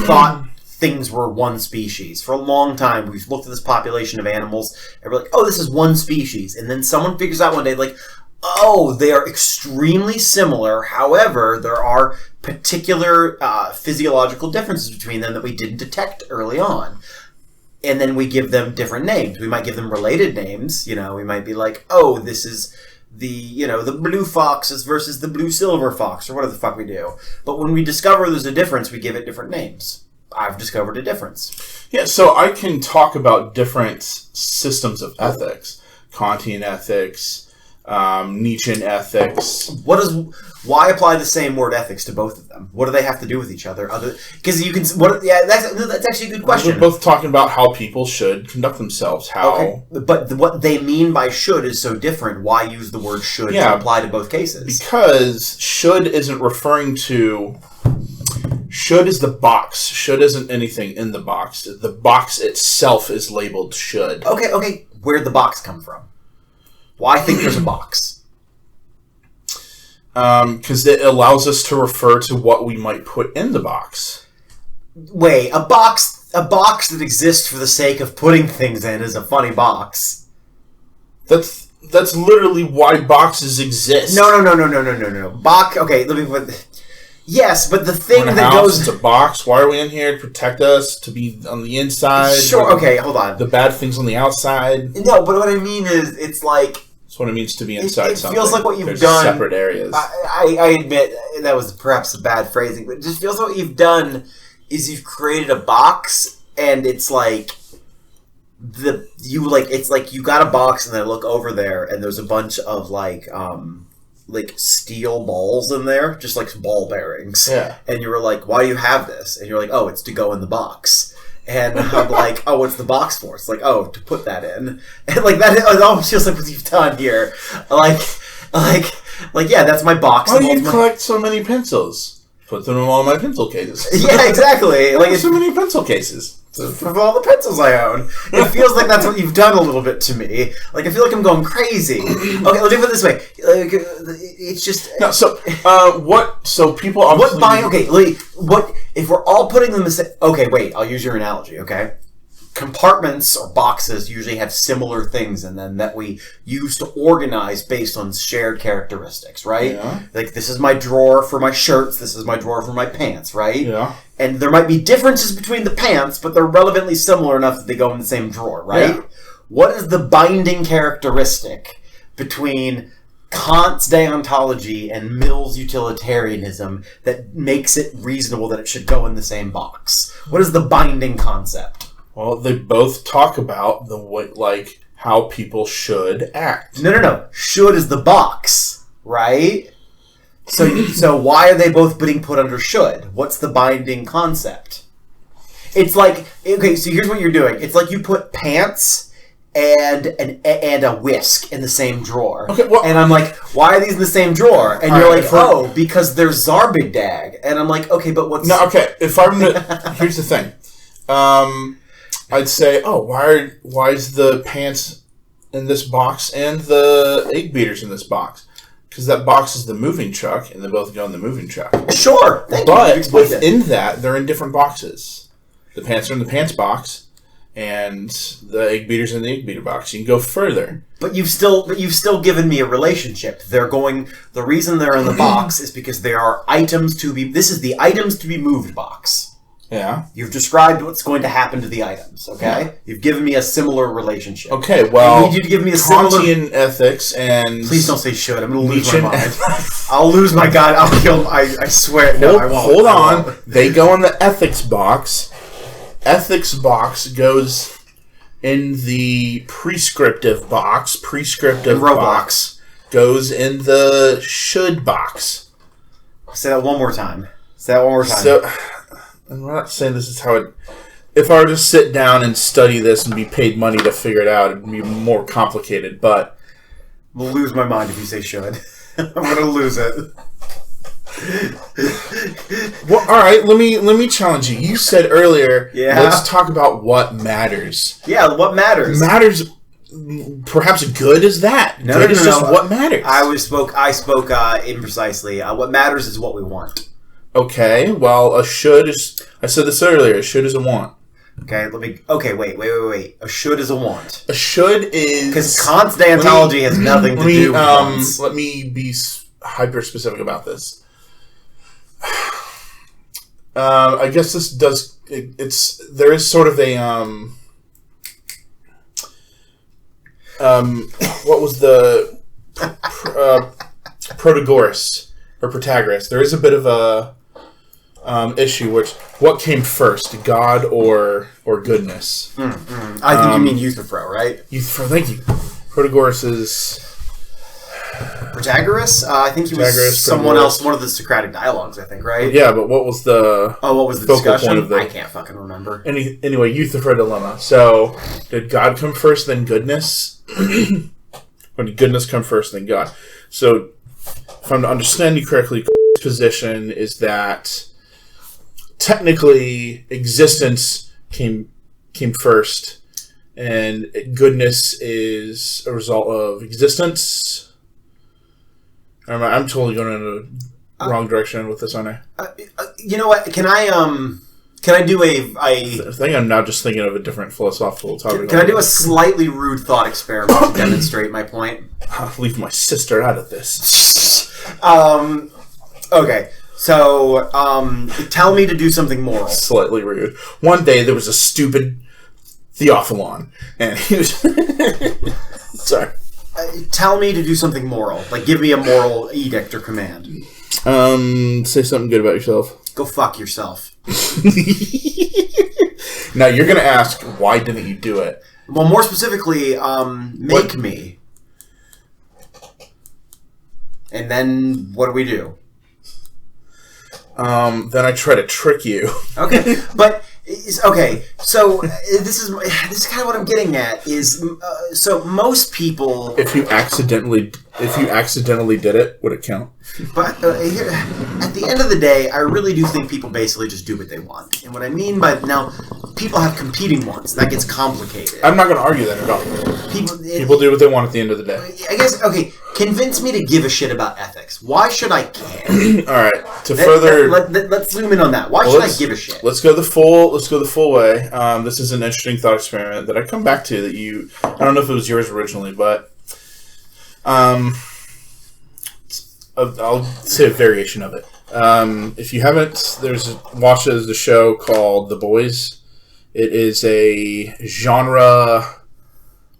thought things were one species. For a long time, we've looked at this population of animals and we're like, oh, this is one species. And then someone figures out one day, like, oh, they are extremely similar. However, there are particular physiological differences between them that we didn't detect early on. And then we give them different names. We might give them related names. We might be like, oh, this is the blue foxes versus the blue silver fox, or whatever the fuck we do. But when we discover there's a difference, we give it different names. I've discovered a difference. Yeah, so I can talk about different systems of ethics. Kantian ethics, Nietzschean ethics. Why apply the same word ethics to both of them? What do they have to do with each other? Because you can. That's actually a good question. We're both talking about how people should conduct themselves. Okay, but what they mean by should is so different. Why use the word should to apply to both cases? Because should isn't referring to. Should is the box. Should isn't anything in the box. The box itself is labeled should. Okay. Where'd the box come from? Why think there's a box? Because it allows us to refer to what we might put in the box. Wait, a box that exists for the sake of putting things in is a funny box. That's literally why boxes exist. No. Box. Okay, let me put. Yes, but the thing that goes... It's a box. Why are we in here? To protect us? To be on the inside? Sure, okay, hold on. The bad things on the outside? No, but what I mean is, it's like... That's what it means to be inside something. It feels like what you've There's done... separate areas. I admit that was perhaps a bad phrasing, but it just feels like what you've done is you've created a box, and it's like... It's like you got a box, and I look over there, and there's a bunch of, like steel balls in there, just like ball bearings. Yeah. And you were like, why do you have this? And you're like, oh, it's to go in the box. And I'm like, oh, what's the box for? It's like, oh, to put that in. And like that, it almost feels like what you've done here. Like, yeah, that's my box. Why do you collect so many pencils? Put them in all my pencil cases. Yeah, exactly. Like so many pencil cases. Of all the pencils I own. It feels like that's what you've done a little bit to me. Like, I feel like I'm going crazy. Okay, let me put it this way. It's just... No, so, what... So, people obviously... What... If we're all putting them... Okay, wait. I'll use your analogy, okay? Compartments or boxes usually have similar things in them that we use to organize based on shared characteristics, right? Yeah. Like, this is my drawer for my shirts, this is my drawer for my pants, right? Yeah. And there might be differences between the pants, but they're relevantly similar enough that they go in the same drawer, right? Yeah. What is the binding characteristic between Kant's deontology and Mill's utilitarianism that makes it reasonable that it should go in the same box? What is the binding concept? Well, they both talk about the way, how people should act. No. Should is the box. right? So why are they both being put under should? What's the binding concept? It's like, okay, so here's what you're doing. It's like you put pants and a whisk in the same drawer. Okay, well, and I'm like, why are these in the same drawer? And you're like, oh, because they're Zarbigdag. And I'm like, okay, but what's... No, okay, if I'm gonna... Here's the thing. I'd say, oh, why is the pants in this box and the egg beaters in this box? Because that box is the moving truck, and they both go in the moving truck. Sure. But within that, they're in different boxes. The pants are in the pants box, and the egg beaters in the egg beater box. You can go further. But you've still given me a relationship. The reason they're in the box is because there are items to be... This is the items to be moved box. Yeah. You've described what's going to happen to the items, okay? Yeah. You've given me a similar relationship. Okay, well... I need you to give me a similar... Kantian ethics and... Please don't say should. I'm going to lose my mind. I'll lose my god. I'll kill... I swear. No, I won't. Hold on. They go in the ethics box. Ethics box goes in the prescriptive box. Prescriptive box goes in the should box. Say that one more time. So... I'm not saying this is how it... If I were to sit down and study this and be paid money to figure it out, it'd be more complicated, but... I'll lose my mind if you say should. I'm going to lose it. Well, alright, let me challenge you. You said earlier, let's talk about what matters. Yeah, what matters? Matters... Perhaps good is that. No, good is just what matters. I spoke imprecisely. What matters is what we want. Okay, well, a should is... I said this earlier. A should is a want. Okay, Okay, wait. A should is a want. A should is... Because Kant's deontology has nothing to do with wants. Let me be hyper-specific about this. I guess this does... There is sort of a... what was the... Protagoras. Or Protagoras. There is a bit of a... issue, which what came first, God or goodness? I think you mean Euthyphro, right? Euthyphro, thank you. Protagoras is Protagoras. I think he was someone else. One of the Socratic dialogues, I think, right? Yeah, but what was the discussion? Point of I can't fucking remember. Anyway, Euthyphro dilemma. So, did God come first, then goodness, or did goodness come first, then God? So, if I'm to understand you correctly, position is that technically existence came first, and goodness is a result of existence. I'm totally going in the wrong direction with this, aren't I? You know what? Can I do I think I'm now just thinking of a different philosophical topic. Can I do a slightly rude thought experiment to demonstrate my point? I'll leave my sister out of this. Okay. So, tell me to do something moral. Slightly rude. One day there was a stupid Theophilon, and he was... Sorry. Tell me to do something moral. Like, give me a moral edict or command. Say something good about yourself. Go fuck yourself. Now, you're going to ask, why didn't you do it? Well, more specifically, make me. And then, what do we do? Then I try to trick you. Okay, but okay. So this is kind of what I'm getting at. Is so most people. If you accidentally did it, would it count? But at the end of the day, I really do think people basically just do what they want. And what I mean by now, people have competing wants. That gets complicated. I'm not going to argue that at all. People do what they want at the end of the day. I guess, okay, convince me to give a shit about ethics. Why should I care? All right, let's zoom in on that. Why should I give a shit? Let's go the full way. This is an interesting thought experiment that I come back to that you... I don't know if it was yours originally, but... I'll say a variation of it. If you haven't, watches the show called The Boys. It is a genre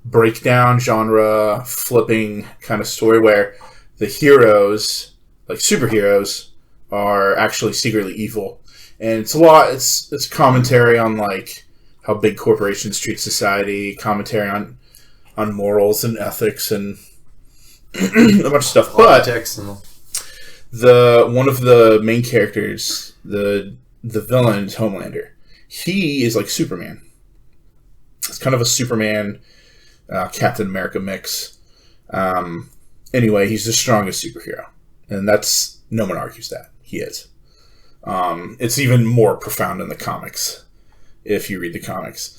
breakdown, genre flipping kind of story where the heroes, like superheroes, are actually secretly evil. And it's commentary on like how big corporations treat society, commentary on morals and ethics and a bunch of stuff. Politics and one of the main characters, the villain, is Homelander. He is like Superman. It's kind of a Superman Captain America mix. Anyway, he's the strongest superhero, and that's no one argues that he is. It's even more profound in the comics if you read the comics.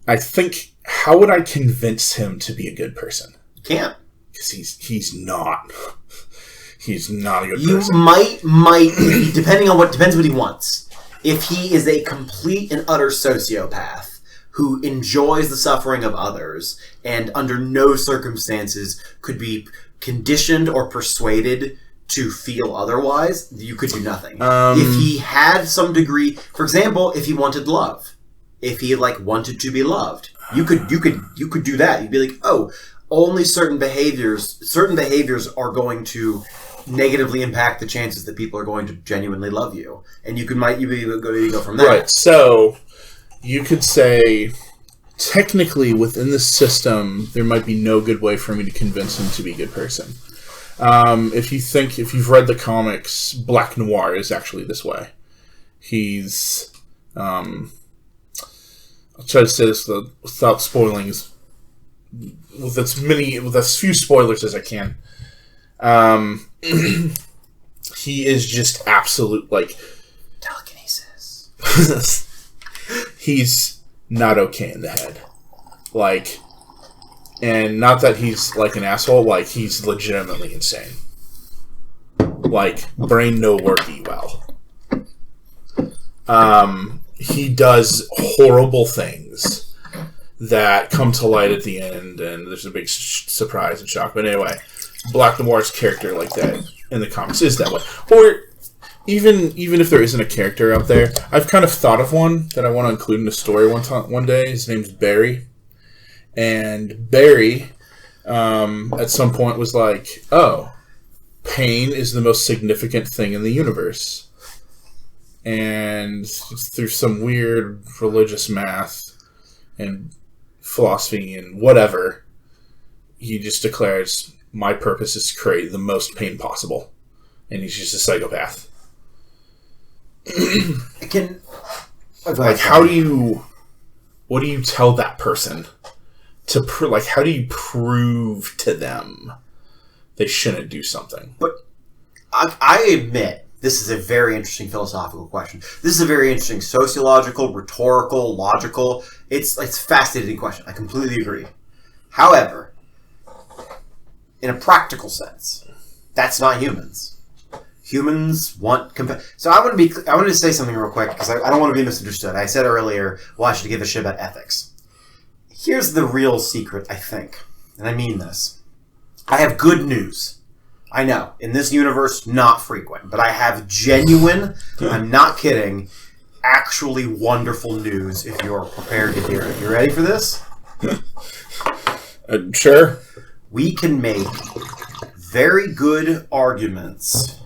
I think, how would I convince him to be a good person? You can't. Because he's not. He's not a good you person. You might, depends what he wants. If he is a complete and utter sociopath who enjoys the suffering of others and under no circumstances could be conditioned or persuaded to feel otherwise, you could do nothing. If he had some degree, for example, if he wanted love, if he wanted to be loved, you could do that. You'd be like, oh, only certain behaviors are going to negatively impact the chances that people are going to genuinely love you, and you go from there. Right. So you could say, technically, within the system, there might be no good way for me to convince him to be a good person. If you've read the comics, Black Noir is actually this way. He's, I'll try to say this without spoiling, with as few spoilers as I can. He is just absolute, telekinesis. He's not okay in the head. And not that he's an asshole, he's legitimately insane. Brain no worky well. He does horrible things that come to light at the end, and there's a big surprise and shock. But anyway, Black Noir's character like that in the comics is that way. Or even if there isn't a character out there, I've kind of thought of one that I want to include in the story one day. His name's Barry. And Barry, at some point, was like, oh, pain is the most significant thing in the universe. And through some weird religious math and philosophy and whatever, he just declares, my purpose is to create the most pain possible. And he's just a psychopath. What do you tell that person? How do you prove to them they shouldn't do something? But I admit, this is a very interesting philosophical question. This is a very interesting sociological, rhetorical, logical. It's a fascinating question. I completely agree. However, in a practical sense, that's not humans. Humans want so I want to say something real quick because I don't want to be misunderstood. I said earlier, well, I should give a shit about ethics. Here's the real secret, I think, and I mean this. I have good news. I know, in this universe, not frequent, but I have genuine, I'm not kidding, actually wonderful news if you're prepared to hear it. You ready for this? Sure. We can make very good arguments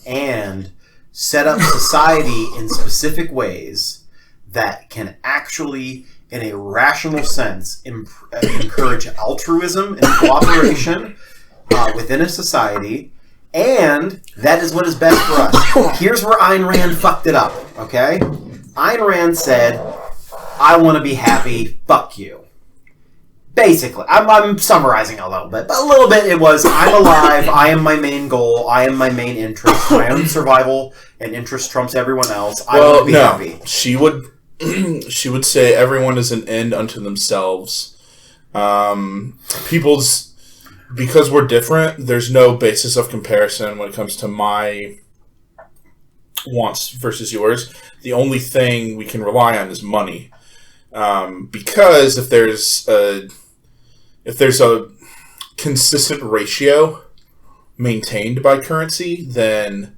and set up society in specific ways that can actually, in a rational sense, encourage altruism and cooperation within a society, and that is what is best for us. Here's where Ayn Rand fucked it up, okay? Ayn Rand said, I want to be happy, fuck you. Basically, I'm summarizing a little bit, but a little bit it was, I'm alive, I am my main goal, I am my main interest, my own survival and interest trumps everyone else, I want to be happy. She would say everyone is an end unto themselves. Because we're different, there's no basis of comparison when it comes to my wants versus yours. The only thing we can rely on is money. Because if there's a consistent ratio maintained by currency, then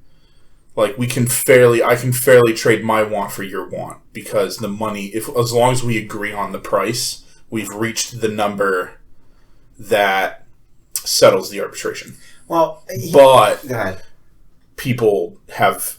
I can fairly trade my want for your want, because the money, as long as we agree on the price, we've reached the number that settles the arbitration. Well, but go ahead. People have,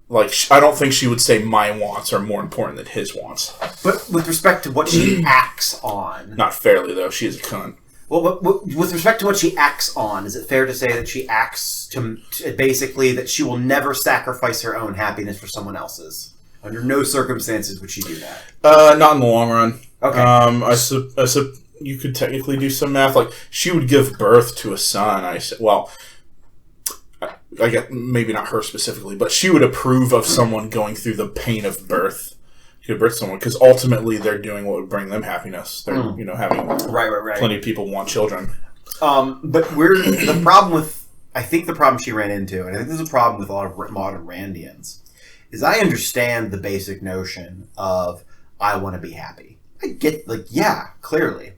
I don't think she would say my wants are more important than his wants. But with respect to what she acts on, not fairly though. She is a cunt. Well, with respect to what she acts on, is it fair to say that she acts to basically that she will never sacrifice her own happiness for someone else's? Under no circumstances would she do that. Not in the long run. Okay. You could technically do some math. Like, she would give birth to a son. I get maybe not her specifically, but she would approve of someone going through the pain of birth. Give birth to someone, because ultimately they're doing what would bring them happiness. They're having right. Plenty of people want children. But the problem with, I think the problem she ran into, and I think there's a problem with a lot of modern Randians, is I understand the basic notion of I want to be happy. I get clearly,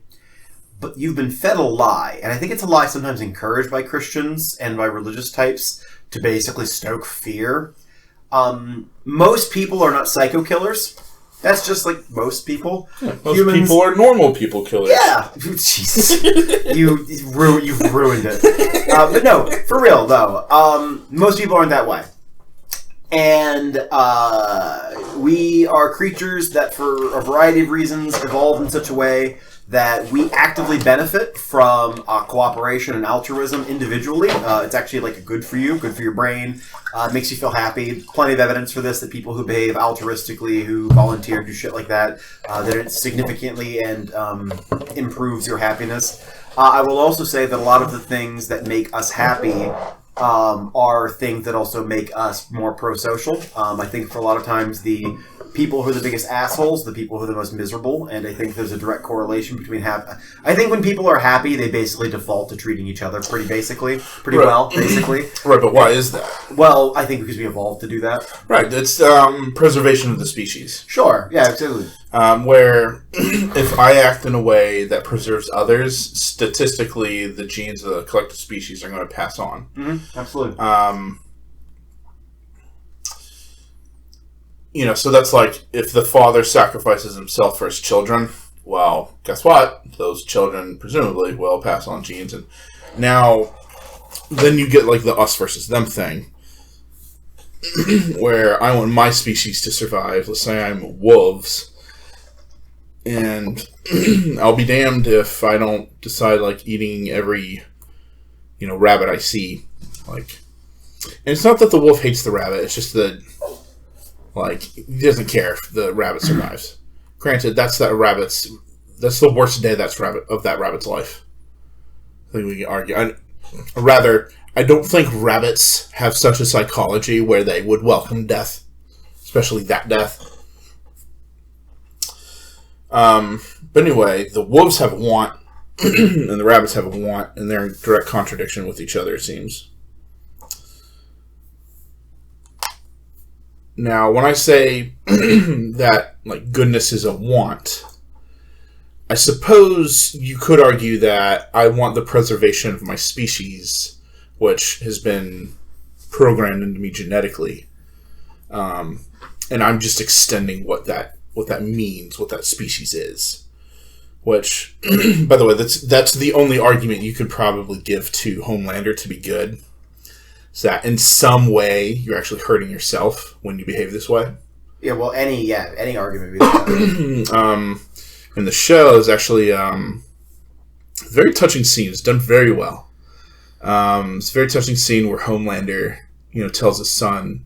but you've been fed a lie, and I think it's a lie sometimes encouraged by Christians and by religious types to basically stoke fear. Most people are not psycho killers. That's just like most people. Yeah, most people are normal people killers. Yeah. Jesus. You've ruined it. But no, for real though. Most people aren't that way. And we are creatures that for a variety of reasons evolved in such a way that we actively benefit from cooperation and altruism individually. It's actually like good for you, good for your brain. It makes you feel happy. Plenty of evidence for this, that people who behave altruistically, who volunteer, do shit like that, that it significantly and improves your happiness. I will also say that a lot of the things that make us happy are things that also make us more pro-social. I think for a lot of times the people who are the biggest assholes, the people who are the most miserable, and I think there's a direct correlation between I think when people are happy, they basically default to treating each other pretty well, basically. Right, but why is that? Well, I think because we evolved to do that. Right, it's preservation of the species. Sure, yeah, absolutely. Where if I act in a way that preserves others, statistically, the genes of the collective species are going to pass on. Mm-hmm, absolutely. So that's like if the father sacrifices himself for his children, well, guess what? Those children presumably will pass on genes. And now, then you get like the us versus them thing, where I want my species to survive. Let's say I'm wolves. And I'll be damned if I don't decide, like, eating every, rabbit I see. Like, and it's not that the wolf hates the rabbit. It's just that, like, he doesn't care if the rabbit survives. Granted, that's the worst day of that rabbit's life. I think we can argue. I don't think rabbits have such a psychology where they would welcome death, especially that death. But anyway, the wolves have a want, and the rabbits have a want, and they're in direct contradiction with each other, it seems. Now, when I say that, like, goodness is a want, I suppose you could argue that I want the preservation of my species, which has been programmed into me genetically, and I'm just extending what that means, what that species is. Which, by the way, that's the only argument you could probably give to Homelander to be good. Is that in some way you're actually hurting yourself when you behave this way. Yeah, well, any argument would be that. In the show is actually very touching scene. It's done very well. It's a very touching scene where Homelander, tells his son,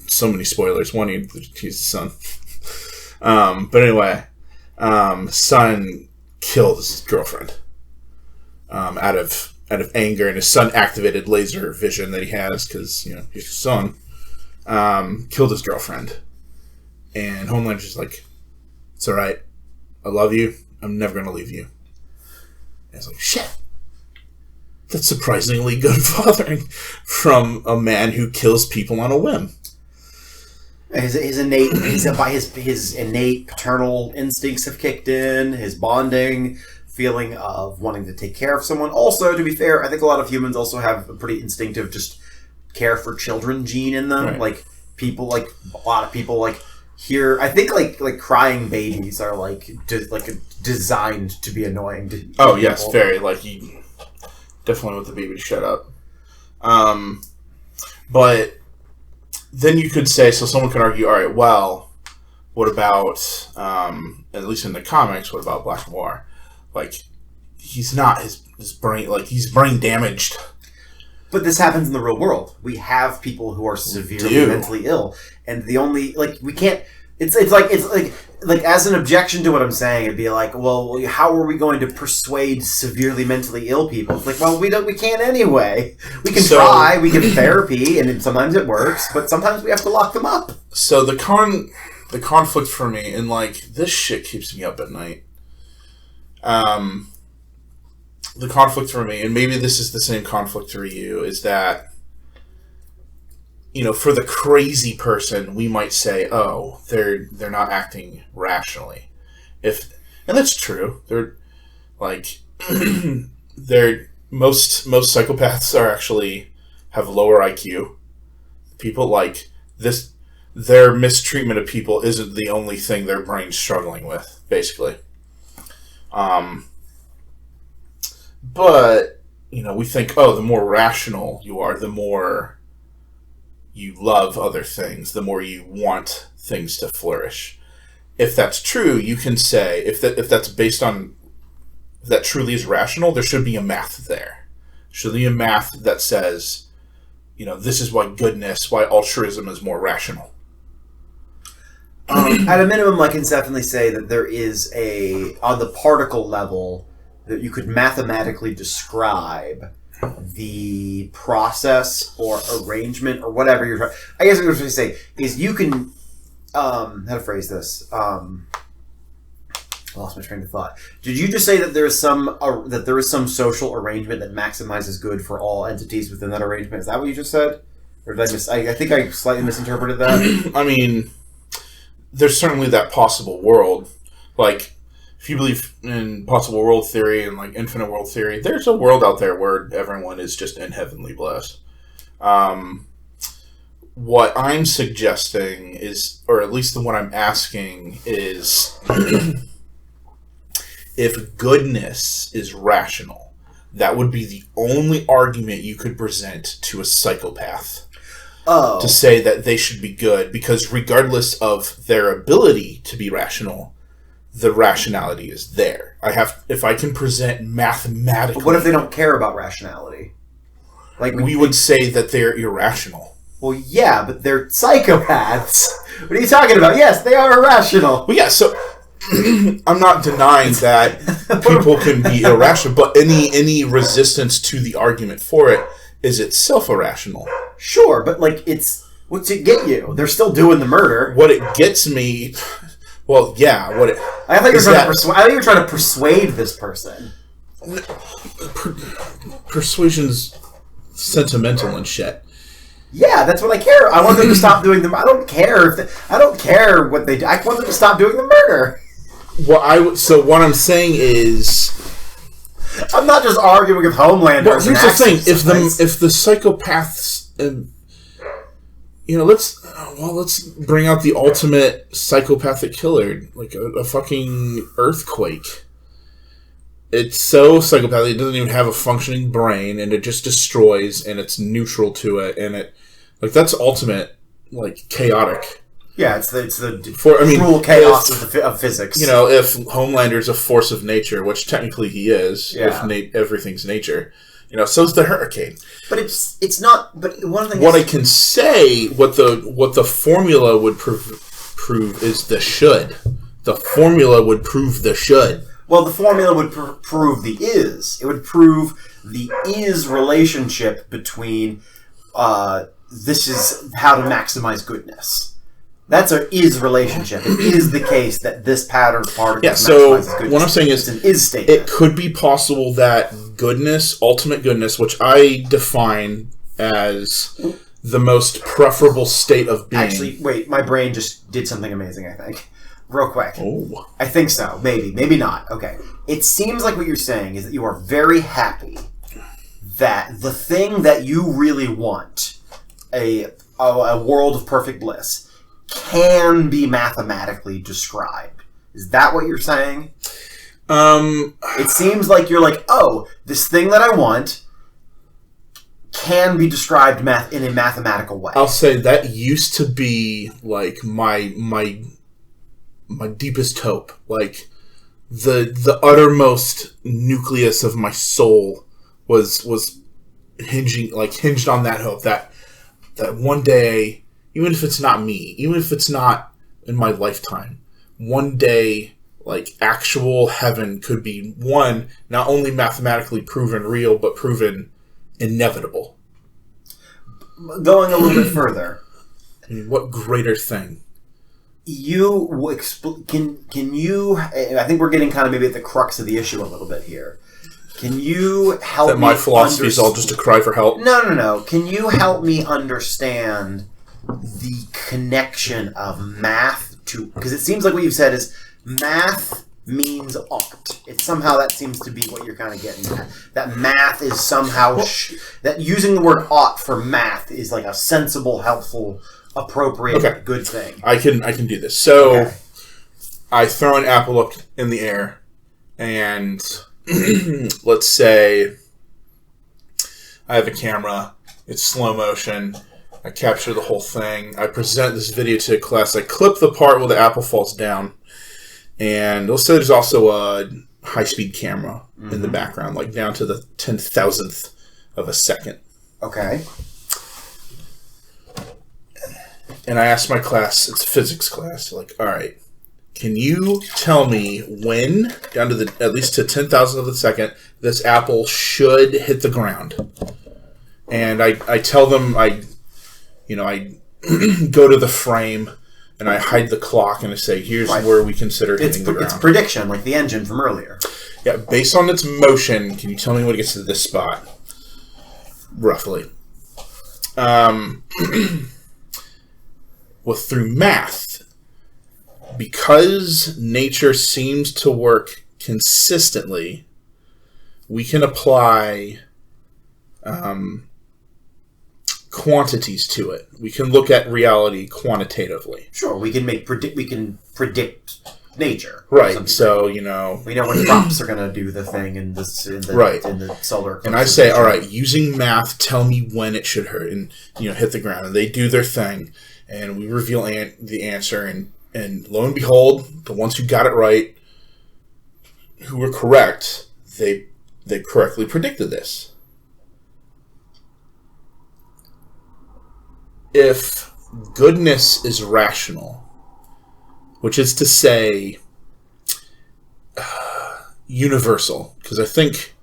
so many spoilers. One, he's the son. But anyway, son killed his girlfriend out of anger, and his son activated laser vision that he has because he's his son. Killed his girlfriend, and Homelander's just like, "It's all right. I love you. I'm never gonna leave you." And it's like, shit. That's surprisingly good fathering from a man who kills people on a whim. His innate paternal instincts have kicked in. His bonding feeling of wanting to take care of someone. Also, to be fair, I think a lot of humans also have a pretty instinctive just care for children gene in them. Right. Like a lot of people here. I think like crying babies are designed to be annoying to people. Yes, very you definitely want the baby to shut up. But then you could say, so someone could argue, all right, well, What about, at least in the comics, what about Black Noir? Like, he's not his brain, like, he's brain damaged. But this happens in the real world. We have people who are severely mentally ill, and the only, like, we can't. It's like as an objection to what I'm saying, it'd be like, well, how are we going to persuade severely mentally ill people? It's like, well, we can't anyway. We can try, we give therapy, and sometimes it works, but sometimes we have to lock them up. So the conflict for me, and like this shit keeps me up at night. The conflict for me, and maybe this is the same conflict for you, is that, you know, for the crazy person, we might say, oh, they're not acting rationally. And that's true. They're like most psychopaths are actually have lower IQ. People like this, their mistreatment of people isn't the only thing their brain's struggling with, basically. But, you know, we think, oh, the more rational you are, the more you love other things, the more you want things to flourish. If that's true, you can say, if that's based on, if that truly is rational, there should be a math there. Should be a math that says, you know, this is why goodness, why altruism is more rational. At a minimum, I can definitely say that there is on the particle level, that you could mathematically describe the process or arrangement or whatever you're trying. I guess what I'm trying to say is you can, how to phrase this? I lost my train of thought. Did you just say that there is some social arrangement that maximizes good for all entities within that arrangement? Is that what you just said? Or did I think I slightly misinterpreted that. I mean, there's certainly that possible world. Like, if you believe in possible world theory and like infinite world theory, there's a world out there where everyone is just in heavenly bliss. What I'm suggesting is, or at least the one I'm asking is, if goodness is rational, that would be the only argument you could present to a psychopath. Oh. To say that they should be good, because regardless of their ability to be rational, the rationality is there. If I can present mathematically... But what if they don't care about rationality? Like we would say that they're irrational. Well, yeah, but they're psychopaths. What are you talking about? Yes, they are irrational. Well, yeah, so I'm not denying that people can be irrational, but any resistance to the argument for it is itself irrational. Sure, but like what's it get you? They're still doing the murder. What it gets me... Well, yeah. I thought you were trying to persuade this person. Persuasion's sentimental and shit. Yeah, that's what I care. I want them to stop doing them. I don't care I don't care what they do. I want them to stop doing the murder. So what I'm saying is, I'm not just arguing with Homelander. Well, here's the thing: if the psychopaths, you know, let's bring out the ultimate psychopathic killer, like a fucking earthquake. It's so psychopathic; it doesn't even have a functioning brain, and it just destroys, and it's neutral to it, and it that's ultimate, like, chaotic. Yeah, it's the cruel chaos of physics. You know, if Homelander's a force of nature, which technically he is, if everything's nature, you know, so's the hurricane. But it's not. But one thing. What I can say, what the formula would prove is the should. The formula would prove the should. Well, the formula would prove the is. It would prove the is relationship between. This is how to maximize goodness. That's an is relationship. It is the case that this pattern of particles maximizes goodness. What I'm saying is, it's an is statement. It could be possible that goodness, ultimate goodness, which I define as the most preferable state of being. Actually, wait, my brain just did something amazing, I think. Real quick. Oh. I think so. Maybe not. Okay. It seems like what you're saying is that you are very happy that the thing that you really want, a world of perfect bliss, can be mathematically described. Is that what you're saying? It seems like you're like, oh, this thing that I want can be described in a mathematical way. I'll say that used to be like my my deepest hope, like the uttermost nucleus of my soul was hinged on that hope that one day, even if it's not me, even if it's not in my lifetime, one day, like, actual heaven could be, one, not only mathematically proven real, but proven inevitable. Going a little bit further, I mean, what greater thing? can you? I think we're getting kind of maybe at the crux of the issue a little bit here. Can you help that me? My philosophy is all just a cry for help? No. Can you help me understand the connection of math to? Because it seems like what you've said is math means ought. It's somehow that seems to be what you're kind of getting at. That math is somehow that using the word ought for math is like a sensible, helpful, appropriate, good thing. I can do this. So I throw an apple up in the air, and let's say I have a camera. It's slow motion. I capture the whole thing. I present this video to a class. I clip the part where the apple falls down. And let's say there's also a high-speed camera in the background, like down to the 10,000th of a second. Okay. And I asked my class, it's a physics class, like, all right, can you tell me when, down to at least to 10,000th of a second, this apple should hit the ground? And I tell them, I go to the frame, and I hide the clock, and I say, here's where we consider hitting the ground. It's prediction, like the engine from earlier. Yeah, based on its motion, can you tell me when it gets to this spot? Roughly. Well, through math, because nature seems to work consistently, we can apply quantities to it. We can look at reality quantitatively. Sure, we can predict nature. Right. So, we know when crops are going to do the thing in the solar eclipse. And I say, all right, using math, tell me when it should hurt and hit the ground. And they do their thing, and we reveal the answer, and lo and behold, the ones who got it right, who were correct, they correctly predicted this. If goodness is rational, which is to say universal, because I think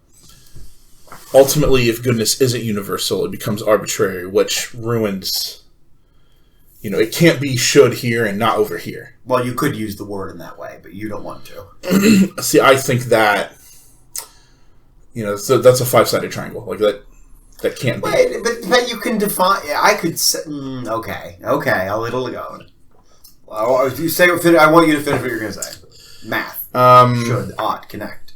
ultimately if goodness isn't universal, it becomes arbitrary, which ruins, it can't be should here and not over here. Well, you could use the word in that way, but you don't want to. See, I think that, so that's a five-sided triangle. Like that can't be. Wait, but you can define. I could say. Okay. I'll let it go. You say. I want you to finish what you're going to say. Math. Should, ought, connect.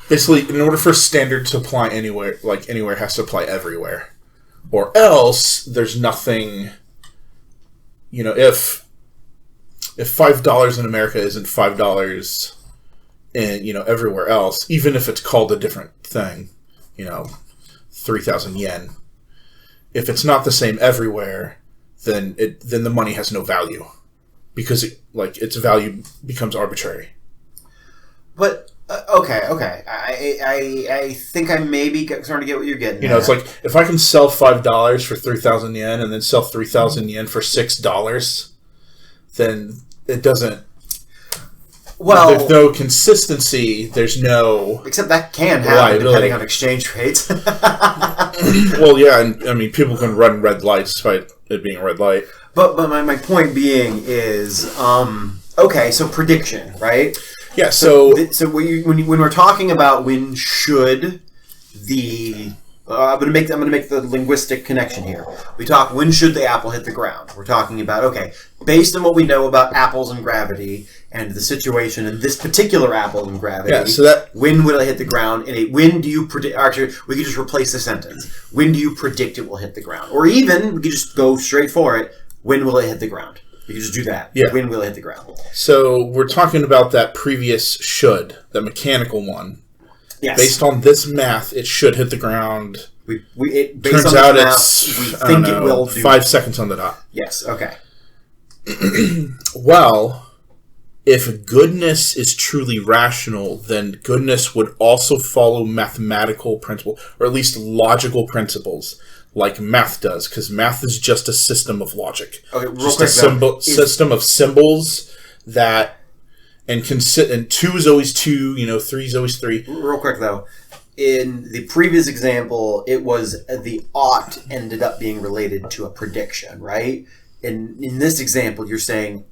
Basically, in order for standard to apply anywhere, like anywhere has to apply everywhere, or else there's nothing. If $5 in America isn't $5 in everywhere else, even if it's called a different thing, 3,000 yen. If it's not the same everywhere, then the money has no value, because its value becomes arbitrary. But okay. I think I may be starting to get what you're getting. It's like if I can sell $5 for 3,000 yen and then sell 3,000 yen for $6, then it doesn't. Well, there's no consistency. There's no. Except that can happen depending on exchange rates. Well, yeah, and I mean, people can run red lights despite it being a red light. But my point being is, okay, so prediction, right? Yeah. So when we're talking about when should the I'm gonna make the linguistic connection here. We talk when should the apple hit the ground. We're talking about, okay, based on what we know about apples and gravity and the situation in this particular apple and gravity. Yeah, so when will it hit the ground? And when do you predict? Actually, we could just replace the sentence. When do you predict it will hit the ground? Or even we could just go straight for it. When will it hit the ground? We could just do that. Yeah. When will it hit the ground? So we're talking about that previous should, the mechanical one. Yes. Based on this math, it should hit the ground. Turns out it will do 5 seconds on the dot. Yes. Okay. Well, if goodness is truly rational, then goodness would also follow mathematical principles, or at least logical principles, like math does, because math is just a system of logic. Okay, real just quick, system of symbols that, and 2 is always 2, 3 is always 3. Real quick, though. In the previous example, it was the ought ended up being related to a prediction, right? In this example, you're saying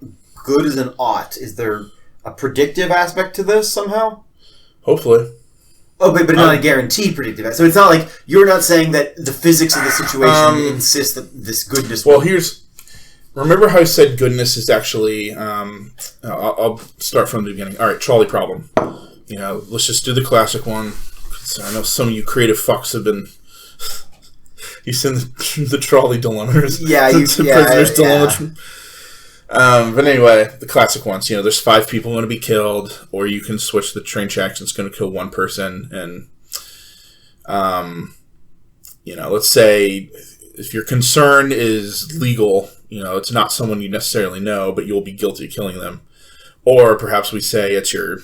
good is an ought. Is there a predictive aspect to this somehow? Hopefully. Oh, but not a guaranteed predictive aspect. So it's not like you're not saying that the physics of the situation insists that this goodness. Well, remember how I said goodness is actually. I'll start from the beginning. All right, trolley problem. Let's just do the classic one. I know some of you creative fucks have been. You send the trolley dilemmas. Yeah, prisoner's dilemmas. But anyway, the classic ones. There's 5 people going to be killed, or you can switch the train tracks and it's going to kill 1 person. And, let's say if your concern is legal, it's not someone you necessarily know, but you'll be guilty of killing them. Or perhaps we say it's your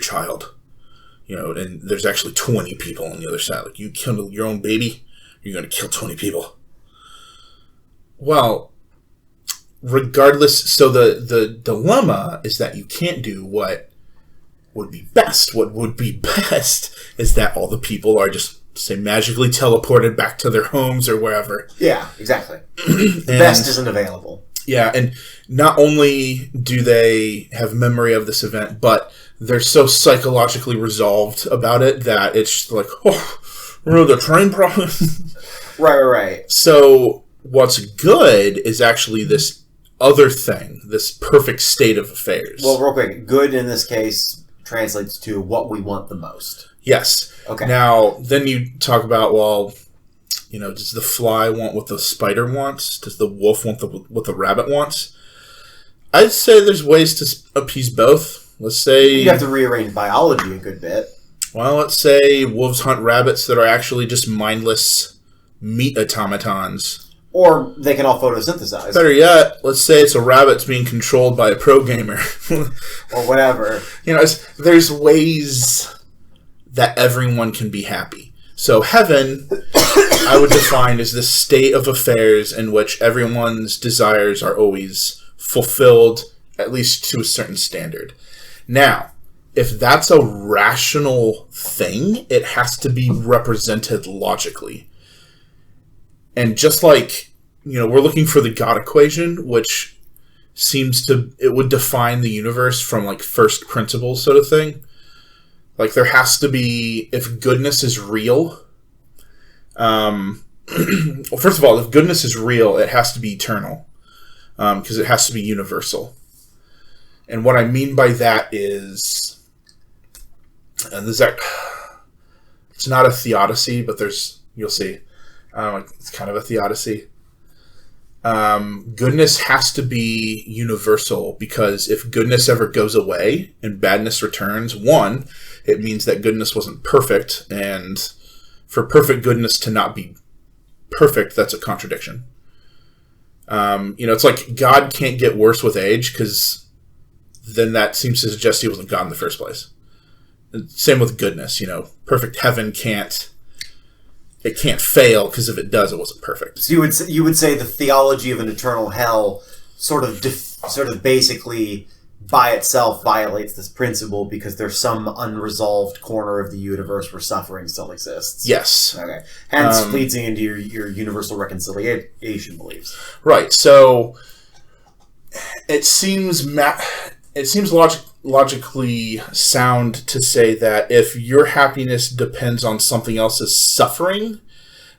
child. And there's actually 20 people on the other side. Like, you killed your own baby, you're going to kill 20 people. Well, regardless, so the dilemma is that you can't do what would be best. What would be best is that all the people are just, say, magically teleported back to their homes or wherever. Yeah, exactly. The best isn't available. Yeah, and not only do they have memory of this event, but they're so psychologically resolved about it that it's like, the train problem. Right. So what's good is actually this other thing, this perfect state of affairs. Well, real quick, good in this case translates to what we want the most. Yes. Okay. Now, then you talk about, does the fly want what the spider wants? Does the wolf want what the rabbit wants? I'd say there's ways to appease both. Let's say... You have to rearrange biology a good bit. Well, let's say wolves hunt rabbits that are actually just mindless meat automatons. Or they can all photosynthesize. Better yet, let's say it's a rabbit that's being controlled by a pro gamer. Or whatever. There's ways that everyone can be happy. So heaven, I would define as this state of affairs in which everyone's desires are always fulfilled, at least to a certain standard. Now, if that's a rational thing, it has to be represented logically. And just like, we're looking for the God equation, which it would define the universe from like first principles sort of thing. Like there has to be, if goodness is real, well, first of all, if goodness is real, it has to be eternal, because it has to be universal. And what I mean by that is, it's not a theodicy, but you'll see, it's kind of a theodicy. Goodness has to be universal, because if goodness ever goes away and badness returns, one, it means that goodness wasn't perfect, and for perfect goodness to not be perfect, that's a contradiction. It's like God can't get worse with age, because then that seems to suggest he wasn't God in the first place. Same with goodness, perfect heaven can't fail, because if it does, it wasn't perfect. So you would say the theology of an eternal hell sort of basically by itself violates this principle, because there's some unresolved corner of the universe where suffering still exists. Yes. Okay. Hence leads into your universal reconciliation beliefs. Right. So it seems logically sound to say that if your happiness depends on something else's suffering,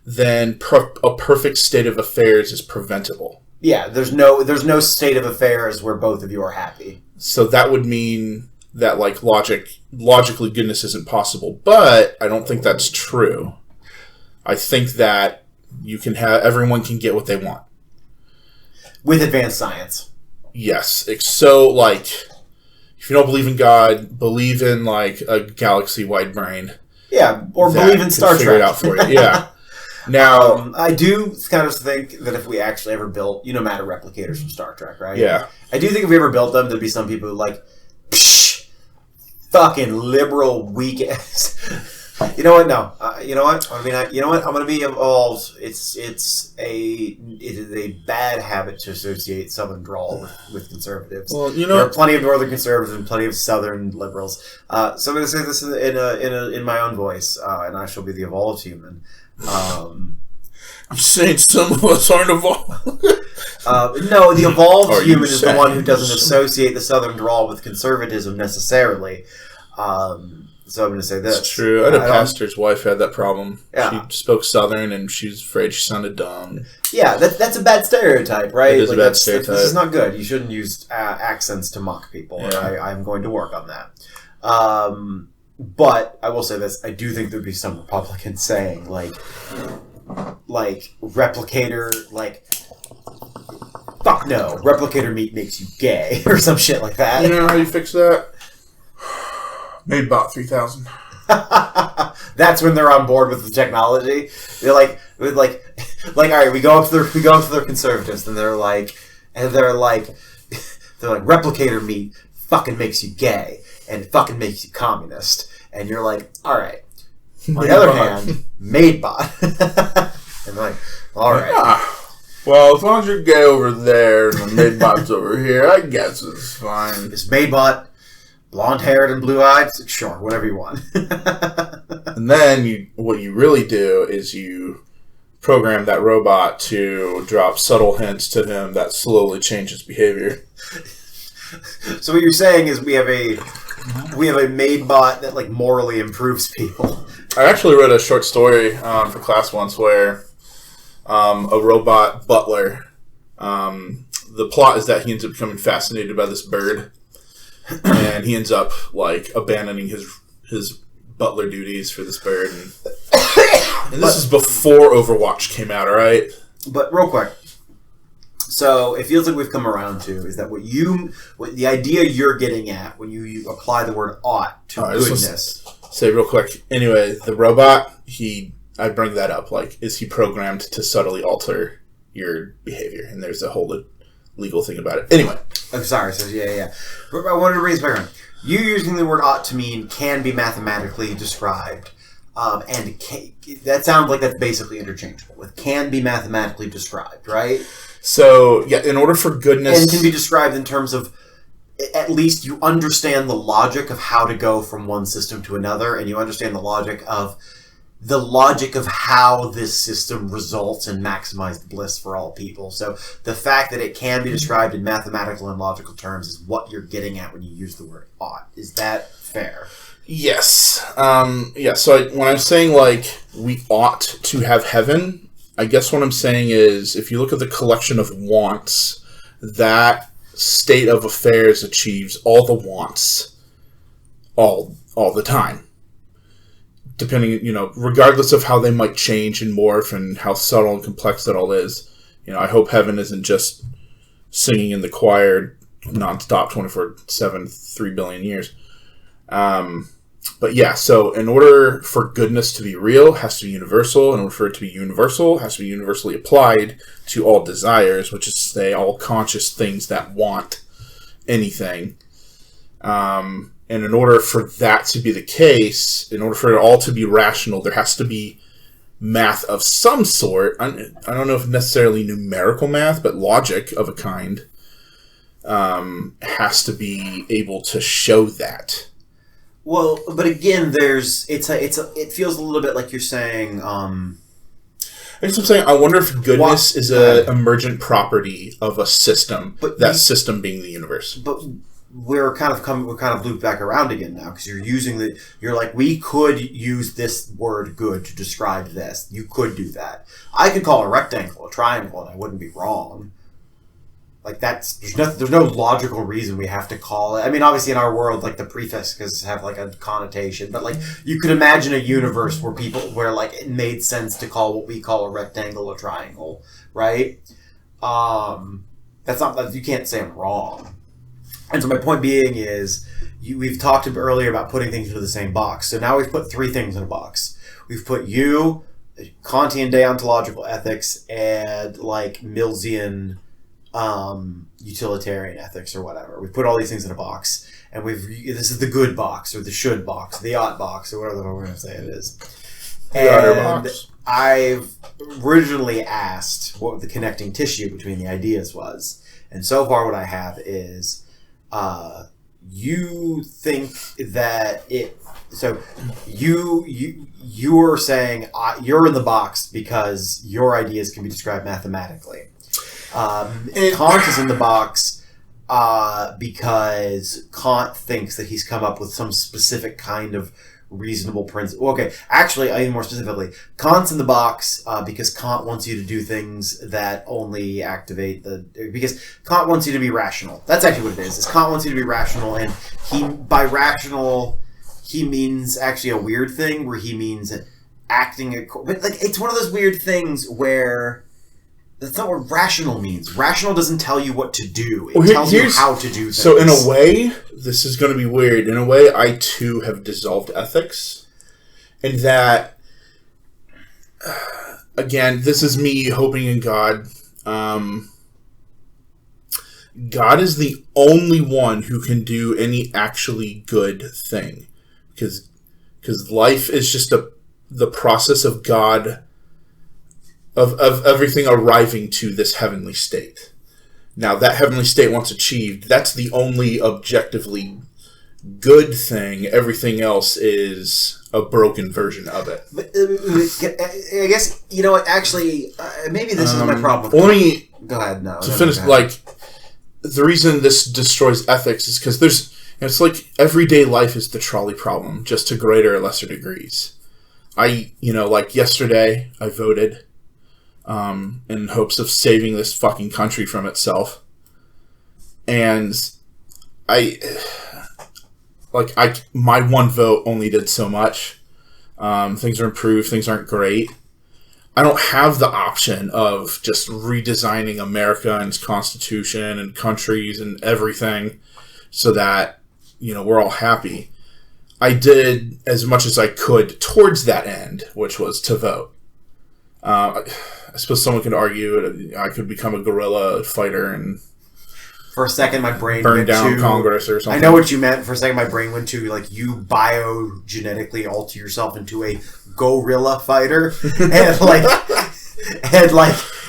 then a perfect state of affairs is preventable. Yeah, there's no state of affairs where both of you are happy. So that would mean that like logically goodness isn't possible, but I don't think that's true. I think that everyone can get what they want with advanced science. Yes. So like, if you don't believe in God, believe in like a galaxy-wide brain. Yeah, or believe in Star Trek. Figure it out for you. Yeah. Now, I do kind of think that if we actually ever built, Matter replicators from Star Trek, right? Yeah. I do think if we ever built them, there'd be some people who psh, fucking liberal weak ass. You know what? No. You know what? I'm going to be evolved. It is a bad habit to associate Southern drawl with conservatives. Well, there are plenty of Northern conservatives and plenty of Southern liberals. So I'm going to say this in my own voice, and I shall be the evolved human. I'm saying some of us aren't evolved. No, the evolved human is the one who doesn't associate the Southern drawl with conservatism necessarily. So I'm going to say this. It's true. I had a pastor's wife had that problem. Yeah. She spoke Southern, and she was afraid she sounded dumb. Yeah, that's a bad stereotype, right? It is a bad stereotype. This is not good. You shouldn't use accents to mock people. Yeah. I'm going to work on that. But I will say this. I do think there'd be some Republicans saying, replicator, fuck no, replicator meat makes you gay, or some shit like that. You know how you fix that? Made bot 3000. That's when they're on board with the technology. They're like, all right, we go up to their conservatives, and they're like, replicator meat fucking makes you gay, and it fucking makes you communist, and you're like, all right. On the other hand, made bot, and they're like, all right. Yeah. Well, as long as you're gay over there and the made bot's over here, I guess it's fine. Is made bot blonde-haired and blue-eyed? Sure, whatever you want. And then what you really do is you program that robot to drop subtle hints to him that slowly change his behavior. So what you're saying is we have a made bot that morally improves people. I actually read a short story for class once where a robot butler. The plot is that he ends up becoming fascinated by this bird. And he ends up abandoning his butler duties for this bird, and this is before Overwatch came out, all right? But real quick, so it feels like we've come around to is that what the idea you're getting at when you apply the word ought to goodness. Say real quick. Anyway, the robot I bring that up. Is he programmed to subtly alter your behavior? And there's a whole legal thing about it. Anyway. I'm sorry. So yeah. I wanted to raise my hand. You using the word ought to mean can be mathematically described, and that sounds like that's basically interchangeable with can be mathematically described, right? So yeah, in order for goodness, and can be described in terms of at least you understand the logic of how to go from one system to another, and you understand the logic of how this system results in maximized bliss for all people. So the fact that it can be described in mathematical and logical terms is what you're getting at when you use the word ought. Is that fair? Yes. So when I'm saying we ought to have heaven, I guess what I'm saying is if you look at the collection of wants, that state of affairs achieves all the wants all the time. Depending, regardless of how they might change and morph and how subtle and complex that all is, I hope heaven isn't just singing in the choir nonstop 24/7, 3 billion years. But yeah, so in order for goodness to be real, it has to be universal. In order for it to be universal, it has to be universally applied to all desires, which is to say all conscious things that want anything. And in order for that to be the case, in order for it all to be rational, there has to be math of some sort. I don't know if necessarily numerical math, but logic of a kind has to be able to show that. Well, but again, it feels a little bit like you're saying. I guess I'm saying I wonder if goodness is an emergent property of a system. But system being the universe. But we're kind of looped back around again now because you're like we could use this word good to describe this. You could do that. I could call a rectangle a triangle, and I wouldn't be wrong. There's no logical reason we have to call it. I mean, obviously in our world, the prefixes have a connotation, but you could imagine a universe where it made sense to call what we call a rectangle a triangle, right? That's not, you can't say I'm wrong. And so my point being is, we've talked earlier about putting things into the same box. So now we've put 3 things in a box. We've put you, Kantian deontological ethics and like Millsian utilitarian ethics or whatever. We put all these things in a box, and this is the good box or the should box, the ought box or whatever we're going to say it is. And I've originally asked what the connecting tissue between the ideas was, and so far what I have is you think that it. So you're saying you're in the box because your ideas can be described mathematically. Kant is in the box because Kant thinks that he's come up with some specific kind of reasonable principle. Okay, actually, I mean more specifically, Kant's in the box because Kant wants you to do things that only activate because Kant wants you to be rational. That's actually what it is. Kant wants you to be rational, and by rational, he means actually a weird thing where he means acting. But like, it's one of those weird things where that's not what rational means. Rational doesn't tell you what to do. It tells you how to do things. So in a way, this is going to be weird. In a way, I too have dissolved ethics. In that, again, this is me hoping in God. God is the only one who can do any actually good thing. Because life is just the process of God, of everything arriving to this heavenly state. Now, that heavenly state, once achieved, that's the only objectively good thing. Everything else is a broken version of it. But, I guess, you know what, actually, maybe this is my problem with Go ahead, no. To finish, the reason this destroys ethics is because it's like everyday life is the trolley problem, just to greater or lesser degrees. Yesterday, I voted in hopes of saving this fucking country from itself. And my one vote only did so much. Things are improved, things aren't great. I don't have the option of just redesigning America and its constitution and countries and everything so that, we're all happy. I did as much as I could towards that end, which was to vote. I suppose someone could argue I could become a guerrilla fighter and for a second my brain burn down Congress or something. I know what you meant. For a second my brain went to you biogenetically alter yourself into a gorilla fighter and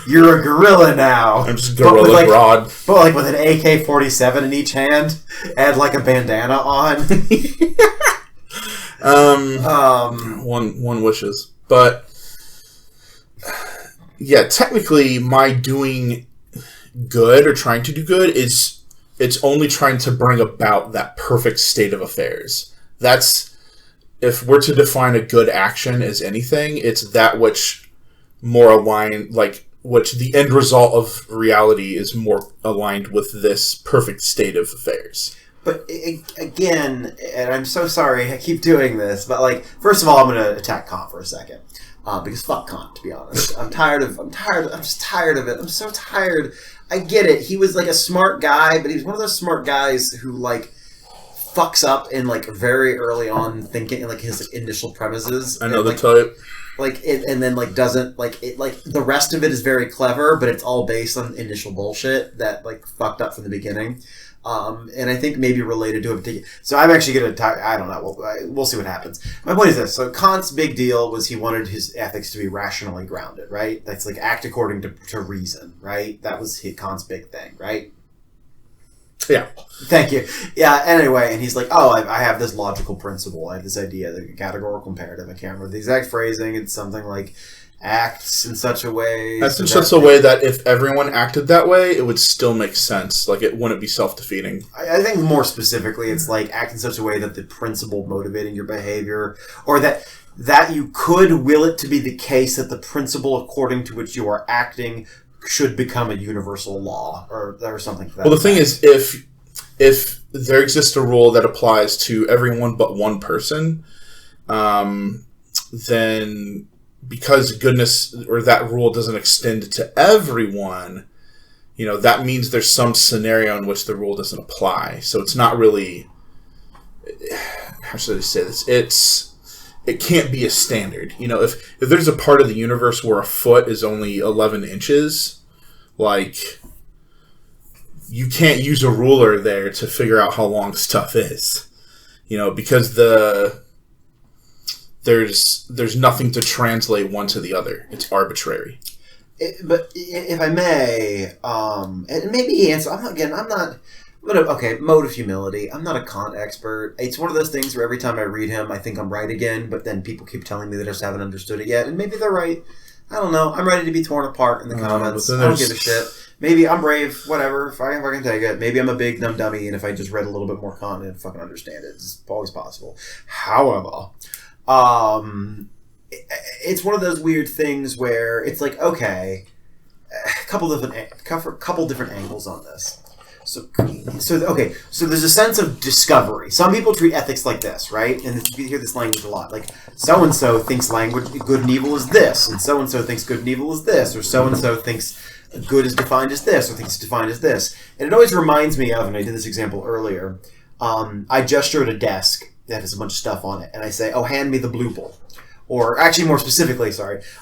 you're a gorilla now. I'm just gorilla broad. But with an AK-47 in each hand and a bandana on. One wishes. But yeah, technically my doing good or trying to do good it's only trying to bring about that perfect state of affairs. That's, if we're to define a good action as anything, it's that which more aligned, which the end result of reality is more aligned with this perfect state of affairs. But again, and I'm so sorry I keep doing this, but first of all, I'm going to attack Kant for a second. Because fuck Kant, to be honest. I'm just tired of it. I'm so tired. I get it. He was a smart guy, but he was one of those smart guys who fucks up in very early on thinking in his initial premises. I know the type. And then doesn't the rest of it is very clever, but it's all based on initial bullshit that fucked up from the beginning. And I think maybe related to a particular. So I'm actually going to I don't know. We'll see what happens. My point is this. So Kant's big deal was he wanted his ethics to be rationally grounded, right? That's act according to reason, right? That was Kant's big thing, right? Yeah. Thank you. Yeah, anyway, and he's I have this logical principle. I have this idea, the categorical imperative. I can't remember the exact phrasing. It's something acts in such a way... Acts in such a way that if everyone acted that way, it would still make sense. It wouldn't be self-defeating. I think more specifically, it's act in such a way that the principle motivating your behavior, or that you could will it to be the case that the principle according to which you are acting should become a universal law, or something like that. Well, the thing is, if there exists a rule that applies to everyone but one person, then because goodness or that rule doesn't extend to everyone, that means there's some scenario in which the rule doesn't apply. So it's not really, how should I say this? it can't be a standard. You know, if there's a part of the universe where a foot is only 11 inches, like, you can't use a ruler there to figure out how long stuff is. You know, because there's nothing to translate one to the other. It's arbitrary. But if I may, and maybe he answers. I'm not. Okay, mode of humility. I'm not a Kant expert. It's one of those things where every time I read him, I think I'm right again, but then people keep telling me that I just haven't understood it yet, and maybe they're right. I don't know. I'm ready to be torn apart in the comments. I don't give a shit. Maybe I'm brave, whatever. If I can take it. Maybe I'm a big dumb dummy, and if I just read a little bit more Kant, I'd fucking understand it. It's always possible. However, it's one of those weird things where it's like, okay, a couple different angles on this. So there's a sense of discovery. Some people treat ethics like this, right? And you hear this language a lot. Like, so-and-so thinks good and evil is this, and so-and-so thinks good and evil is this, or so-and-so thinks good is defined as this, or thinks it's defined as this. And it always reminds me of, and I did this example earlier, I gesture at a desk that has a bunch of stuff on it, and I say, oh, hand me the bloople. Or, actually, more specifically,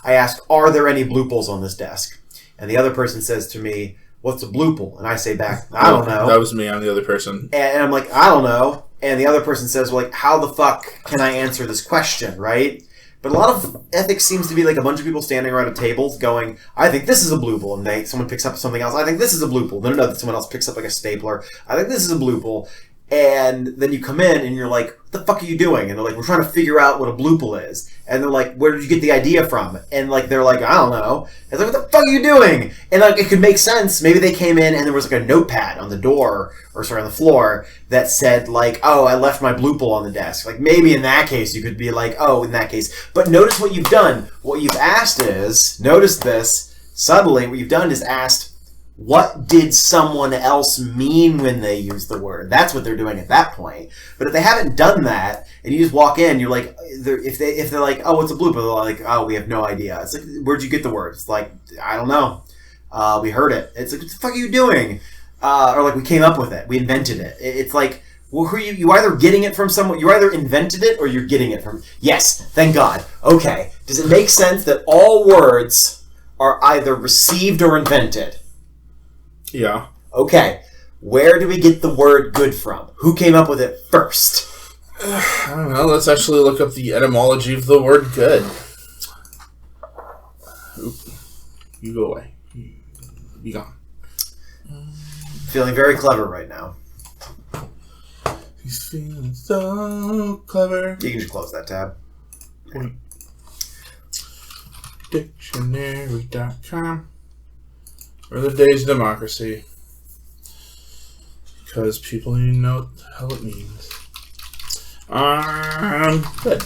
I ask, are there any blooples on this desk? And the other person says to me, what's a bloople? And I say back, I don't know. That was me. I'm the other person. And I'm like, I don't know. And the other person says, well, like, how the fuck can I answer this question, right? But a lot of ethics seems to be like a bunch of people standing around a table going, I think this is a bloople. And someone picks up something else. I think this is a bloople. Then someone else picks up like a stapler. I think this is a bloople. And then you come in and you're like, what the fuck are you doing? And they're like, we're trying to figure out what a bloople is. And they're like, where did you get the idea from? And like, they're like, I don't know. It's like, what the fuck are you doing? And like, it could make sense. Maybe they came in and there was like a notepad on the door, on the floor that said like, oh, I left my bloople on the desk. Like, maybe in that case, you could be like, oh, in that case. But notice what you've done. What you've asked is, notice this, subtly, what you've done is asked, what did someone else mean when they used the word? That's what they're doing at that point. But if they haven't done that, and you just walk in, you're like, if they're like, oh, what's a blooper? They're like, oh, we have no idea. It's like, where'd you get the word? It's like, I don't know. We heard it. It's like, what the fuck are you doing? Or like, we came up with it. We invented it. It's like, well, who are you? You either getting it from someone. You either invented it or you're getting it from. Yes, thank God. Okay. Does it make sense that all words are either received or invented? Yeah. Okay. Where do we get the word good from? Who came up with it first? I don't know. Let's actually look up the etymology of the word good. Oop. You go away. Be gone. Feeling very clever right now. He's feeling so clever. You can just close that tab. Dictionary.com. Early days of democracy. Because people need to know what the hell it means. Good.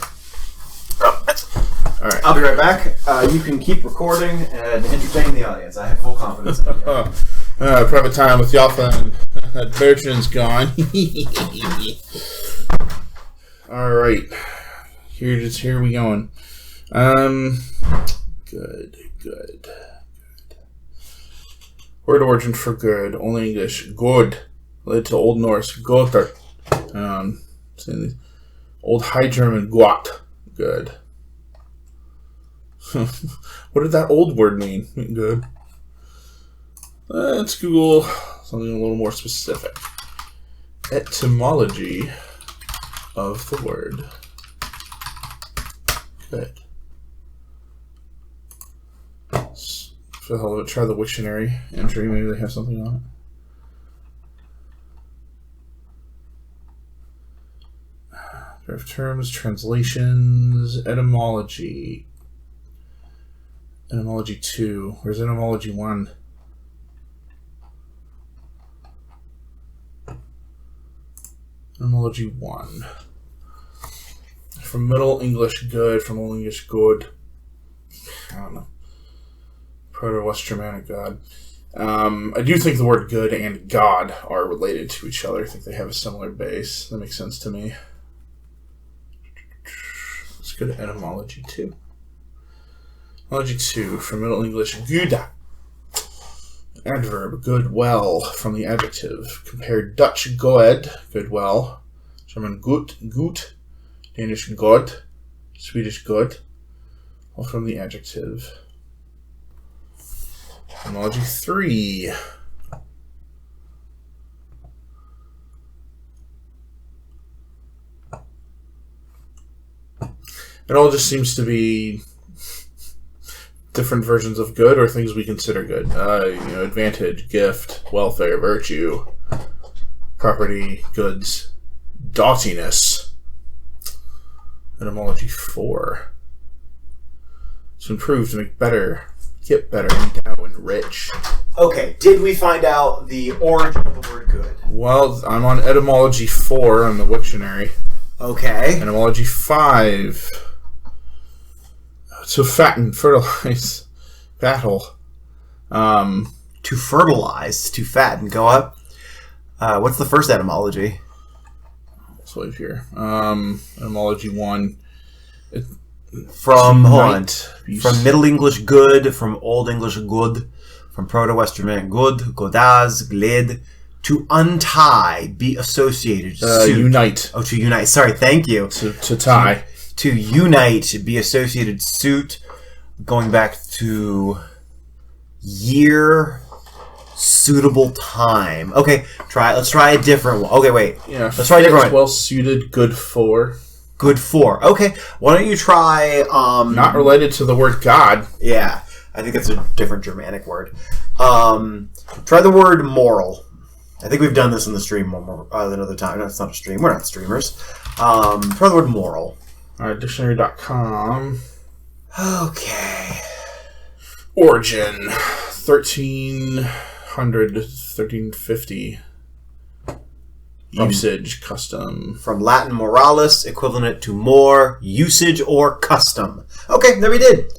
Alright. I'll be right back. You can keep recording and entertain the audience. I have full confidence in you. Private time with y'all fun. Bertrand's gone. Alright. Here we going. Good. Word origin for good. Only English. Good. Related to Old Norse. Goter. Old High German. Guat. Good. What did that old word mean? Good. Let's Google something a little more specific. Etymology of the word good. For the hell of it, try the Wiktionary entry. Maybe they have something on it. Draft terms, translations, etymology. Etymology 2. Where's etymology 1? Etymology 1. From Middle English good, from Old English good. I don't know. Proto-West Germanic god. I do think the word good and God are related to each other. I think they have a similar base. That makes sense to me. Let's go to etymology 2. Etymology 2, from Middle English, guda. Adverb, good well, from the adjective. Compare Dutch goed, good well. German gut, Danish god, Swedish gut, all from the adjective. Etymology 3. It all just seems to be different versions of good or things we consider good. Advantage, gift, welfare, virtue, property, goods, doughtiness. Etymology 4. To improve, to make better, get better, endow, enrich. Okay, did we find out the origin of the word good? Well, I'm on etymology 4 on the Wiktionary. Okay. Etymology 5. To fatten, fertilize, battle. To fertilize, to fatten. Go up. What's the first etymology? Let's wait here. Etymology 1. From Middle English good, from Old English good, from Proto-Western Germanic good, godaz, glid, to untie, be associated, suit. Unite. Oh, to unite. Sorry, thank you. To tie. To unite, be associated, suit, going back to year, suitable time. Okay, let's try a different one. Okay, wait. Yeah, let's try a different one. Well suited, good for. Good for. Okay, why don't you try... Not related to the word God. Yeah, I think that's a different Germanic word. Try the word moral. I think we've done this in the stream more than other time. No, it's not a stream. We're not streamers. Try the word moral. All right, dictionary.com. Okay. Origin, 1300 to 1350. Usage, custom. From Latin moralis, equivalent to more, usage, or custom. Okay, there we did.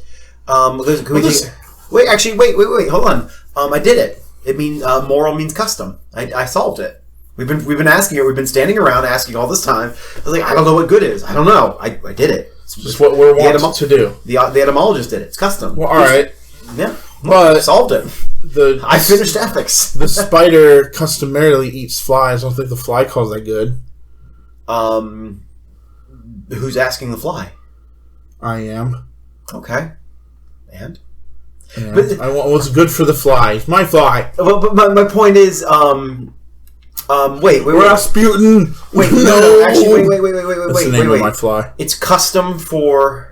Wait, hold on. I did it. It means moral means custom. I solved it. We've been asking it. We've been standing around asking all this time. I was like, I don't know what good is. I don't know. I did it. It's just what we're wanting to do. The etymologist did it. It's custom. Well, all right. Yeah. But I solved it. I finished ethics. The spider customarily eats flies. I don't think the fly calls that good. Who's asking the fly? I am. Okay. And? But I want what's good for the fly. My fly. But my point is, wait. Rasputin. Wait, no. Actually, wait. That's the name of my fly. It's custom for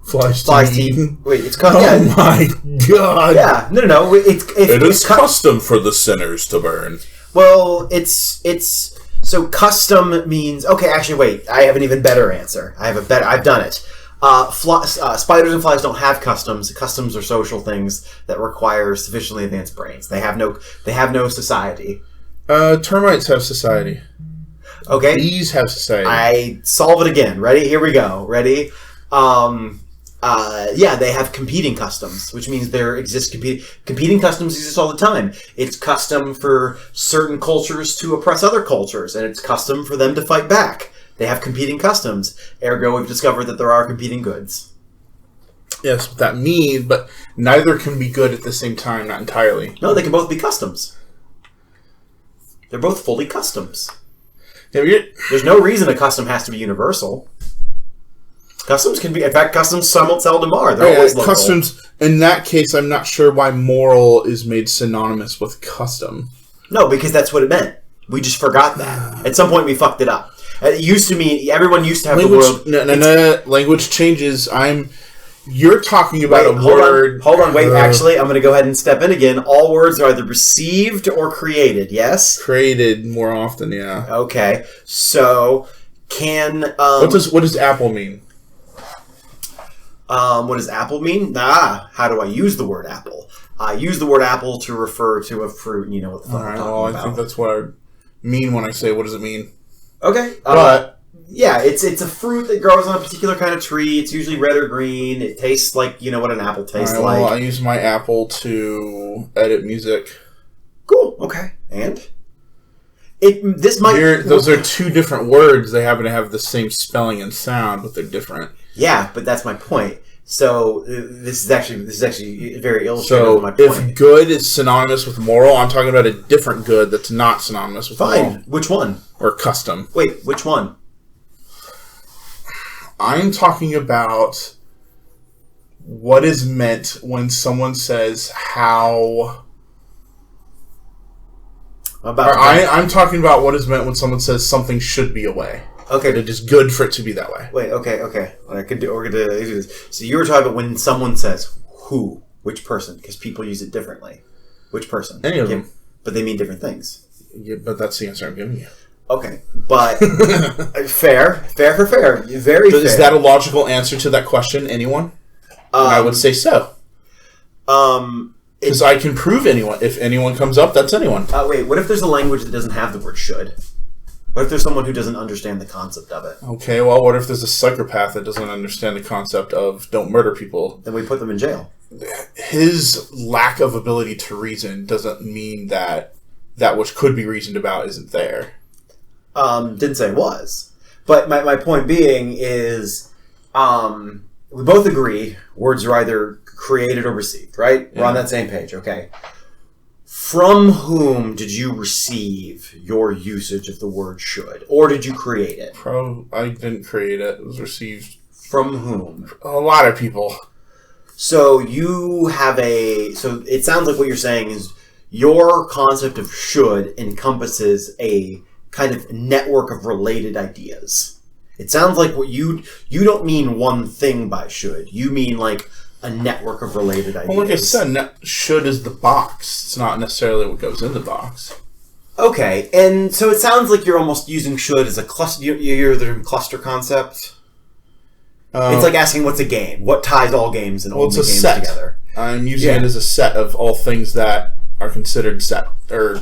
flies to eat. Wait, it's custom. Oh my god. Yeah, no. It is custom for the sinners to burn. Well, it's so custom means okay. Actually, wait. I have an even better answer. I've done it. Spiders and flies don't have customs. Customs are social things that require sufficiently advanced brains. They have no society. Termites have society. Okay. Bees have society. I solve it again. Ready? Here we go. Ready? They have competing customs, which means there exist competing customs exist all the time. It's custom for certain cultures to oppress other cultures, and it's custom for them to fight back. They have competing customs. Ergo, we've discovered that there are competing goods. Yes, what that means, but neither can be good at the same time, not entirely. No, they can both be customs. They're both fully customs. Yeah, there's no reason a custom has to be universal. Customs can be, in fact, customs somewhat seldom are. They're always local. Customs, in that case, I'm not sure why moral is made synonymous with custom. No, because that's what it meant. We just forgot that. At some point, we fucked it up. It used to mean, everyone used to have language, the word... No, language changes. You're talking about a word... Hold on, wait. Actually, I'm going to go ahead and step in again. All words are either received or created, yes? Created more often, yeah. Okay. So, can... What does apple mean? What does apple mean? How do I use the word apple? I use the word apple to refer to a fruit. You know what the fuck I'm talking about. I think that's what I mean when I say, what does it mean? Okay. But... yeah, it's a fruit that grows on a particular kind of tree. It's usually red or green. It tastes like, what an apple tastes like. Well, I use my apple to edit music. Cool. Okay. And? Those are two different words. They happen to have the same spelling and sound, but they're different. Yeah, but that's my point. So this is actually very illustrative of my point. If good is synonymous with moral, I'm talking about a different good that's not synonymous with moral. Fine. Which one? Or custom. Wait, which one? I'm talking about what is meant when someone says how... I'm talking about what is meant when someone says something should be a way. Okay. It is good for it to be that way. Wait, okay. We're gonna do this. So you were talking about when someone says who, which person, because people use it differently. Which person? Any of them. But they mean different things. Yeah, but that's the answer I'm giving you. Okay, but fair. Very fair. Is that a logical answer to that question, anyone? I would say so. Because I can prove anyone. If anyone comes up, that's anyone. Wait, what if there's a language that doesn't have the word should? What if there's someone who doesn't understand the concept of it? Okay, well, what if there's a psychopath that doesn't understand the concept of don't murder people? Then we put them in jail. His lack of ability to reason doesn't mean that which could be reasoned about isn't there. Didn't say it was. But my point being is, we both agree words are either created or received, right? Yeah. We're on that same page, okay. From whom did you receive your usage of the word should? Or did you create it? I didn't create it. It was received. From whom? A lot of people. So you have so it sounds like what you're saying is your concept of should encompasses a kind of network of related ideas. It sounds like what you don't mean one thing by should. You mean like a network of related ideas. Well, like I said, should is the box. It's not necessarily what goes in the box. Okay, and so it sounds like you're almost using should as a cluster. You're the cluster concept. It's like asking what's a game. What ties all games and all the games set together? I'm using it as a set of all things that are considered set or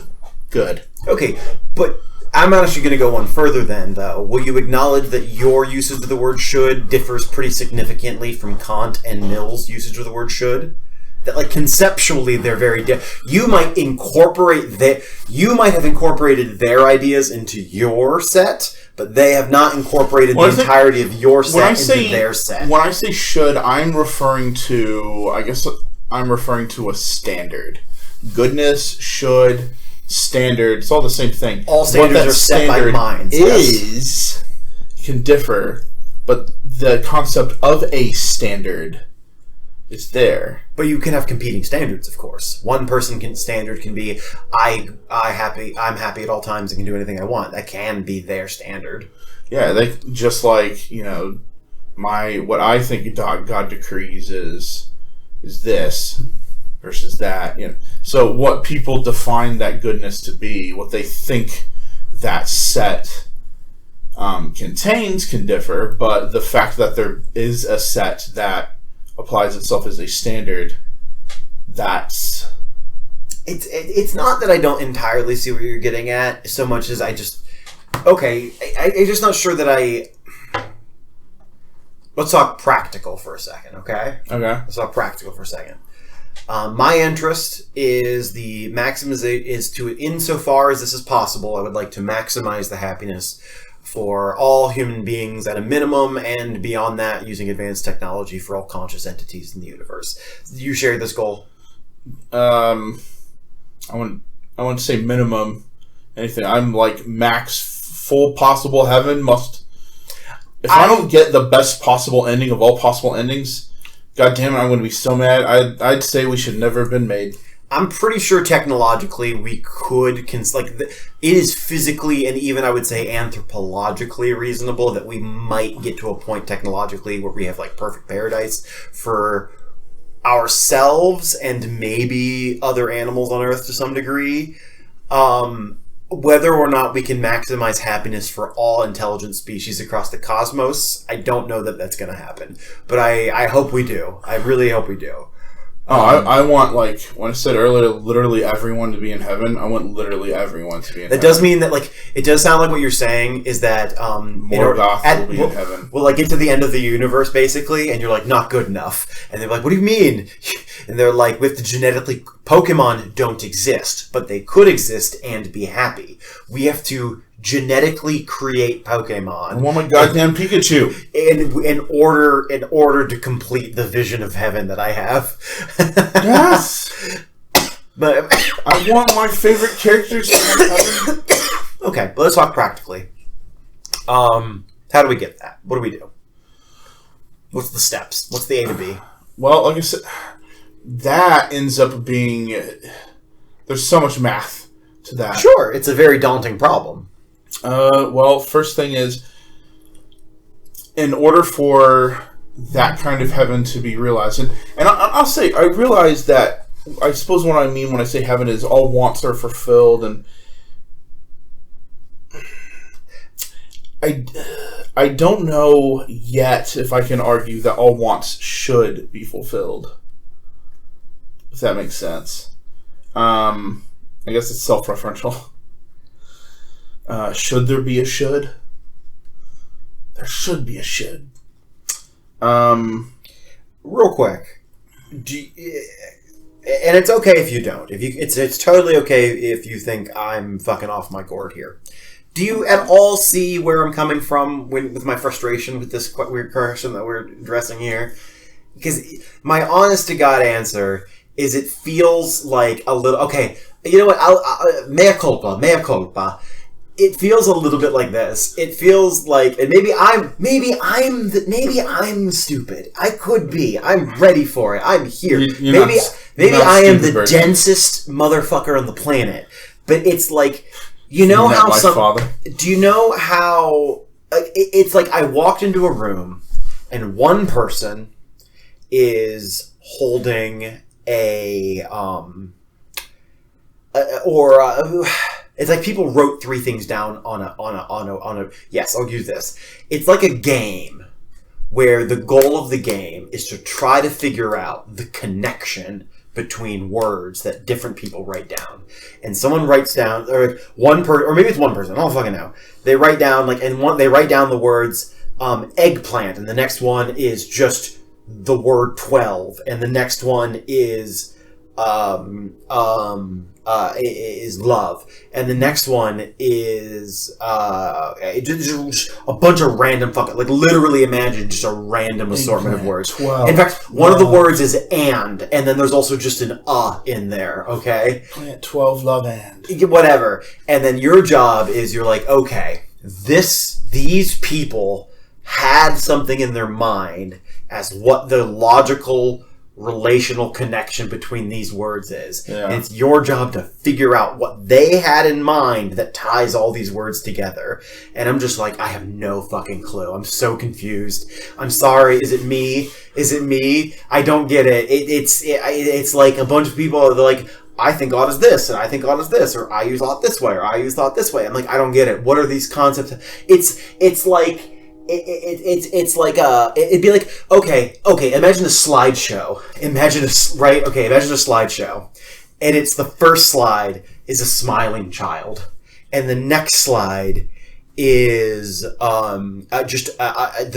good. Okay, but I'm actually going to go one further then, though. Will you acknowledge that your usage of the word should differs pretty significantly from Kant and Mill's usage of the word should? That, like, conceptually, they're very different. You might have incorporated their ideas into your set, but they have not incorporated the entirety of your set into their set. When I say should, I'm referring to a standard. Goodness, should, standard, it's all the same thing. All standards are set by minds. Can differ, but the concept of a standard is there. But you can have competing standards, of course. One standard can be I'm happy at all times and can do anything I want. That can be their standard. Yeah, they just like, what I think God decrees is this versus that. So what people define that goodness to be, what they think that set contains can differ, but the fact that there is a set that applies itself as a standard, that's... It's not that I don't entirely see what you're getting at, so much as I just... Okay, I'm just not sure that I... Let's talk practical for a second, okay? Okay. Let's talk practical for a second. My interest is insofar as this is possible, I would like to maximize the happiness for all human beings at a minimum, and beyond that, using advanced technology for all conscious entities in the universe. Do you share this goal? I want to say minimum anything. I'm like max full possible heaven must. If I don't get the best possible ending of all possible endings, God damn it, I'm going to be so mad. I'd say we should never have been made. I'm pretty sure technologically we could, it is physically and even I would say anthropologically reasonable that we might get to a point technologically where we have like perfect paradise for ourselves and maybe other animals on Earth to some degree. Whether or not we can maximize happiness for all intelligent species across the cosmos, I don't know that that's going to happen. But I hope we do. I really hope we do. I want, like, when I said earlier, literally everyone to be in heaven, I want literally everyone to be in heaven. That does mean that, like, it does sound like what you're saying is that... more goth will be in heaven. We'll, like, get to the end of the universe, basically, and you're like, not good enough. And they're like, what do you mean? And they're like, with the genetically... Pokemon don't exist, but they could exist and be happy. We have to genetically create Pokemon. I want my goddamn Pikachu. In order to complete the vision of heaven that I have. Yes. But I want my favorite characters to heaven. Okay, but let's talk practically. How do we get that? What do we do? What's the steps? What's the A to B? Well, like I said, that ends up being... There's so much math to that. Sure, it's a very daunting problem. Well, first thing is, in order for that kind of heaven to be realized, and I'll say, I realize that, I suppose what I mean when I say heaven is all wants are fulfilled, and I don't know yet if I can argue that all wants should be fulfilled. If that makes sense. I guess it's self-referential. Should there be a should? There should be a should. Real quick, and it's okay if you don't. It's totally okay if you think I'm fucking off my gourd here. Do you at all see where I'm coming from with my frustration with this weird question that we're addressing here? Because my honest to God answer is it feels like a little... Okay, you know what? Mea culpa. It feels a little bit like this. It feels like... And maybe I'm stupid. I could be. I'm ready for it. I'm here. Maybe I am the densest motherfucker on the planet. But it's like... You know how do you know how it's like I walked into a room and one person is holding it's like people wrote three things down on a yes, I'll use this. It's like a game where the goal of the game is to try to figure out the connection between words that different people write down. And someone writes down, or maybe it's one person, I don't fucking know. They write down, they write down the words eggplant, and the next one is just the word 12, and the next one is love, and the next one is just a bunch of random fucking, like literally imagine just a random assortment of words. 12, in fact, one of the words is and then there's also just an in there, okay? Plant 12, love, and whatever. And then your job is you're like, okay, these people had something in their mind as what the logical relational connection between these words is. Yeah. And it's your job to figure out what they had in mind that ties all these words together. And I'm just like, I have no fucking clue. I'm so confused. I'm sorry. Is it me? I don't get it. It's like a bunch of people are like, I think God is this, and I think God is this, or I use thought this way, or I use thought this way. I'm like, I don't get it. What are these concepts? It's like... It's like it'd be like okay. Imagine a slideshow. Imagine a slideshow, and it's the first slide is a smiling child, and the next slide is the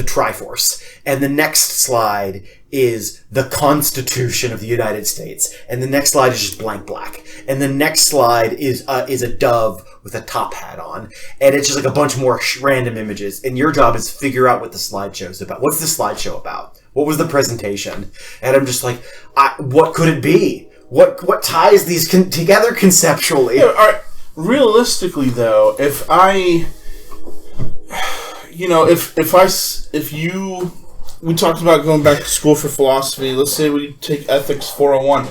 Triforce, and the next slide is the Constitution of the United States, and the next slide is just blank black, and the next slide is a dove with a top hat on, and it's just like a bunch more random images, and your job is to figure out what the slideshow's about. What's the slideshow about? What was the presentation? And I'm just like, what could it be? What ties these together conceptually? Yeah, all right. Realistically, though, if we talked about going back to school for philosophy. Let's say we take Ethics 401.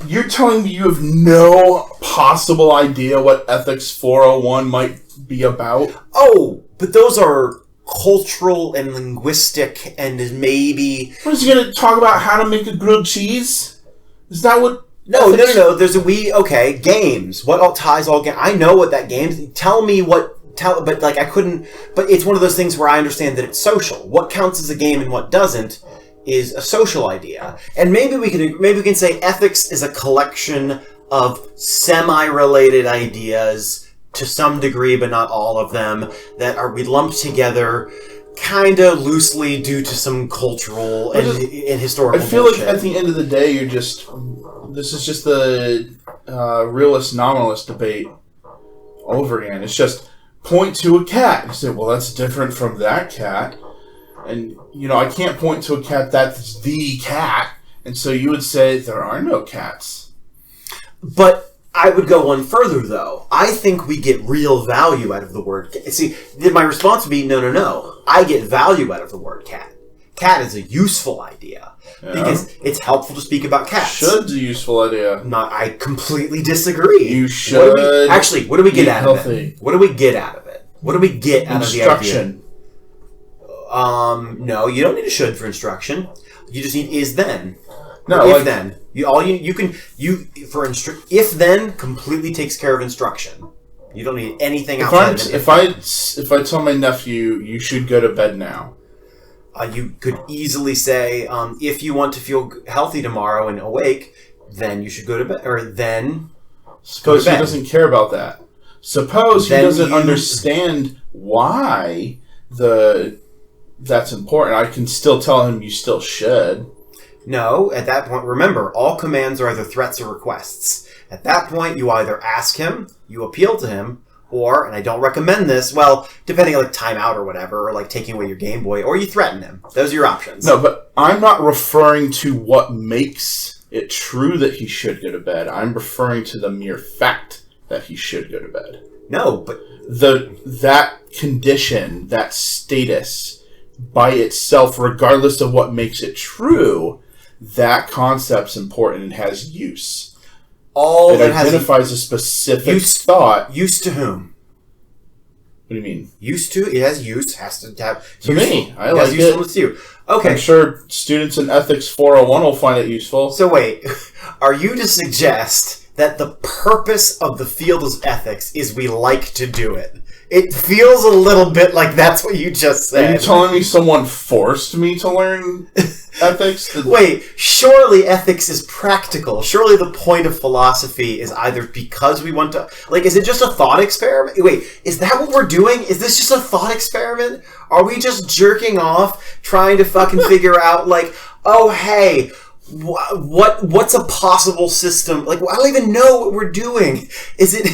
You're telling me you have no possible idea what Ethics 401 might be about? Oh, but those are cultural and linguistic and maybe... What, is he going to talk about how to make a grilled cheese? Is that what... No. There's games. What all ties all games? I know what that game... Tell me what... But like I couldn't... But it's one of those things where I understand that it's social. What counts as a game and what doesn't is a social idea. And maybe we can say ethics is a collection of semi-related ideas to some degree, but not all of them, that we lumped together kind of loosely due to some cultural and historical I feel bullshit. Like at the end of the day, this is just the realist nominalist debate all over again. It's just point to a cat. You say, well, that's different from that cat. And, I can't point to a cat that's the cat. And so you would say there are no cats. But I would go one further, though. I think we get real value out of the word cat. See, my response would be, no. I get value out of the word cat. cat is a useful idea because it's helpful to speak about cats. Should's a useful idea. I completely disagree. You should. What do we get out of it? What do we get out of it? What do we get out of the idea? Instruction. No, you don't need a should for instruction. You just need is then. No, if then. If then completely takes care of instruction. You don't need anything outside of it. If I tell my nephew you should go to bed now, you could easily say, if you want to feel healthy tomorrow and awake, then you should go to bed. Or then suppose he doesn't care about that. Suppose he doesn't understand why that's important. I can still tell him you still should. No, at that point, remember, all commands are either threats or requests. At that point, you either ask him, you appeal to him, or, and I don't recommend this, well, depending on timeout or whatever, or taking away your Game Boy, or you threaten him. Those are your options. No, but I'm not referring to what makes it true that he should go to bed. I'm referring to the mere fact that he should go to bed. No, but that condition, that status, by itself, regardless of what makes it true, that concept's important and has use. It identifies a specific thought. Use to whom? What do you mean? Use to, it has use, has to have... To me, I like it. To you. Okay. I'm sure students in Ethics 401 will find it useful. So wait, are you to suggest that the purpose of the field of ethics is we like to do it? It feels a little bit like that's what you just said. Are you telling me someone forced me to learn ethics? Wait, surely ethics is practical. Surely the point of philosophy is either because we want to... is it just a thought experiment? Wait, is that what we're doing? Is this just a thought experiment? Are we just jerking off, trying to fucking figure out, oh, hey... What's a possible system? I don't even know what we're doing. Is it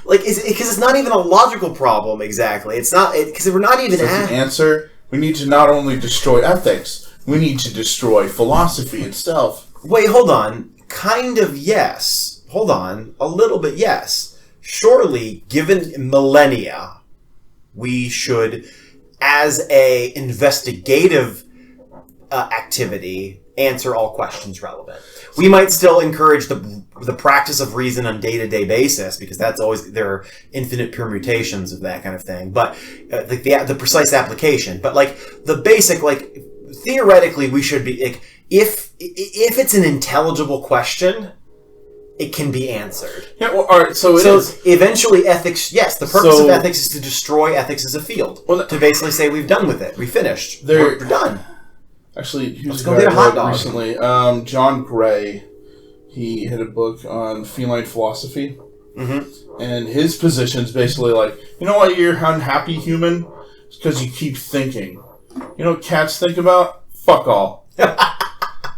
because it's not even a logical problem exactly. It's not because we're not even the answer. We need to not only destroy ethics, we need to destroy philosophy itself. Wait, hold on. Kind of yes. Hold on. A little bit yes. Surely, given millennia, we should, as a investigative activity, answer all questions relevant. We might still encourage the practice of reason on day-to-day basis because that's always, there are infinite permutations of that kind of thing. But the precise application. But the basic, theoretically, we should be if it's an intelligible question, it can be answered. Yeah. Well, all right. So eventually, ethics. Yes, the purpose of ethics is to destroy ethics as a field. Well, to basically say we've done with it. We finished. We're done. Actually, here's a guy I read recently. John Gray, he had a book on feline philosophy. Mm-hmm. And his position is basically you know why you're an unhappy human? It's because you keep thinking. You know what cats think about? Fuck all.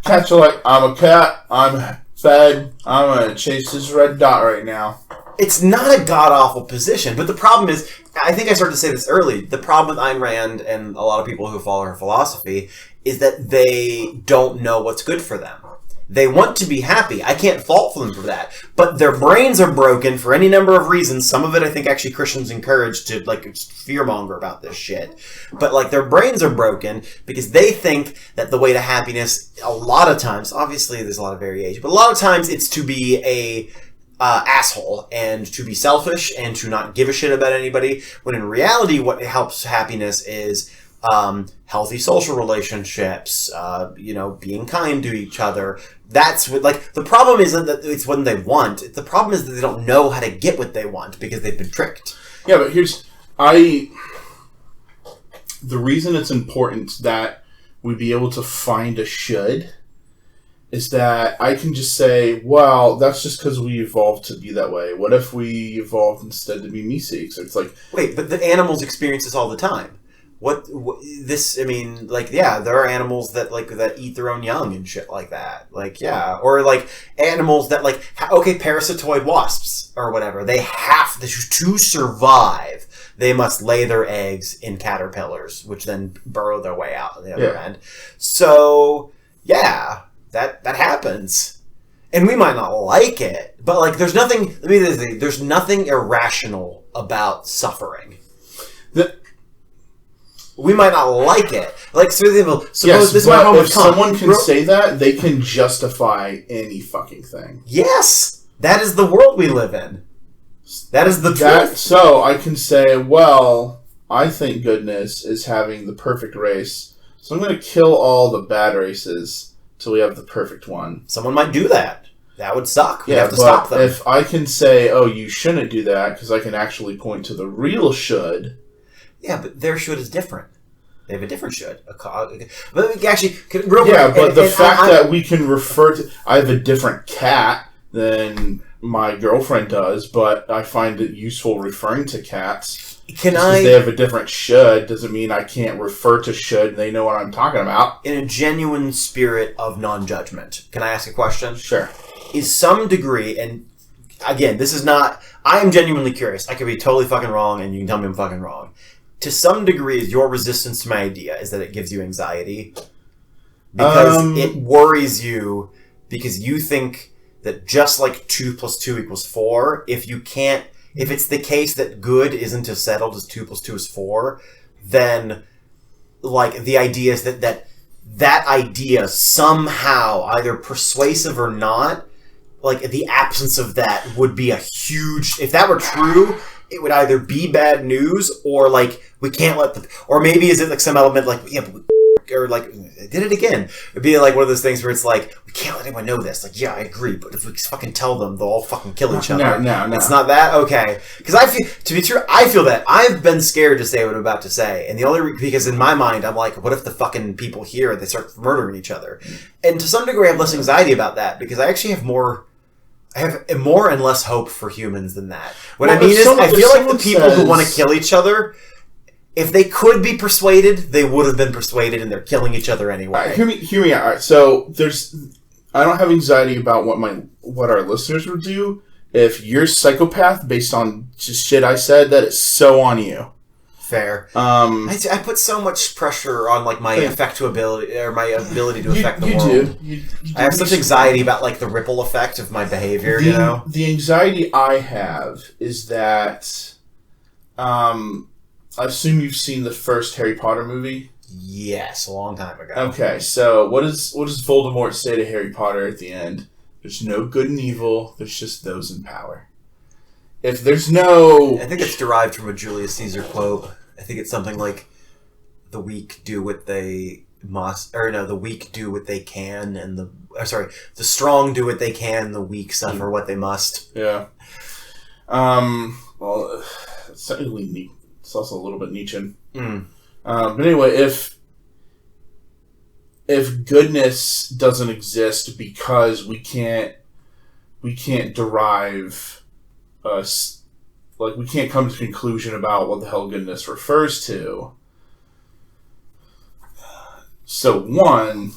Cats are I'm a cat, I'm fed, I'm going to chase this red dot right now. It's not a god-awful position, but the problem is, I think I started to say this early, the problem with Ayn Rand and a lot of people who follow her philosophy is that they don't know what's good for them. They want to be happy. I can't fault them for that. But their brains are broken for any number of reasons. Some of it, I think, actually Christians encourage to, fearmonger about this shit. But, their brains are broken because they think that the way to happiness, a lot of times, obviously there's a lot of variation, but a lot of times it's to be a asshole and to be selfish and to not give a shit about anybody, when in reality what helps happiness is healthy social relationships, being kind to each other. That's what, the problem isn't that it's what they want. The problem is that they don't know how to get what they want because they've been tricked. Yeah, but the reason it's important that we be able to find a should is that I can just say, well, that's just because we evolved to be that way. What if we evolved instead to be me-seeks? It's wait, but the animals experience this all the time. There are animals that that eat their own young and shit like that. Or animals that parasitoid wasps or whatever. They have to survive. They must lay their eggs in caterpillars, which then burrow their way out on the other end. So, yeah, that happens. And we might not like it, but there's nothing, there's nothing irrational about suffering. We might not like it. Like, suppose yes, this but might if someone can say that, they can justify any fucking thing. Yes! That is the world we live in. That is the truth. So I can say, well, I think goodness is having the perfect race, so I'm going to kill all the bad races till we have the perfect one. Someone might do that. That would suck. We Yeah, have to stop them. If I can say, oh, you shouldn't do that, because I can actually point to the real should. Yeah, but their should is different. They have a different should. But actually, real quick. Yeah, but the fact that we can refer to... I have a different cat than my girlfriend does, but I find it useful referring to cats. Because they have a different should doesn't mean I can't refer to should and they know what I'm talking about. In a genuine spirit of non-judgment, can I ask a question? Sure. Is some degree, and again, this is not... I am genuinely curious. I could be totally fucking wrong, and you can tell me I'm fucking wrong. To some degree, your resistance to my idea is that it gives you anxiety. Because it worries you, because you think that just like 2 + 2 = 4, if it's the case that good isn't as settled as 2 + 2 = 4, then like the idea is that idea somehow, either persuasive or not, like the absence of that would be a huge... If that were true, it would either be bad news or like we can't let the... Or maybe is it like some element like, yeah, but or like, I did it again. It'd be like one of those things where it's like, we can't let anyone know this. Like, yeah, I agree, but if we fucking tell them, they'll all fucking kill each other. No. It's not that? Okay. Because I feel, to be true, I feel that. I've been scared to say what I'm about to say. And the only because in my mind, I'm like, what if the fucking people here, they start murdering each other? And to some degree, I have less anxiety about that because I actually have more... I have more and less hope for humans than that. What I mean is, I feel like the people who want to kill each other, if they could be persuaded, they would have been persuaded, and they're killing each other anyway. Hear me out. All right, so I don't have anxiety about what our listeners would do. If you're psychopath based on just shit I said, that is so on you. Fair. I put so much pressure on like my affectability or my ability to affect the world. You do. I have such anxiety about like the ripple effect of my behavior. The anxiety I have is that, I assume you've seen the first Harry Potter movie. Yes, a long time ago. Okay, so what does Voldemort say to Harry Potter at the end? There's no good and evil. There's just those in power. If there's no... I think it's derived from a Julius Caesar quote. I think it's something like, the weak do what they must, or no, the weak do what they can, and the strong do what they can, the weak suffer what they must. Yeah. Well, it's certainly it's also a little bit Nietzschean. But anyway, if goodness doesn't exist because we can't derive like we can't come to a conclusion about what the hell goodness refers to. So one,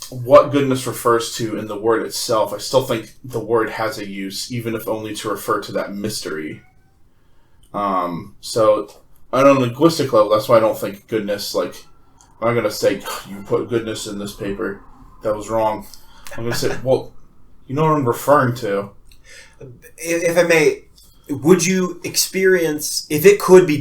what goodness refers to in the word itself, I still think the word has a use, even if only to refer to that mystery. So on a linguistic level, that's why I don't think goodness, like, I'm not going to say, you put goodness in this paper. That was wrong. I'm going to say, well, you know what I'm referring to. If I may, would you experience, if it could be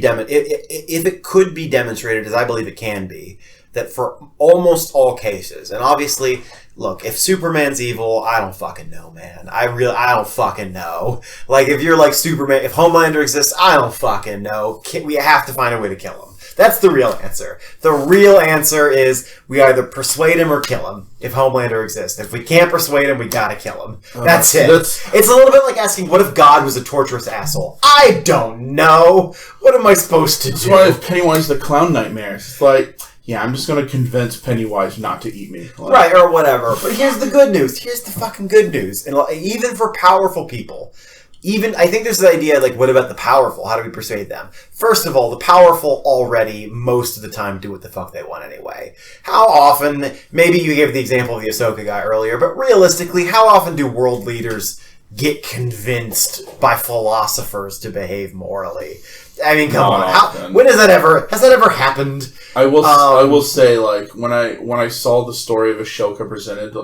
demonstrated, as I believe it can be, that for almost all cases, and obviously, look, if Superman's evil, I don't fucking know, man. I don't fucking know. Like, if you're like Superman, if Homelander exists, I don't fucking know. We have to find a way to kill him. That's the real answer. The real answer is we either persuade him or kill him if Homelander exists. If we can't persuade him, we gotta kill him. That's it. It's a little bit like asking, what if God was a torturous asshole? I don't know. What am I supposed to do? That's why Pennywise the Clown Nightmares. It's like, yeah, I'm just going to convince Pennywise not to eat me. Like, right, or whatever. But here's the good news. Here's the fucking good news. And even for powerful people, I think there's the idea, like, what about the powerful? How do we persuade them? First of all, the powerful already, most of the time, do what the fuck they want anyway. How often, maybe you gave the example of the Ahsoka guy earlier, but realistically, how often do world leaders get convinced by philosophers to behave morally? I mean, come on. When has that ever happened? I will say, like, when I saw the story of Ashoka presented,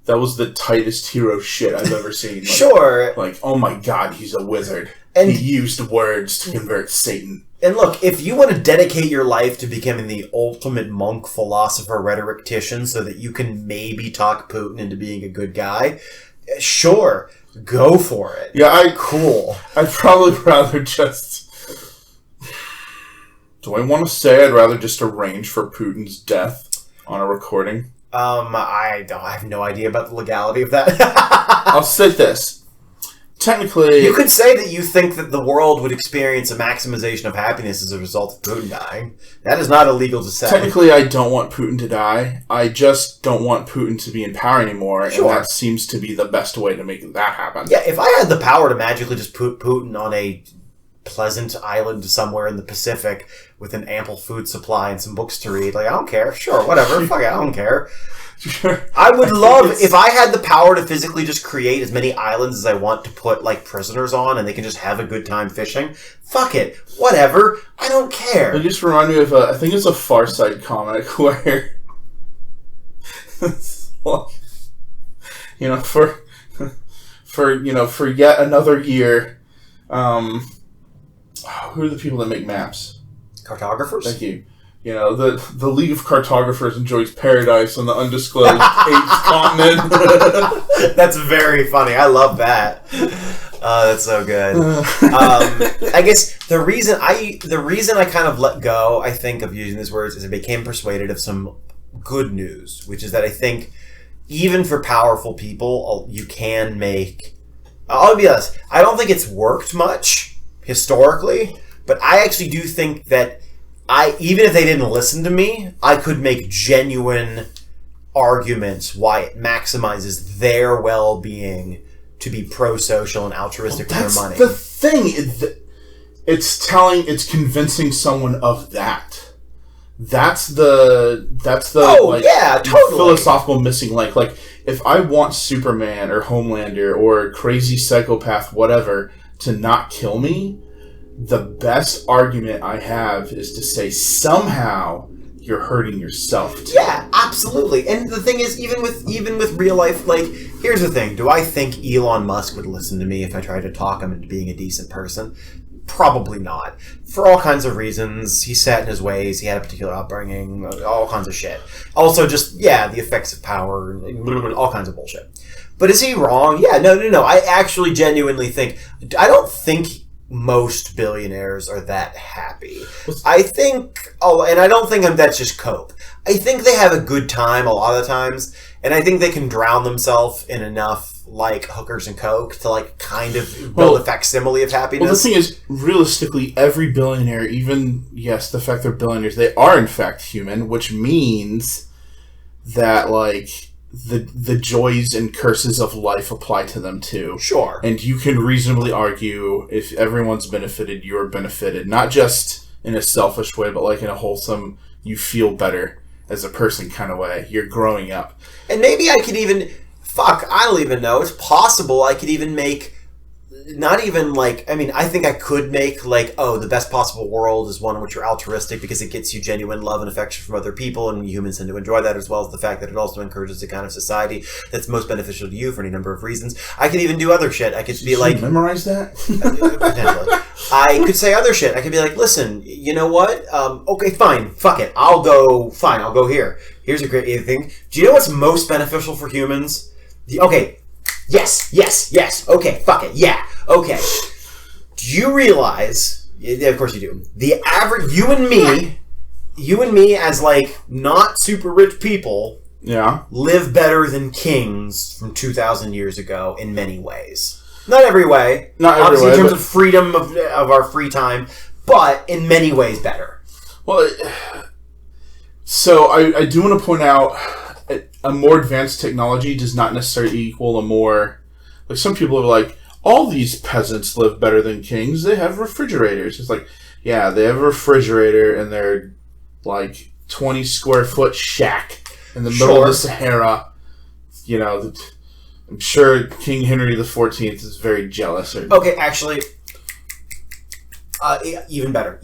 that was the tightest hero shit I've ever seen. Like, sure. Like, oh my god, he's a wizard. And he used words to convert Satan. And look, if you want to dedicate your life to becoming the ultimate monk, philosopher, rhetorician so that you can maybe talk Putin into being a good guy, sure, go for it. Yeah, cool. I'd probably rather just... Do I want to say I'd rather just arrange for Putin's death on a recording? I have no idea about the legality of that. I'll say this. Technically... You could say that you think that the world would experience a maximization of happiness as a result of Putin dying. That is not illegal to say. Technically, I don't want Putin to die. I just don't want Putin to be in power anymore, sure. And that seems to be the best way to make that happen. Yeah, if I had the power to magically just put Putin on a pleasant island somewhere in the Pacific with an ample food supply and some books to read, like, I don't care. Sure, whatever. Fuck it, I don't care. Sure. I would love if I had the power to physically just create as many islands as I want to put like prisoners on and they can just have a good time fishing. Fuck it. Whatever. I don't care. It just reminded me of I think it's a Far Side comic where well, you know, for yet another year, who are the people that make maps? Cartographers? Thank you. You know, the League of Cartographers enjoys paradise on the undisclosed 8th continent. That's very funny. I love that. That's so good. I guess the reason I kind of let go, I think, of using these words is I became persuaded of some good news, which is that I think even for powerful people, you can make... I'll be honest, I don't think it's worked much historically, but I actually do think that even if they didn't listen to me, I could make genuine arguments why it maximizes their well-being to be pro-social and altruistic with their money. The thing it's convincing someone of that. That's the totally philosophical missing link. Like, if I want Superman or Homelander or crazy psychopath whatever to not kill me, the best argument I have is to say somehow you're hurting yourself too. Yeah, absolutely. And the thing is, even with real life, like, here's the thing. Do I think Elon Musk would listen to me if I tried to talk him into being a decent person? Probably not. For all kinds of reasons. He's set in his ways. He had a particular upbringing. All kinds of shit. Also, just, the effects of power. All kinds of bullshit. But is he wrong? Yeah, no. I actually genuinely think... I don't think most billionaires are that happy. I think... and I don't think that's just cope. I think they have a good time a lot of the times, and I think they can drown themselves in enough, like, hookers and coke to, like, kind of build a facsimile of happiness. Well, the thing is, realistically, every billionaire, even, yes, the fact they're billionaires, they are, in fact, human, which means that, like... The joys and curses of life apply to them too. Sure. And you can reasonably argue if everyone's benefited, you're benefited. Not just in a selfish way, but like in a wholesome, you feel better as a person kind of way. You're growing up. And maybe I could even... I don't even know. It's possible I could even make... Not even like... I mean, I think I could make like, the best possible world is one in which you're altruistic because it gets you genuine love and affection from other people, and humans tend to enjoy that, as well as the fact that it also encourages the kind of society that's most beneficial to you for any number of reasons. I could even do other shit. I could be like... memorize that? Potentially. I could say other shit. I could be like, listen, you know what? Okay, fine. Fuck it. I'll go here. Here's a great thing. Do you know what's most beneficial for humans? Okay. Yes. Okay, fuck it. Yeah. Okay. Do you realize... Yeah, of course you do. The average... You and me as, like, not super rich people... Yeah. Live better than kings from 2,000 years ago in many ways. Not every way. Obviously, in terms of freedom of our free time, but in many ways better. Well, so I do want to point out a more advanced technology does not necessarily equal a more... Like, some people are like, all these peasants live better than kings. They have refrigerators. It's like, yeah, they have a refrigerator in their, like, 20 square foot shack in the middle of the Sahara. You know, I'm sure King Henry XIV is very jealous. Okay, actually, even better.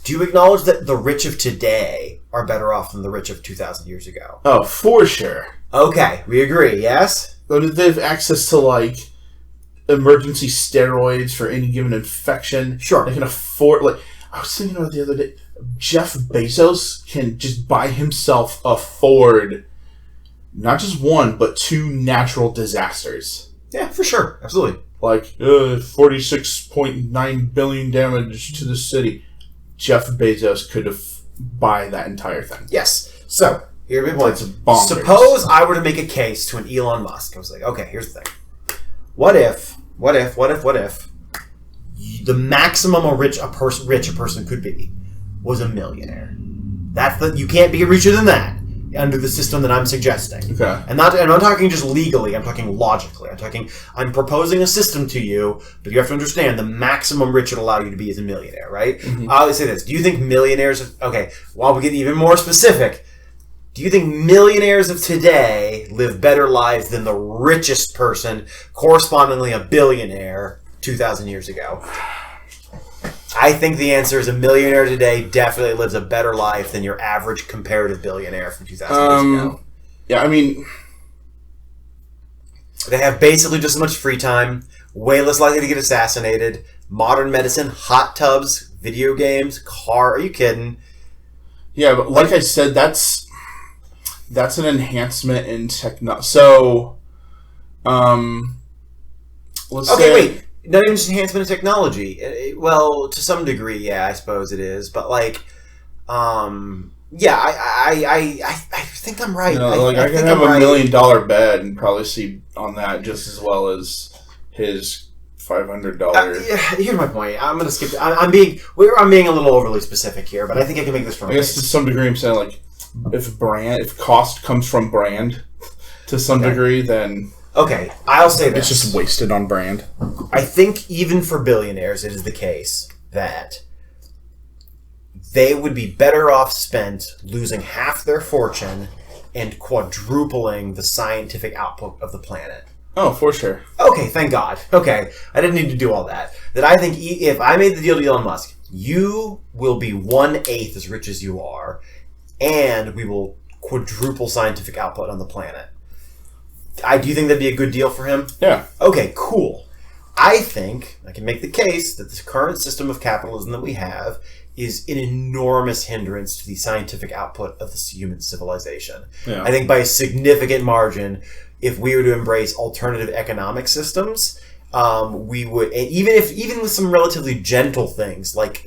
Do you acknowledge that the rich of today are better off than the rich of 2,000 years ago? Oh, for sure. Okay, we agree, yes? But they have access to, like, emergency steroids for any given infection. Sure. They can afford, like, I was thinking about it the other day, Jeff Bezos can just by himself afford not just one, but 2 natural disasters. Yeah, for sure. Absolutely. Like, 46.9 billion damage to the city. Jeff Bezos could buy that entire thing. Yes. So, here's my point. It's bonkers. Suppose I were to make a case to an Elon Musk. I was like, okay, here's the thing. What if the maximum a person could be was a millionaire? You can't be richer than that under the system that I'm suggesting. Okay. And I'm not talking just legally, I'm talking logically. I'm proposing a system to you, but you have to understand the maximum rich would allow you to be is a millionaire, right? Mm-hmm. I always say this. Do you think millionaires while we get even more specific, do you think millionaires of today live better lives than the richest person, correspondingly a billionaire, 2,000 years ago? I think the answer is a millionaire today definitely lives a better life than your average comparative billionaire from 2,000 years ago. Yeah, I mean, they have basically just as much free time, way less likely to get assassinated, modern medicine, hot tubs, video games, car. Are you kidding? Yeah, but like I said, that's an enhancement in technology. So, let's say... wait. Not even just enhancement of technology. Well, to some degree, yeah, I suppose it is. But, like, yeah, I think I'm right. I can have $1 million bed and probably sleep on that just as well as his $500. Yeah, here's my point. I'm going to skip. I'm being a little overly specific here, but I think I can make this from. I guess to some degree, I'm saying like if cost comes from brand to some degree, then. Okay, I'll say this. It's just wasted on brand. I think even for billionaires, it is the case that they would be better off spent losing half their fortune and quadrupling the scientific output of the planet. Oh, for sure. Okay, thank God. Okay, I didn't need to do all that. That I think if I made the deal to Elon Musk, you will be 1/8 as rich as you are, and we will quadruple scientific output on the planet. Do you think that'd be a good deal for him? Yeah. Okay, cool. I think I can make the case that this current system of capitalism that we have is an enormous hindrance to the scientific output of this human civilization. Yeah. I think by a significant margin, if we were to embrace alternative economic systems, we would, even with some relatively gentle things like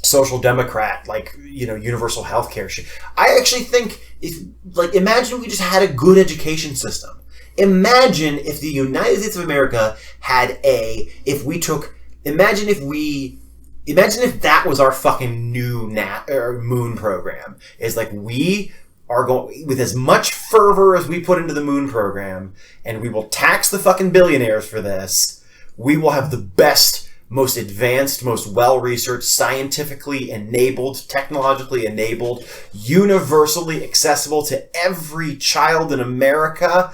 social democrat, universal healthcare shit. I actually think imagine we just had a good education system. Imagine if the United States of America had imagine if that was our fucking new moon program. It's like we are going with as much fervor as we put into the moon program, and we will tax the fucking billionaires for this. We will have the best, most advanced, most well-researched, scientifically enabled, technologically enabled, universally accessible to every child in America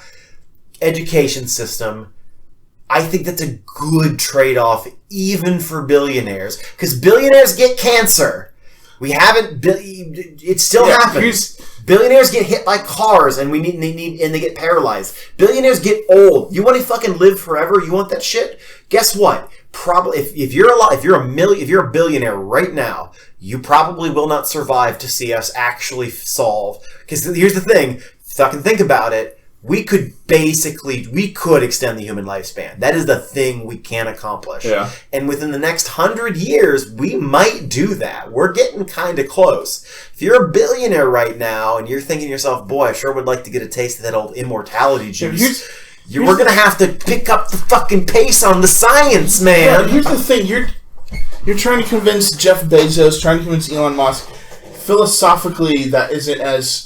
education system. I think that's a good trade-off even for billionaires, because billionaires get cancer. It still happens. Billionaires get hit by cars and they get paralyzed. Billionaires get old. You want to fucking live forever? You want that shit? Guess what? Probably if you're a billionaire right now, you probably will not survive to see us actually solve. Because here's the thing, fucking think about it. We could extend the human lifespan. That is the thing we can accomplish. Yeah. And within the next 100 years, we might do that. We're getting kind of close. If you're a billionaire right now and you're thinking to yourself, boy, I sure would like to get a taste of that old immortality juice. We're going to have to pick up the fucking pace on the science, man. Yeah, here's the thing. You're trying to convince Jeff Bezos, trying to convince Elon Musk. Philosophically, that isn't as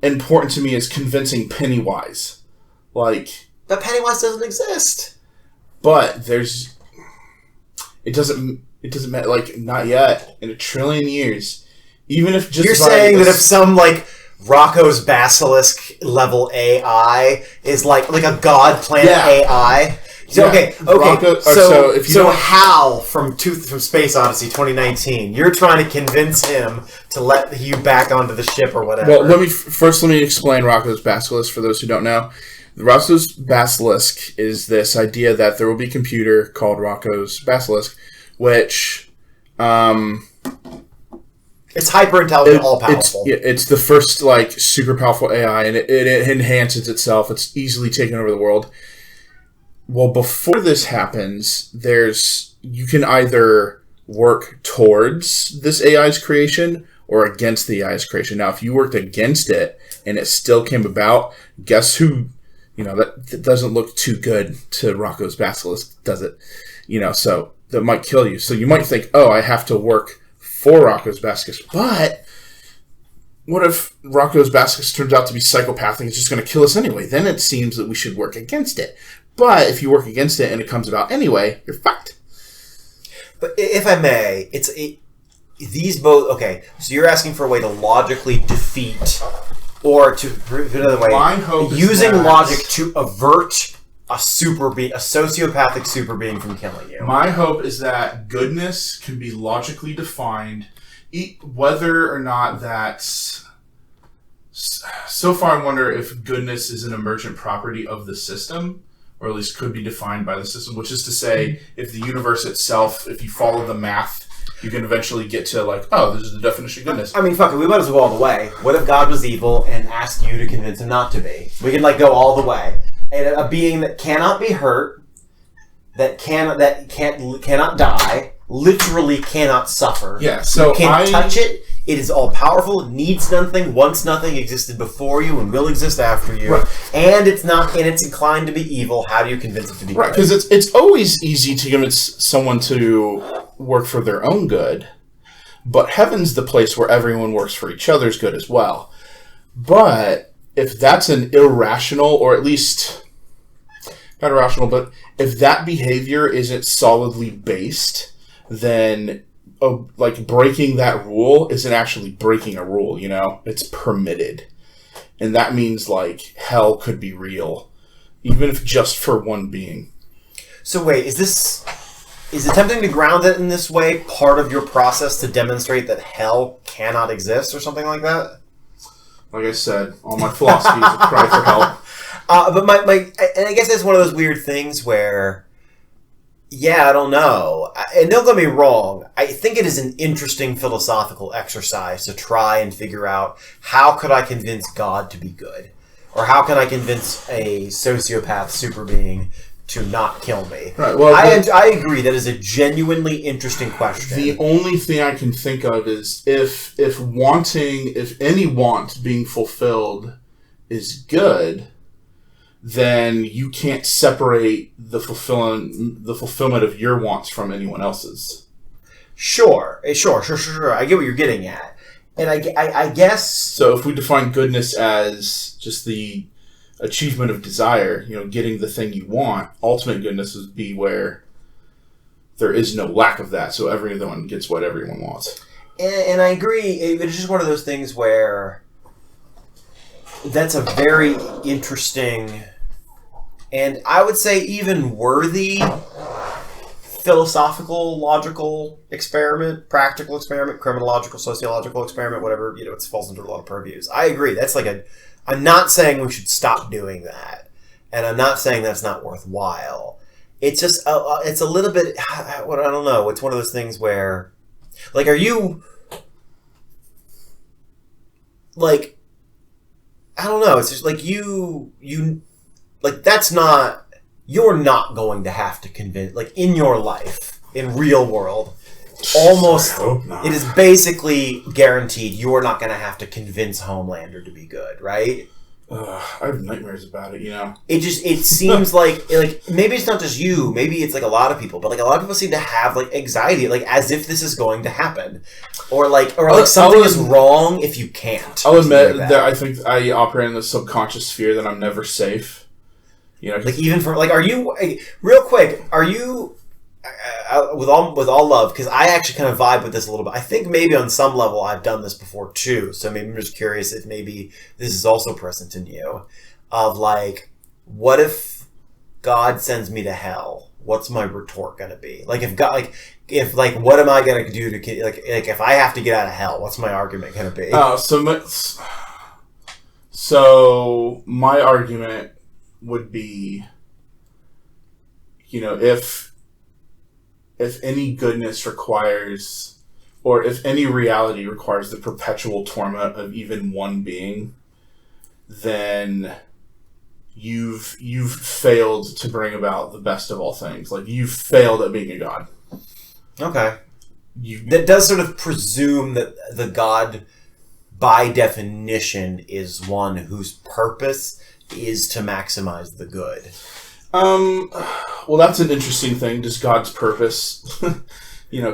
important to me as convincing Pennywise. But Pennywise doesn't exist. But it doesn't matter, not yet. In 1 trillion years. Even if just... You're saying that if some, Rocco's Basilisk level AI is like a god planet AI, So, okay. Rocco, So Hal from Space Odyssey 2019, you're trying to convince him to let you back onto the ship or whatever. Well, let me explain Rocco's Basilisk for those who don't know. Rocco's Basilisk is this idea that there will be a computer called Rocco's Basilisk, which it's hyper intelligent, all powerful. It's the first super powerful AI, and it enhances itself. It's easily taken over the world. Well, before this happens, you can either work towards this AI's creation or against the AI's creation. Now, if you worked against it and it still came about, guess who? That doesn't look too good to Rocco's Basilisk, does it? So that might kill you. So you might think, oh, I have to work for Rocco's Basilisk. But what if Rocco's Basilisk turns out to be psychopathic? It's just going to kill us anyway. Then it seems that we should work against it. But if you work against it and it comes about anyway, you're fucked. But if I may, these both... Okay, so you're asking for a way to logically defeat, or to put it another way, using logic to avert a sociopathic super being from killing you. My hope is that goodness can be logically defined, whether or not that's... So far, I wonder if goodness is an emergent property of the system, or at least could be defined by the system, which is to say, if the universe itself, if you follow the math, you can eventually get to this is the definition of goodness. I mean, fuck it, we might as well go all the way. What if God was evil and asked you to convince him not to be? We can go all the way. And a being that cannot be hurt, that cannot die, literally cannot suffer. Yeah, so you can't touch it. It is all powerful. It needs nothing. Once nothing existed before you and will exist after you. Right. And it's not. And it's inclined to be evil. How do you convince it to be good? Right, because it's always easy to convince someone to work for their own good, but heaven's the place where everyone works for each other's good as well. But if that's an irrational, or at least not irrational, but if that behavior isn't solidly based, then breaking that rule isn't actually breaking a rule, It's permitted. And that means, hell could be real, even if just for one being. So wait, is attempting to ground it in this way part of your process to demonstrate that hell cannot exist or something like that? Like I said, all my philosophy is a cry for help. But and I guess it's one of those weird things where, yeah, I don't know. And don't get me wrong. I think it is an interesting philosophical exercise to try and figure out how could I convince God to be good? Or how can I convince a sociopath super being to not kill me? Right. Well, I agree. That is a genuinely interesting question. The only thing I can think of is if any want being fulfilled is good, then you can't separate the fulfillment of your wants from anyone else's. Sure. I get what you're getting at. And I guess... So if we define goodness as just the achievement of desire, getting the thing you want, ultimate goodness would be where there is no lack of that, so everyone gets what everyone wants. And I agree. It's just one of those things where that's a very interesting and I would say even worthy philosophical, logical experiment, practical experiment, criminological, sociological experiment, whatever, it falls into a lot of purviews. I agree. That's I'm not saying we should stop doing that. And I'm not saying that's not worthwhile. It's just, it's a little bit, I don't know. It's one of those things where, are you, I don't know. It's just you're not going to have to convince, in your life, in real world, almost, it is basically guaranteed you're not going to have to convince Homelander to be good, right? I have nightmares about it, It seems like maybe it's not just you, maybe it's a lot of people, but a lot of people seem to have anxiety, as if this is going to happen, or something is wrong if you can't. I'll admit that I think I operate in the subconscious fear that I'm never safe. Even for are you real quick? Are you with all love? Because I actually kind of vibe with this a little bit. I think maybe on some level I've done this before too. So maybe I'm just curious if maybe this is also present in you. Of what if God sends me to hell, what's my retort going to be? Like, if God, what am I going to do to, like, if I have to get out of hell, what's my argument going to be? So my argument would be, if any goodness requires, or if any reality requires the perpetual torment of even one being, then you've failed to bring about the best of all things. Like, you've failed at being a god. Okay. That does sort of presume that the god, by definition, is one whose purpose is to maximize the good. Well, that's an interesting thing. Does God's purpose,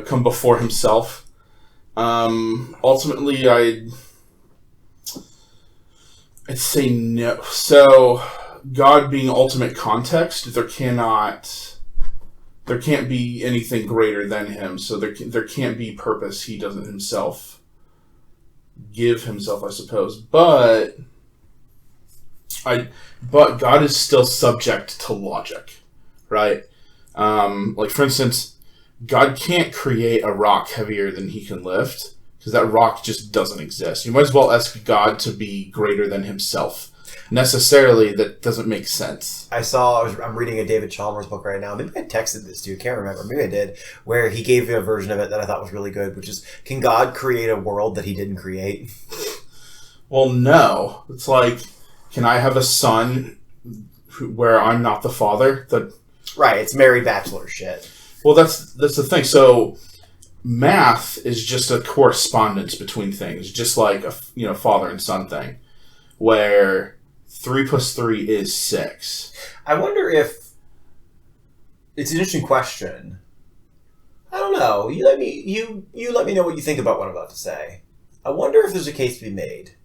come before himself? Ultimately, I'd say no. So, God being ultimate context, there can't be anything greater than him. So there can't be purpose he doesn't himself give himself, I suppose. But God is still subject to logic, right? Like, for instance, God can't create a rock heavier than he can lift, because that rock just doesn't exist. You might as well ask God to be greater than himself. Necessarily, that doesn't make sense. I'm reading a David Chalmers book right now. Maybe I texted this to you. Can't remember. Maybe I did. Where he gave you a version of it that I thought was really good, which is, can God create a world that he didn't create? Well, no. It's like, can I have a son where I'm not the father? Right. It's married bachelor shit. Well, that's the thing. So, math is just a correspondence between things, just like a father and son thing, where 3 + 3 is 6. I wonder if it's an interesting question. I don't know. You let me know what you think about what I'm about to say. I wonder if there's a case to be made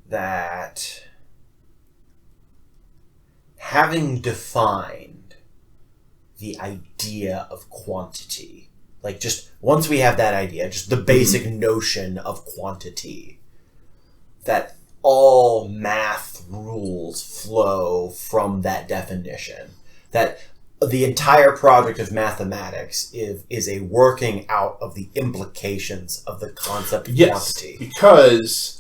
that having defined the idea of quantity, like, just once we have that idea, just the basic notion of quantity, that all math rules flow from that definition. That the entire project of mathematics is a working out of the implications of the concept of quantity. Because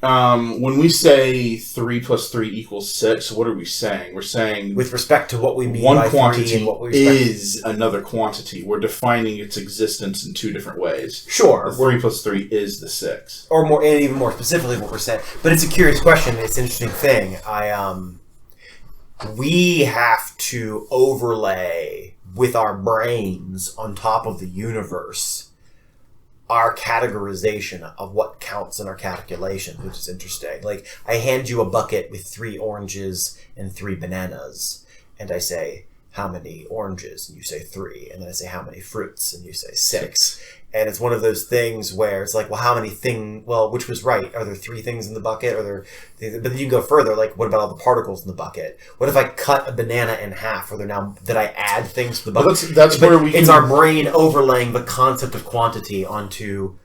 when we say 3 + 3 = 6, what are we saying? We're saying, with respect to what we mean one by quantity 3 and what we is another quantity. We're defining its existence in two different ways. Sure. The 3 + 3 is the 6. Or more, and even more specifically what we're saying. But it's a curious question. It's an interesting thing. We have to overlay with our brains on top of the universe our categorization of what counts in our calculations, which is interesting. Like, I hand you a bucket with 3 oranges and 3 bananas, and I say, how many oranges? And you say 3. And then I say, how many fruits? And you say 6. And it's one of those things where it's like, well, how many which was right? Are there 3 things in the bucket? But then you can go further, like, what about all the particles in the bucket? What if I cut a banana in half? Did I add things to the bucket? Well, that's where it's our brain overlaying the concept of quantity onto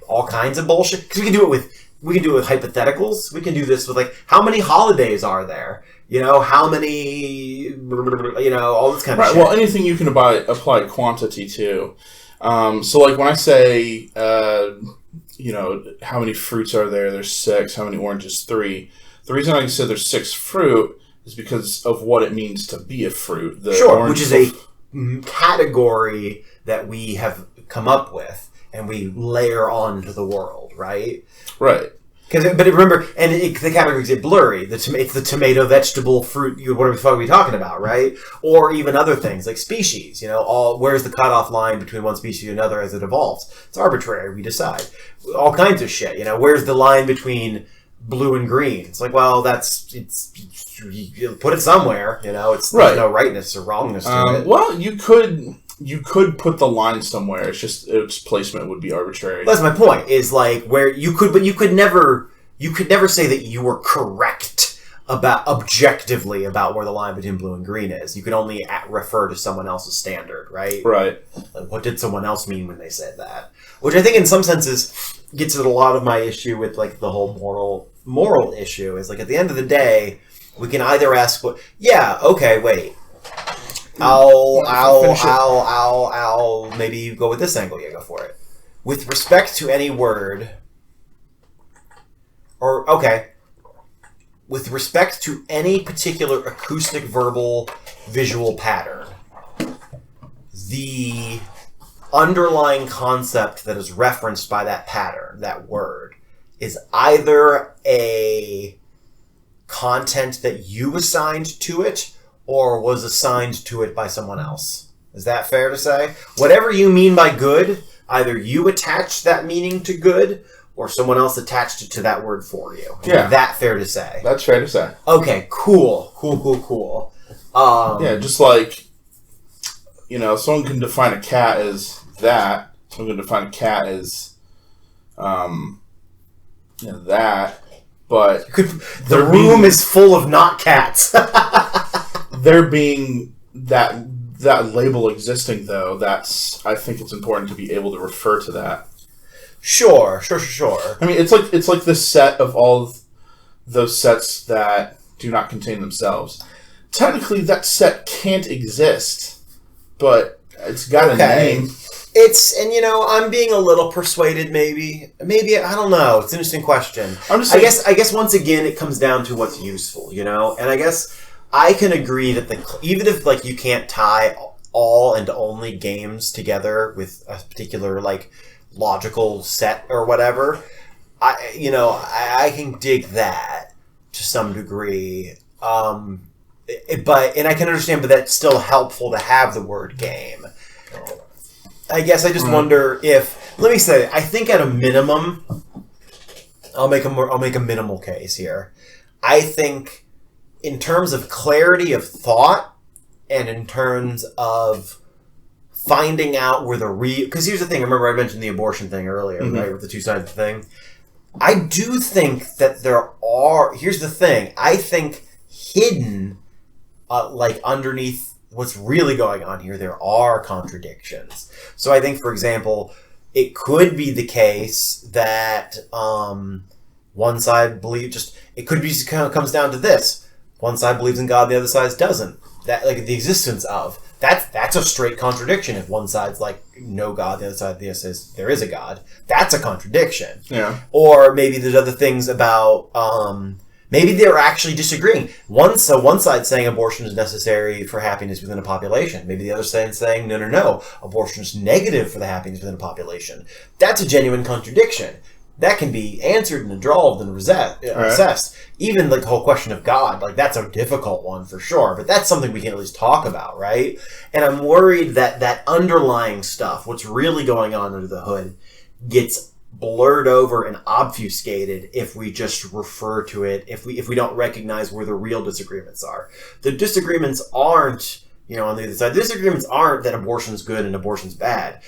all kinds of bullshit. Because we can do it with hypotheticals. We can do this with, like, how many holidays are there? How many, all this kind of shit. Well, anything you can apply quantity to. So, like, when I say, how many fruits are there? There's 6. How many oranges? 3. The reason I said there's 6 fruit is because of what it means to be a fruit. Which is a category that we have come up with and we layer onto the world, right? Right. But remember, the categories get blurry. It's the tomato, vegetable, fruit. What the fuck are we talking about, right? Or even other things like species. Where's the cutoff line between one species and another as it evolves? It's arbitrary. We decide all kinds of shit. Where's the line between blue and green? It's like, well, you put it somewhere. There's no rightness or wrongness to it. Well, you could put the line somewhere. It's just its placement would be arbitrary. That's my point. Is like where you could never say that you were correct objectively about where the line between blue and green is. You can only refer to someone else's standard, right? Right. Like, what did someone else mean when they said that? Which I think, in some senses, gets at a lot of my issue with, like, the whole moral issue. Is like, at the end of the day, We can either ask what... Yeah, okay, wait. Maybe you go with this angle. Yeah, go for it. With respect to any word... Or, okay. With respect to any particular acoustic, verbal, visual pattern, the underlying concept that is referenced by that pattern, that word, is either a content that you assigned to it or was assigned to it by someone else. Is that fair to say? Whatever you mean by good, either you attached that meaning to good or someone else attached it to that word for you. Yeah. Is that fair to say? That's fair to say. Okay, cool. Yeah, just like, someone can define a cat as that. Someone can define a cat as, that. But the room is full of not cats. There being that label existing, though, I think it's important to be able to refer to that. Sure. I mean, it's like the set of all of those sets that do not contain themselves. Technically, that set can't exist, but it's got a name. I'm being a little persuaded. Maybe I don't know. It's an interesting question. I guess once again it comes down to what's useful, and I guess I can agree that even if you can't tie all and only games together with a particular logical set or whatever, I can dig that to some degree. But I can understand, but that's still helpful to have the word game. I guess I just wonder if, let me say, I think at a minimum, I'll make a minimal case here. I think in terms of clarity of thought and in terms of finding out where the because here's the thing, remember I mentioned the abortion thing earlier, right, with the two sides of the thing. I do think that here's the thing, I think hidden, underneath what's really going on here, there are contradictions. So I think, for example, it could be the case that one side it could be just kind of comes down to this. One side believes in God, the other side doesn't. That the existence of. That's a straight contradiction. If one side's no God, the other side says there is a God. That's a contradiction. Yeah. Or maybe there's other things about maybe they're actually disagreeing. One side saying abortion is necessary for happiness within a population. Maybe the other side saying no, abortion is negative for the happiness within a population. That's a genuine contradiction. That can be answered and drawled and assessed. Right. Even the whole question of God, that's a difficult one for sure. But that's something we can at least talk about, right? And I'm worried that underlying stuff, what's really going on under the hood, gets blurred over and obfuscated if we just refer to it, if we don't recognize where the real disagreements are. The disagreements aren't, on the other side, the disagreements aren't that abortion's good and abortion's bad.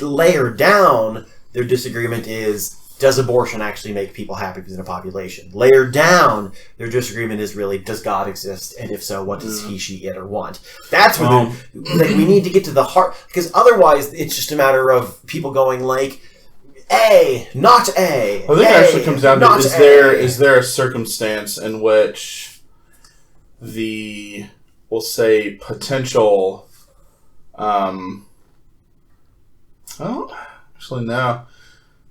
Layered down, their disagreement is, does abortion actually make people happy within a population? Layered down, their disagreement is really, does God exist? And if so, what does he, she, it, or want? That's where we need to get to the heart, because otherwise it's just a matter of people going A, not A. I think it actually comes down to, is there a circumstance in which we'll say, potential, actually no.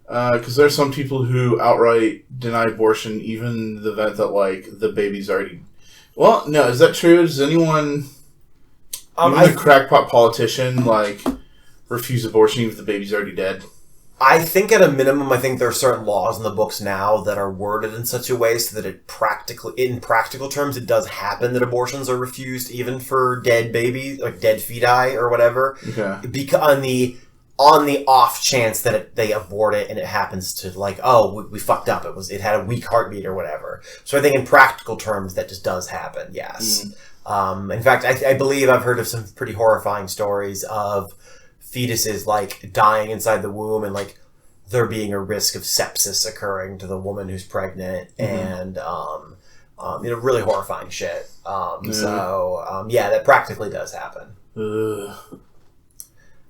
Because there's some people who outright deny abortion, even in the event that, the baby's already... Well, no, is that true? Does anyone, even a crackpot politician, refuse abortion even if the baby's already dead? I think at a minimum, there are certain laws in the books now that are worded in such a way so that in practical terms, it does happen that abortions are refused even for dead babies, dead feti or whatever. Okay. Because on the off chance that they abort it and it happens to we fucked up. It had a weak heartbeat or whatever. So I think in practical terms that just does happen. Yes. In fact, I believe I've heard of some pretty horrifying stories of fetuses dying inside the womb and there being a risk of sepsis occurring to the woman who's pregnant and really horrifying shit. That practically does happen.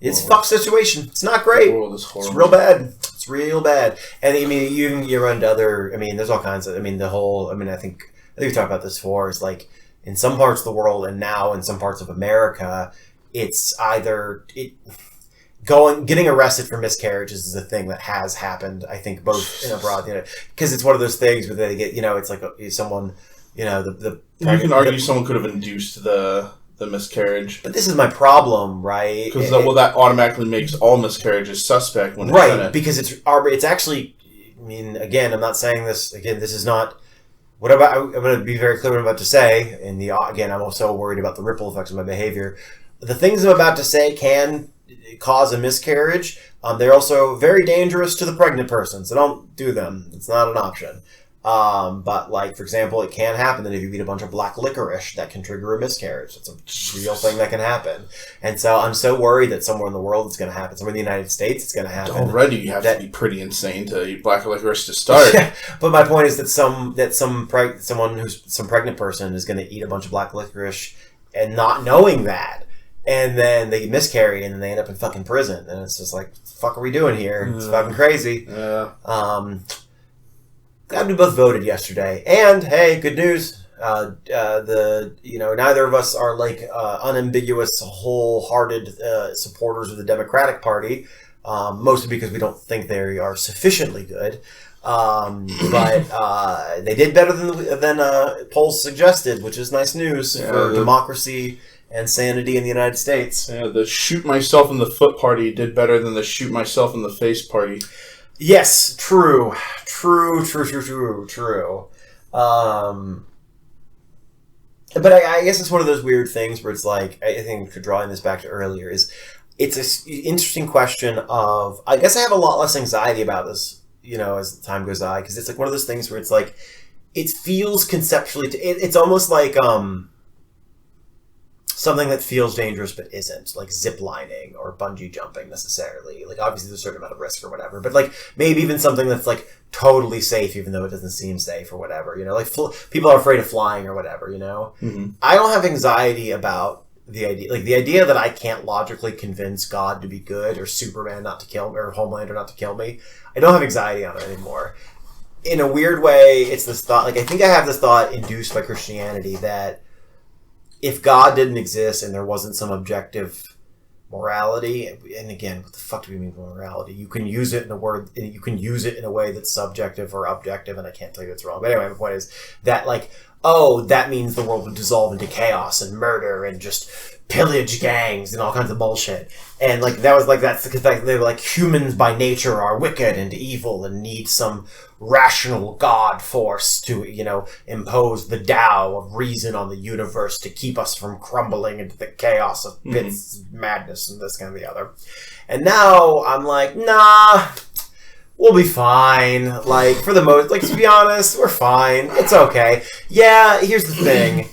It's a fucked situation. It's not great. It's real bad. It's real bad. And you run into other, there's all kinds of, I think think we talked about this before, is like in some parts of the world and now in some parts of America, it's either getting arrested for miscarriages is a thing that has happened, I think, both in abroad, because it's one of those things where they get, it's like someone, you can argue someone could have induced the miscarriage. But this is my problem, right? Because that automatically makes all miscarriages suspect when it's right, because it's actually, I mean, again, I'm not saying this, again, this is not, I'm going to be very clear what I'm about to say, and again, I'm also worried about the ripple effects of my behavior. The things I'm about to say can cause a miscarriage. They're also very dangerous to the pregnant person, so don't do them. It's not an option. But like, for example, it can happen that if you eat a bunch of black licorice, that can trigger a miscarriage. It's a real thing that can happen. And so I'm so worried that somewhere in the world it's going to happen. Somewhere in the United States it's going to happen. Already you have to be pretty insane to eat black licorice to start. But my point is that some pregnant person is going to eat a bunch of black licorice and not knowing that. And then they miscarry and then they end up in fucking prison. And it's just like, what the fuck are we doing here? It's fucking crazy. Yeah. Glad we both voted yesterday. And hey, good news. Neither of us are like unambiguous, wholehearted supporters of the Democratic Party. Mostly because we don't think they are sufficiently good. But they did better than polls suggested, which is nice news for democracy and sanity in the United States. Yeah, the shoot myself in the foot party did better than the shoot myself in the face party. Yes, true. But I guess it's one of those weird things where it's like, I think drawing this back to earlier, it's an interesting question of, I guess I have a lot less anxiety about this, as the time goes by, because it's like one of those things where it's like, it feels conceptually, it's almost like, something that feels dangerous but isn't, like zip lining or bungee jumping necessarily. Like obviously there's a certain amount of risk or whatever, but like maybe even something that's like totally safe even though it doesn't seem safe or whatever. Like people are afraid of flying or whatever. Mm-hmm. I don't have anxiety about the idea that I can't logically convince God to be good or Superman not to kill me or Homelander not to kill me. I don't have anxiety on it anymore. In a weird way, it's this thought. Like I think I have this thought induced by Christianity that if God didn't exist and there wasn't some objective morality, and again, what the fuck do we mean by morality? You can use it in a way that's subjective or objective, and I can't tell you it's wrong. But anyway, my point is that that means the world would dissolve into chaos and murder and just pillage gangs and all kinds of bullshit. And that's because they were like, humans by nature are wicked and evil and need some rational God force to, impose the Tao of reason on the universe to keep us from crumbling into the chaos of bits, madness, and this kind of the other. And now I'm like, nah, we'll be fine. Like, for the most, to be honest, we're fine. It's okay. Yeah, here's the thing.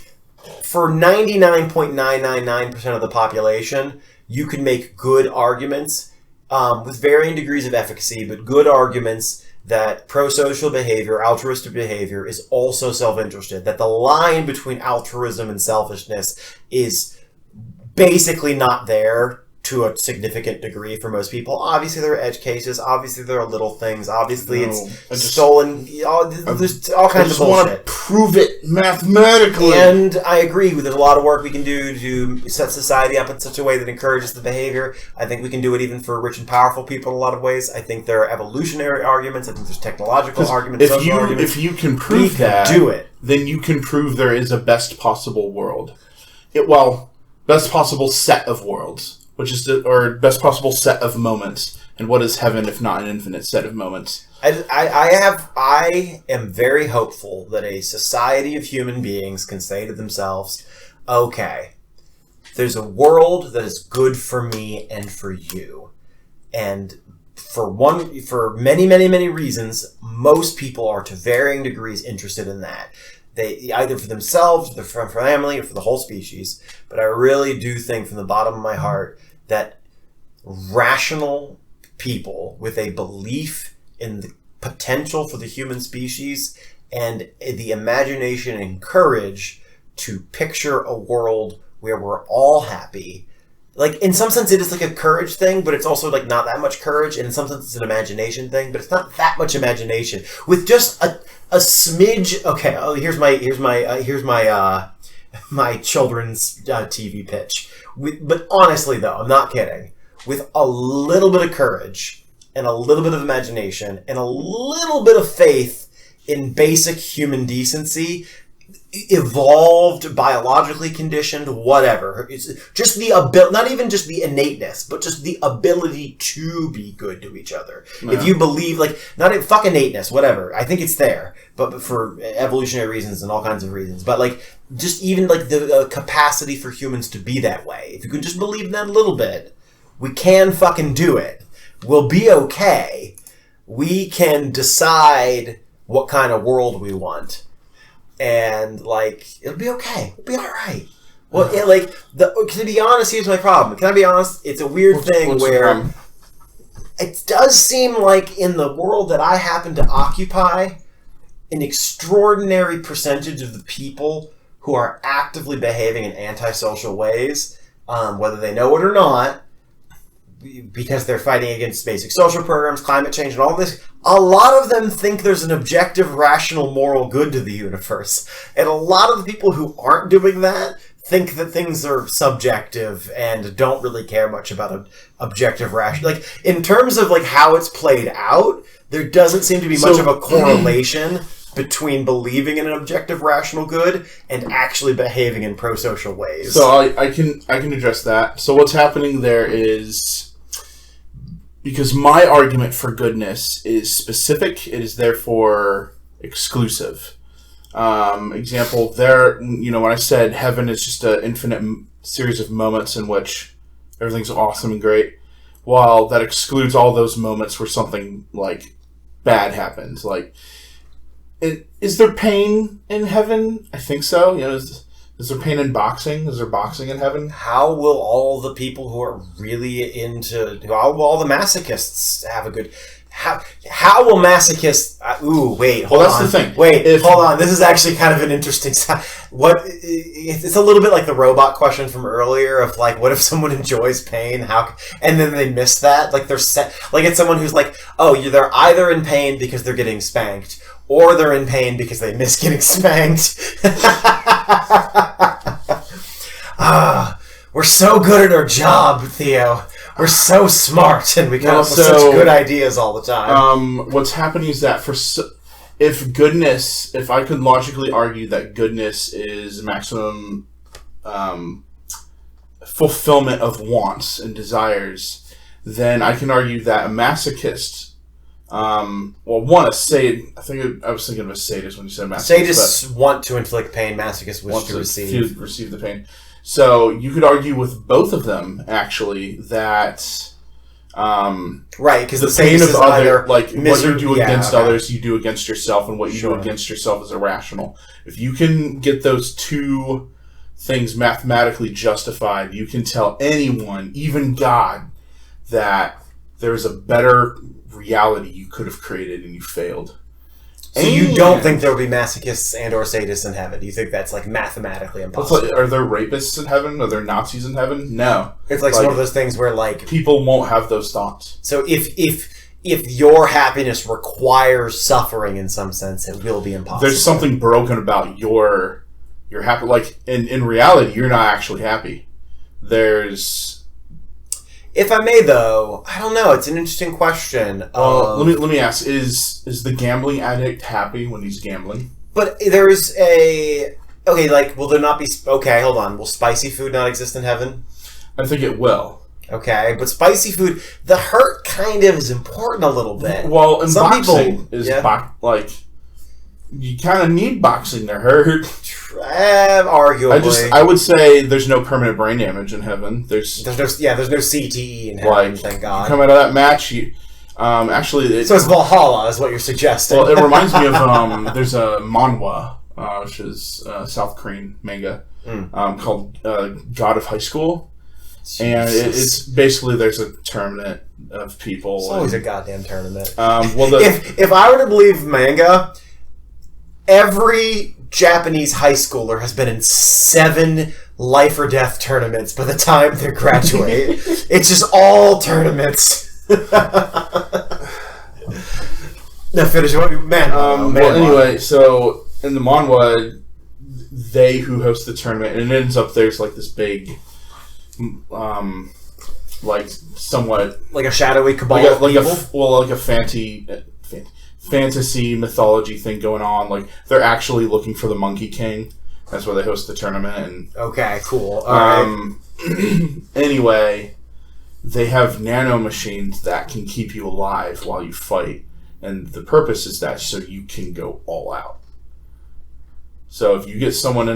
For 99.999% of the population, you can make good arguments with varying degrees of efficacy, but good arguments that pro-social behavior, altruistic behavior is also self-interested, that the line between altruism and selfishness is basically not there to a significant degree for most people. Obviously, there are edge cases. Obviously, there are little things. Obviously, stolen. There's all kinds of bullshit. I just want to prove it mathematically. And I agree. There's a lot of work we can do to set society up in such a way that encourages the behavior. I think we can do it even for rich and powerful people in a lot of ways. I think there are evolutionary arguments. I think there's technological arguments, social arguments. If you can prove do it, then you can prove there is a best possible world. Best possible set of worlds. Or best possible set of moments. And what is heaven if not an infinite set of moments? I am very hopeful that a society of human beings can say to themselves, okay, there's a world that is good for me and for you. And for many, many, many reasons, most people are to varying degrees interested in that. They either for themselves, their family, or for the whole species. But I really do think from the bottom of my heart that rational people with a belief in the potential for the human species and the imagination and courage to picture a world where we're all happy. like, in some sense, it is like a courage thing, but it's also like not that much courage. And in some sense, it's an imagination thing, but it's not that much imagination. With just a smidge. Okay, here's my children's TV pitch. But honestly, though, I'm not kidding. With a little bit of courage and a little bit of imagination and a little bit of faith in basic human decency, evolved, biologically conditioned, whatever. It's just the ability, not even just the innateness, but just the ability to be good to each other. Yeah. If you believe, like, not a fuck innateness, whatever. I think it's there, but for evolutionary reasons and all kinds of reasons. But, like, just even, like, the capacity for humans to be that way. If you can just believe in that a little bit, we can fucking do it. We'll be okay. We can decide what kind of world we want. And, like, it'll be okay. It'll be all right. Well, to be honest, here's my problem. Can I be honest? It's a weird thing where it does seem like in the world that I happen to occupy, an extraordinary percentage of the people who are actively behaving in antisocial ways, whether they know it or not, because they're fighting against basic social programs, climate change, and all this, a lot of them think there's an objective, rational, moral good to the universe. And a lot of the people who aren't doing that think that things are subjective and don't really care much about an objective, rational. Like, in terms of, like, how it's played out, there doesn't seem to be much of a correlation between believing in an objective, rational good and actually behaving in pro-social ways. So I can address that. So what's happening there is, because my argument for goodness is specific, it is therefore exclusive. Example, when I said heaven is just an infinite series of moments in which everything's awesome and great, while that excludes all those moments where something, like, bad happens. Like, is there pain in heaven? I think so. Is there pain in boxing? Is there boxing in heaven? How will all the people who are really how will all the masochists have a good... How will masochists... hold on. That's the thing. Hold on. This is actually kind of an interesting... It's a little bit like the robot question from earlier of, like, what if someone enjoys pain? And then they miss that? Like, they're set... Like, it's someone who's like, they're either in pain because they're getting spanked, or they're in pain because they miss getting spanked. We're so good at our job, Theo. We're so smart, and we come up with such good ideas all the time. What's happening is that if I could logically argue that goodness is maximum fulfillment of wants and desires, then I can argue that a masochist, I was thinking of a sadist when you said masochist. Sadists want to inflict pain, masochists wish to receive the pain. So you could argue with both of them, actually, that right, because the pain of other, like, what you do against others, you do against yourself, and what you do against yourself is irrational. If you can get those two things mathematically justified, you can tell anyone, even God, that there's a better reality you could have created and you failed. So you don't think there will be masochists and or sadists in heaven? You think that's, like, mathematically impossible? Are there rapists in heaven? Are there Nazis in heaven? No. It's like one of those things where, like, people won't have those thoughts. So if your happiness requires suffering in some sense, it will be impossible. There's something broken about your happy. Like, in reality, you're not actually happy. If I may, though, I don't know. It's an interesting question. Let me ask: Is the gambling addict happy when he's gambling? But there's will there not be? Okay, hold on. Will spicy food not exist in heaven? I think it will. Okay, but spicy food, the hurt kind of is important a little bit. Well, and boxing is you kind of need boxing to hurt. Arguably, I would say there's no permanent brain damage in heaven. There's no CTE in heaven. Thank God. You come out of that match, so it's Valhalla, is what you're suggesting. Well, it reminds me of there's a manhwa, which is South Korean manga, called God of High School, Jesus. And it's basically there's a tournament of people. It's always a goddamn tournament. If I were to believe manga, every Japanese high schooler has been in 7 life or death tournaments by the time they graduate. It's just all tournaments. Now finish what anyway, so in the manhwa, they who host the tournament, and it ends up there's like this big, like somewhat like a shadowy cabal, like a fantasy mythology thing going on. Like they're actually looking for the Monkey King. That's where they host the tournament. And okay, cool. All right. Anyway, they have nano machines that can keep you alive while you fight, and the purpose is that so you can go all out. So if you get someone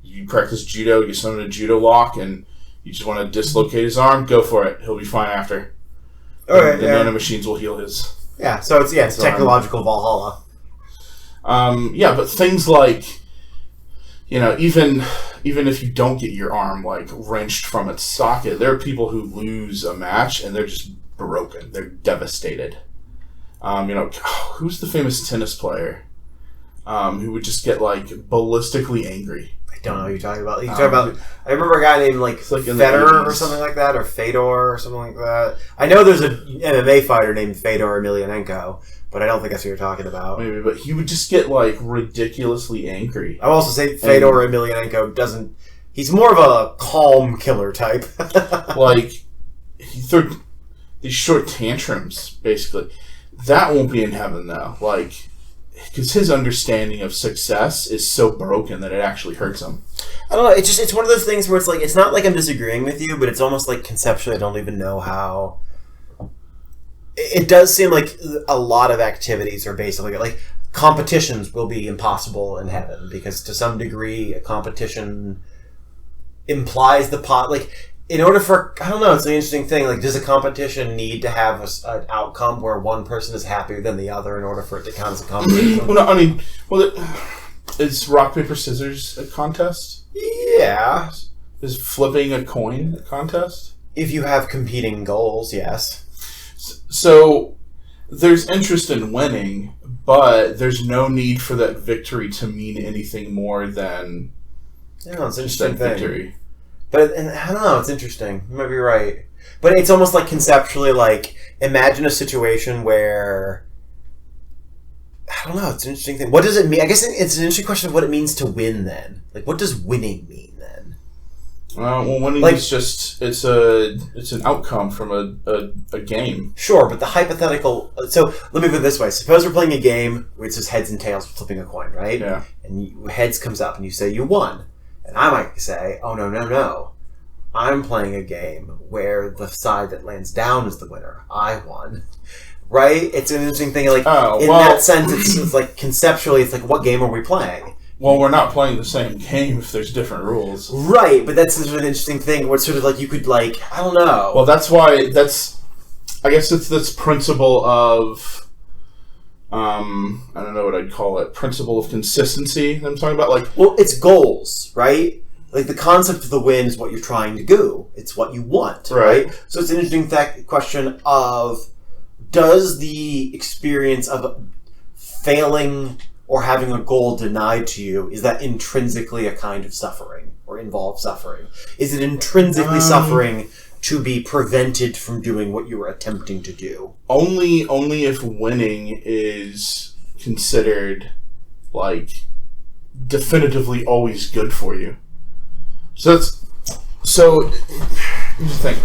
you practice judo, you get someone in a judo lock, and you just want to dislocate his arm, go for it. He'll be fine after. All right, the nano machines will heal his. Yeah, so it's technological Valhalla. But things like, even if you don't get your arm like wrenched from its socket, there are people who lose a match and they're just broken. They're devastated. Who's the famous tennis player who would just get like ballistically angry? I don't know what you're talking about. I remember a guy named like Federer or something like that, or Fedor or something like that. I know there's an MMA fighter named Fedor Emelianenko, but I don't think that's what you're talking about. Maybe, but he would just get like ridiculously angry. I will also say Fedor Emelianenko doesn't. He's more of a calm killer type. Like he threw these short tantrums, basically. That won't be in heaven though. Like. Because his understanding of success is so broken that it actually hurts him. I don't know. It's one of those things where it's like it's not like I'm disagreeing with you, but it's almost like conceptually I don't even know how. It does seem like a lot of activities are basically like competitions will be impossible in heaven because to some degree a competition implies the pot like. In order for, I don't know, it's an interesting thing. Like, does a competition need to have an outcome where one person is happier than the other in order for it to count as a competition? Is rock, paper, scissors a contest? Yeah. Is flipping a coin a contest? If you have competing goals, yes. So, there's interest in winning, but there's no need for that victory to mean anything more than it's an interesting thing. Victory. But I don't know, it's interesting. You might be right. But it's almost like conceptually, like, imagine a situation where... I don't know, it's an interesting thing. What does it mean? I guess it's an interesting question of what it means to win, then. Like, what does winning mean, then? Winning is just... It's an outcome from a game. Sure, but the hypothetical... So, let me put it this way. Suppose we're playing a game where it's just heads and tails flipping a coin, right? Yeah. And heads comes up and you say you won. And I might say, oh, no. I'm playing a game where the side that lands down is the winner. I won. Right? It's an interesting thing. Like, that sense, it's like conceptually, it's like, what game are we playing? Well, we're not playing the same game if there's different rules. Right, but that's sort of an interesting thing where it's sort of like you could, like, I don't know. Well, that's why, I guess it's this principle of... I don't know what I'd call it. Principle of consistency that I'm talking about. Like, well, it's goals, right? Like the concept of the win is what you're trying to do. It's what you want, right? So it's an interesting question of does the experience of failing or having a goal denied to you, is that intrinsically a kind of suffering or involve suffering? Is it intrinsically suffering to be prevented from doing what you were attempting to do? Only if winning is considered like definitively always good for you. So here's the thing: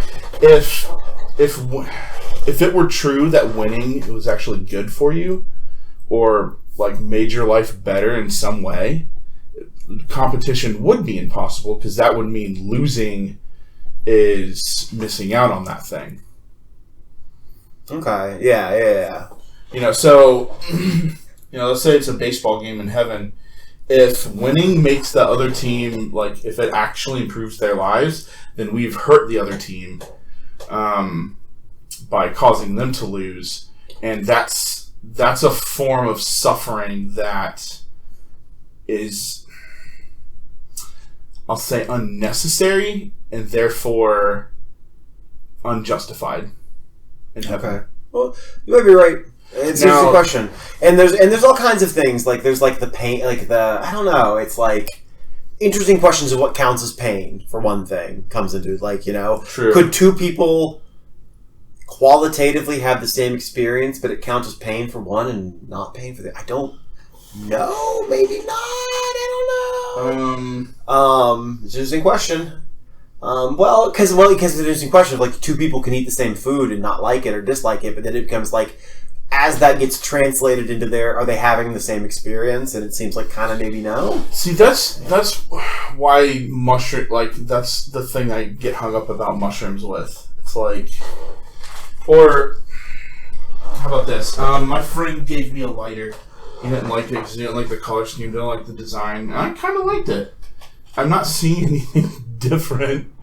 if it were true that winning was actually good for you, or like made your life better in some way, competition would be impossible because that would mean losing is missing out on that thing. Okay. Yeah. So let's say it's a baseball game in heaven. If winning makes the other team, like, if it actually improves their lives, then we've hurt the other team by causing them to lose. And that's a form of suffering that is, I'll say, unnecessary and therefore unjustified in heaven. Okay. Well, you might be right. It's an interesting question. And there's all kinds of things. Like, there's, like, the pain, like, I don't know. It's, like, interesting questions of what counts as pain, for one thing, comes into, like, True. Could two people qualitatively have the same experience, but it counts as pain for one and not pain for the... I don't know. Maybe not. I don't know. It's an interesting question. Because it's an interesting question of, like, two people can eat the same food and not like it or dislike it, but then it becomes like, as that gets translated into are they having the same experience? And it seems like kind of maybe no. See, that's why that's the thing I get hung up about mushrooms with. It's like, or how about this? My friend gave me a lighter. He didn't like it because he didn't like the color scheme, didn't like the design. And I kind of liked it. I'm not seeing anything different.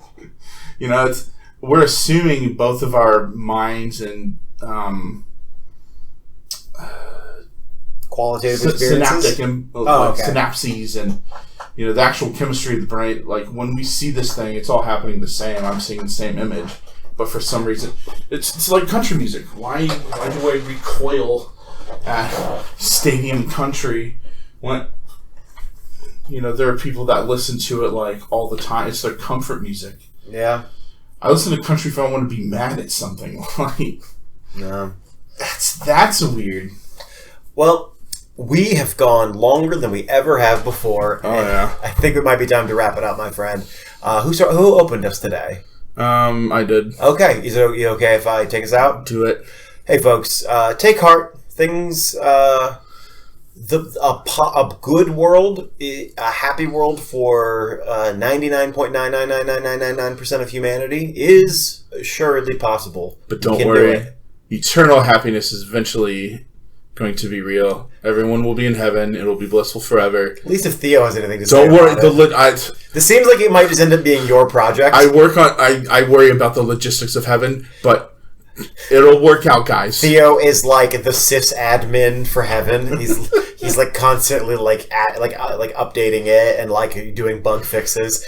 We're assuming both of our minds and qualitative experiences? Synaptic and synapses and the actual chemistry of the brain. Like, when we see this thing, it's all happening the same. I'm seeing the same image, but for some reason, it's like country music. Why do I recoil at stadium country when there are people that listen to it like all the time? It's their comfort music. Yeah. I listen to country if I want to be mad at something. Like, no, that's weird. Well, we have gone longer than we ever have before. Oh, yeah. I think it might be time to wrap it up, my friend. Who opened us today? I did. Okay. Is it okay if I take us out? Do it. Hey, folks, take heart. Things, a good world, a happy world for 99.9999999% of humanity is assuredly possible. But don't worry. Eternal happiness is eventually going to be real. Everyone will be in heaven. It'll be blissful forever. At least if Theo has anything to say. Don't worry. This seems like it might just end up being your project. I worry about the logistics of heaven, but it'll work out, guys. Theo is like the sysadmin for heaven. He's like constantly like updating it and like doing bug fixes.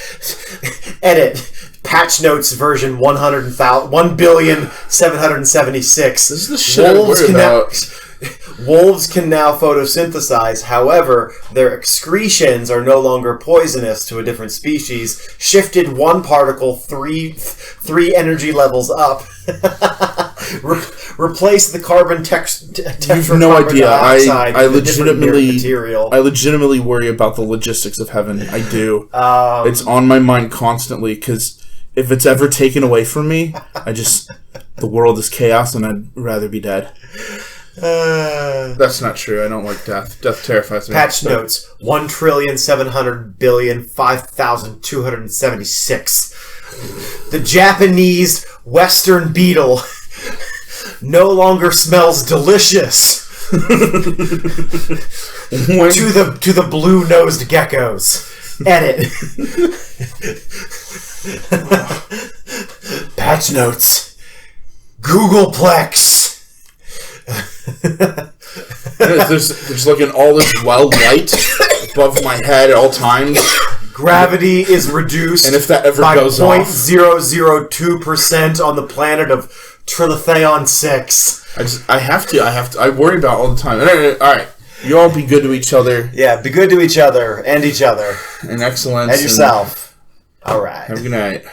Edit. Patch notes version 1,776. This is the shit I worry about. Wolves can now photosynthesize. However, their excretions are no longer poisonous to a different species. Shifted one particle three energy levels up. Replace the carbon You've no idea. I legitimately worry about the logistics of heaven. I do. It's on my mind constantly because if it's ever taken away from me, the world is chaos and I'd rather be dead. That's not true. I don't like death. Death terrifies me. Patch notes: 1,700,005,276. The Japanese Western beetle no longer smells delicious. to the blue-nosed geckos. Edit. Patch notes: Googleplex. there's like an all this wild light above my head at all times. Gravity is reduced, and if that ever by goes off, 0.002% on the planet of Trilotheon 6. I worry about it all the time. All right, you all be good to each other. Yeah, be good to each other and each other and excellence and yourself. All right. Have a good night.